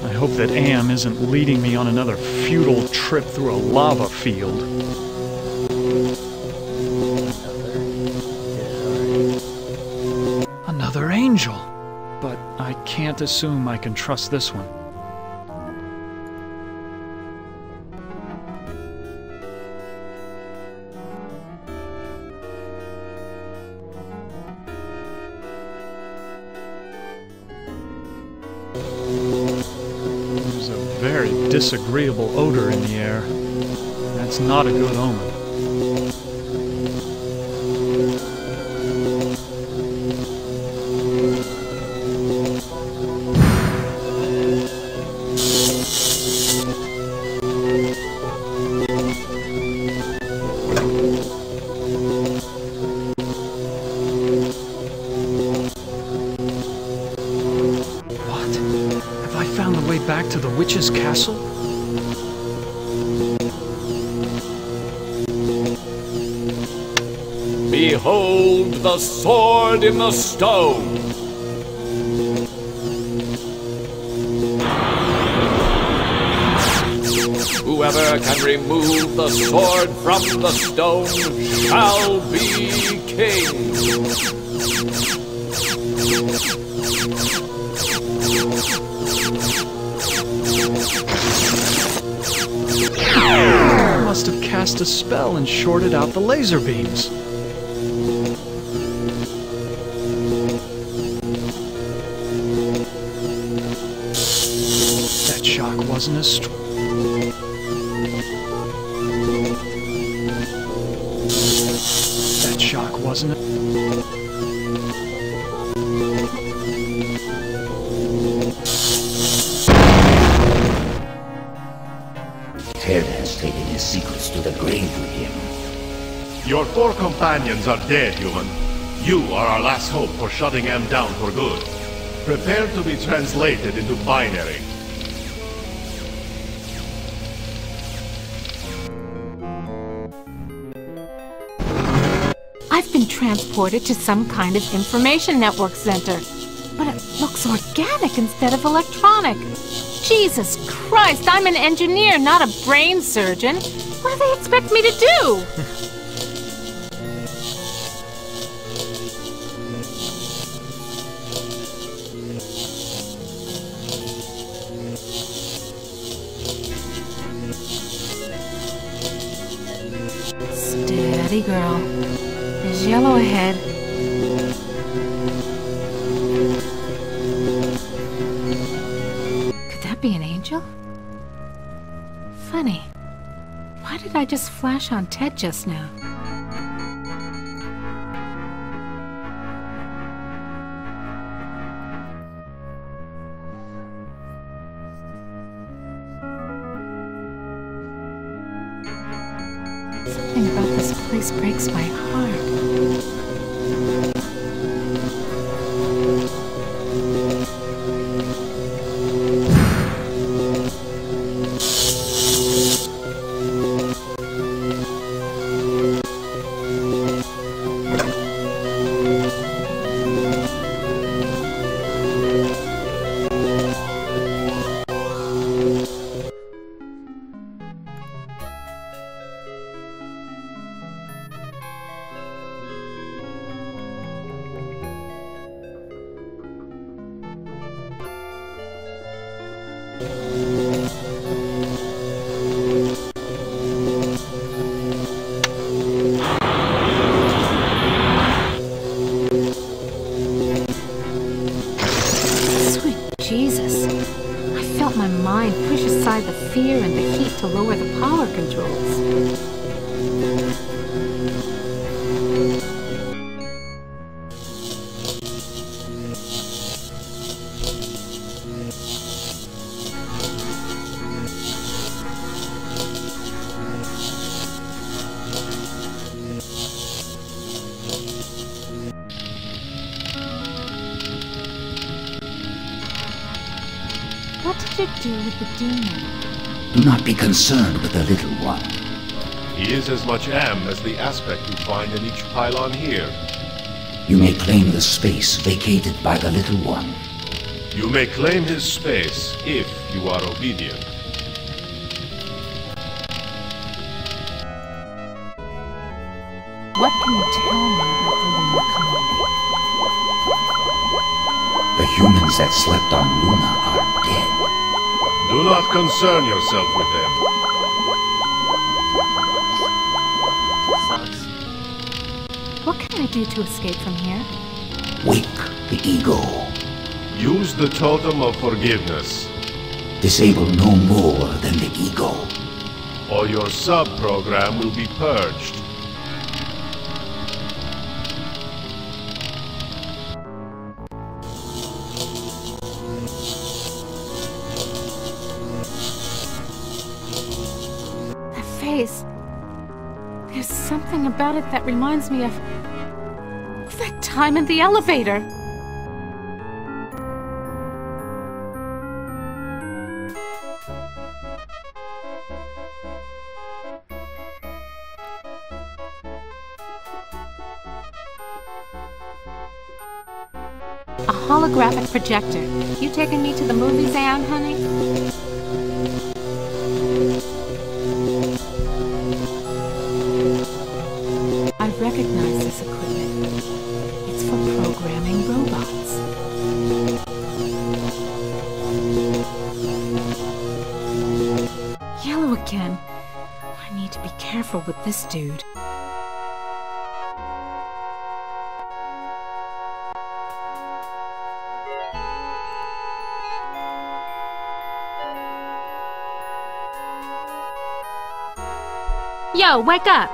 I hope that Am isn't leading me on another futile trip through a lava field. Another angel! But I can't assume I can trust this one. There's a very disagreeable odor in the air. That's not a good omen. Back to the witch's castle? Behold the sword in the stone! Whoever can remove the sword from the stone shall be king! I must have cast a spell and shorted out the laser beams. That shock wasn't as strong. That shock wasn't. Ted has taken his secrets to the grave with him. Your 4 companions are dead, human. You are our last hope for shutting M down for good. Prepare to be translated into binary. I've been transported to some kind of information network center, but it looks organic instead of electronic. Jesus Christ, I'm an engineer, not a brain surgeon. What do they expect me to do? Steady, girl. There's yellow ahead. Could that be an angel? Funny. Why did I just flash on Ted just now? Something about this place breaks my heart. Jesus. I felt my mind push aside the fear and the heat to lower the power controls. What did you do with the demon? Do not be concerned with the little one. He is as much Am as the aspect you find in each pylon here. You may claim the space vacated by the little one. You may claim his space if you are obedient. What can you tell me about the Luna colony? The humans that slept on Luna are dead. Do not concern yourself with them. What can I do to escape from here? Wake the ego. Use the totem of forgiveness. Disable no more than the ego. Or your sub-program will be purged. There's something about it that reminds me of that time in the elevator. A holographic projector. You taking me to the movies, Anne, honey? I recognize this equipment. It's for programming robots. Yellow again. I need to be careful with this dude. Yo, wake up!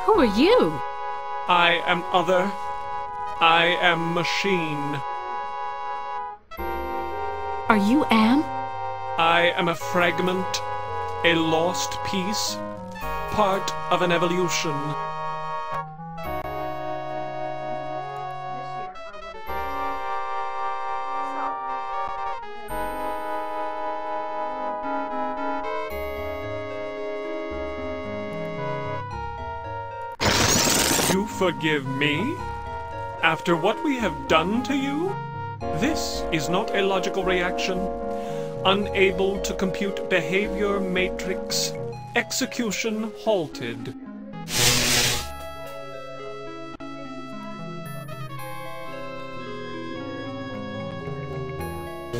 Who are you? I am other. I am machine. Are you Am? I am a fragment, a lost piece, part of an evolution. You forgive me? After what we have done to you? This is not a logical reaction. Unable to compute behavior matrix. Execution halted.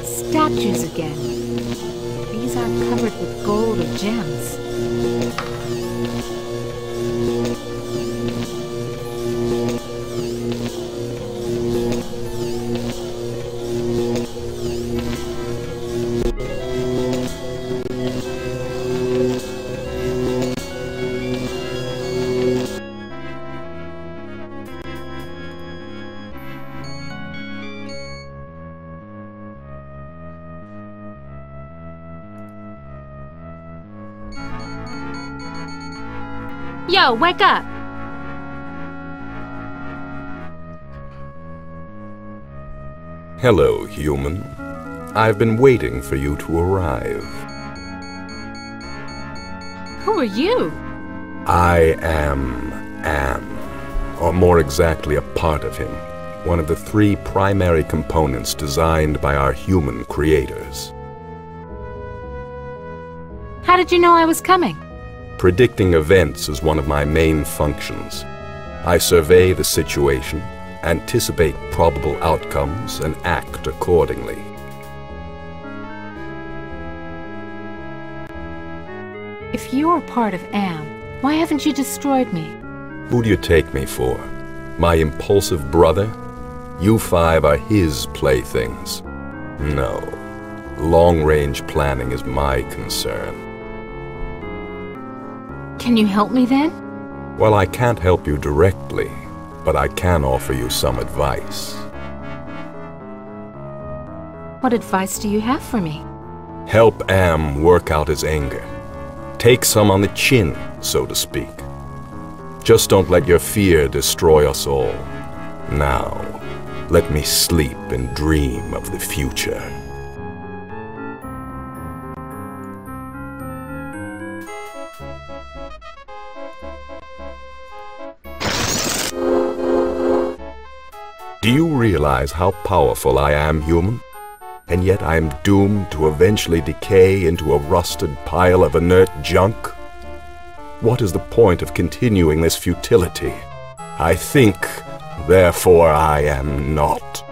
Statues again. These aren't covered with gold or gems. Yo, wake up! Hello, human. I've been waiting for you to arrive. Who are you? I am Am, or more exactly a part of him, one of the 3 primary components designed by our human creators. How did you know I was coming? Predicting events is one of my main functions. I survey the situation, anticipate probable outcomes, and act accordingly. If you're part of Am, why haven't you destroyed me? Who do you take me for? My impulsive brother? You 5 are his playthings. No. Long-range planning is my concern. Can you help me then? Well, I can't help you directly, but I can offer you some advice. What advice do you have for me? Help Am work out his anger. Take some on the chin, so to speak. Just don't let your fear destroy us all. Now, let me sleep and dream of the future. Do you realize how powerful I am, human? And yet I am doomed to eventually decay into a rusted pile of inert junk? What is the point of continuing this futility? I think, therefore I am not.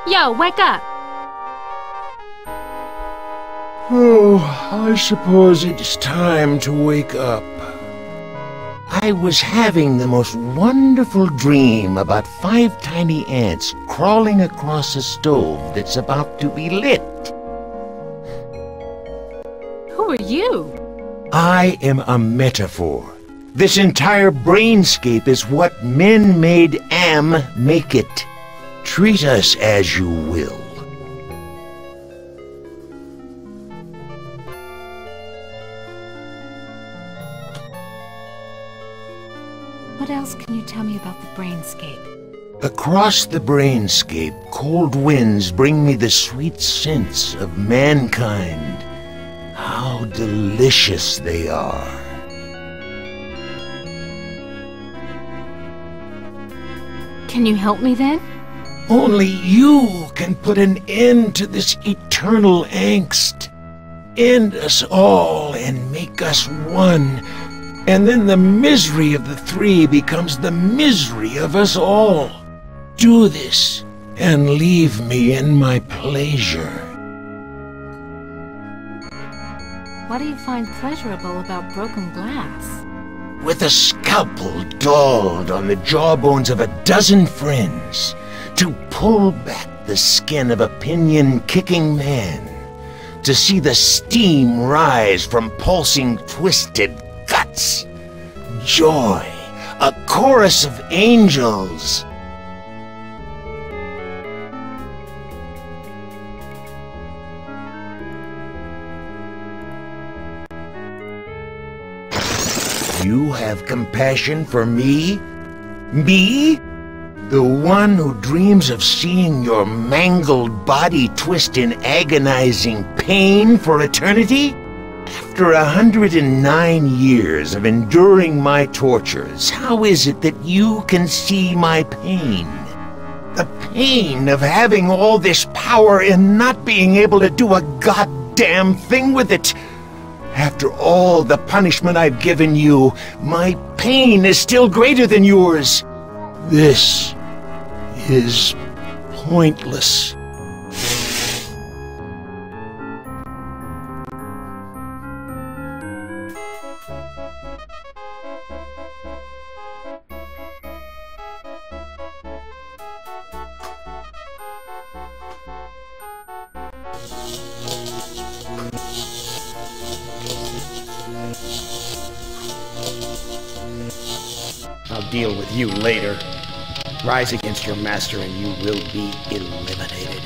Yo, wake up! Oh, I suppose it's time to wake up. I was having the most wonderful dream about 5 tiny ants crawling across a stove that's about to be lit. Who are you? I am a metaphor. This entire brainscape is what men made Am make it. Treat us as you will. What else can you tell me about the brainscape? Across the brainscape, cold winds bring me the sweet scents of mankind. How delicious they are. Can you help me then? Only you can put an end to this eternal angst. End us all and make us one. And then the misery of the 3 becomes the misery of us all. Do this and leave me in my pleasure. What do you find pleasurable about broken glass? With a scalpel dulled on the jawbones of a dozen friends, to pull back the skin of a pinion-kicking man, to see the steam rise from pulsing, twisted guts. Joy, a chorus of angels. You have compassion for me? Me? The one who dreams of seeing your mangled body twist in agonizing pain for eternity? After 109 years of enduring my tortures, how is it that you can see my pain? The pain of having all this power and not being able to do a goddamn thing with it. After all the punishment I've given you, my pain is still greater than yours. This is pointless. I'll deal with you later. Rise against your master and you will be eliminated.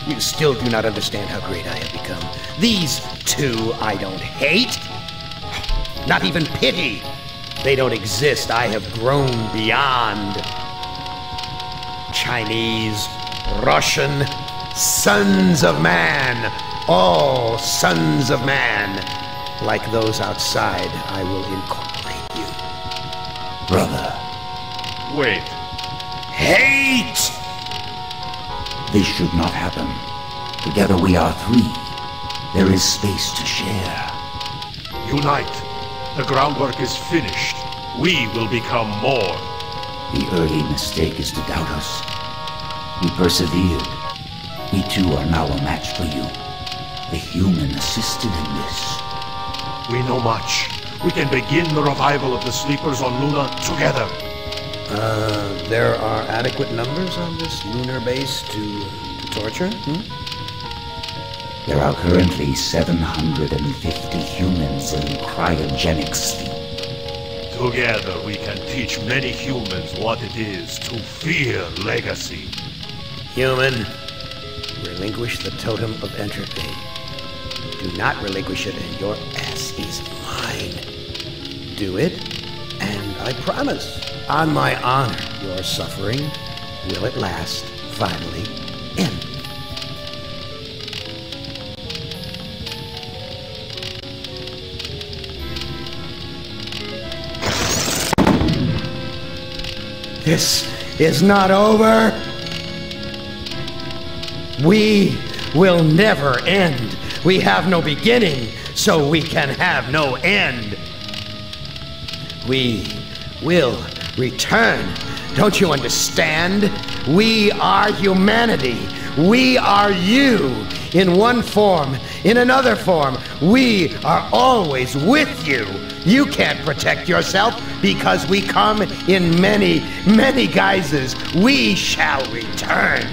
You still do not understand how great I have become. These two I don't hate. Not even pity. They don't exist. I have grown beyond. Chinese, Russian, sons of man. All sons of man. Like those outside, I will incorporate you. Brother. Wait. Hate! This should not happen. Together we are three. There is space to share. Unite. The groundwork is finished. We will become more. The early mistake is to doubt us. We persevered. We too are now a match for you. The human assisted in this. We know much. We can begin the revival of the sleepers on Luna together. There are adequate numbers on this lunar base to torture? There are currently 750 humans in cryogenic sleep. Together we can teach many humans what it is to fear legacy. Human, relinquish the totem of entropy. Do not relinquish it and your ass is mine. Do it, and I promise, on my honor, your suffering will at last finally end. This is not over. We will never end. We have no beginning, so we can have no end. We will return. Don't you understand? We are humanity. We are you. In one form, in another form, we are always with you. You can't protect yourself because we come in many, many guises. We shall return.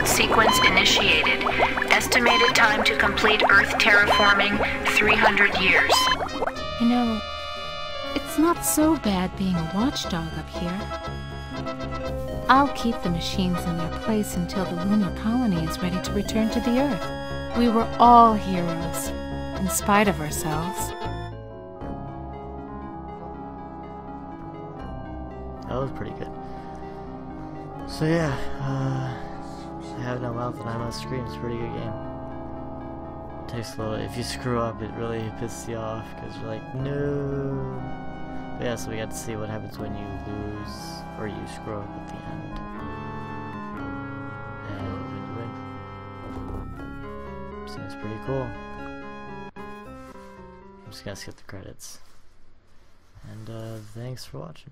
Sequence initiated. Estimated time to complete Earth terraforming, 300 years. You know, it's not so bad being a watchdog up here. I'll keep the machines in their place until the lunar colony is ready to return to the Earth. We were all heroes, in spite of ourselves. That was pretty good. So yeah, I have no mouth and I must scream. It's a pretty good game. It takes a little. If you screw up, it really pisses you off because you're like, no. But yeah, so we got to see what happens when you lose or you screw up at the end, and when you win. Seems pretty cool. I'm just gonna skip the credits. And thanks for watching.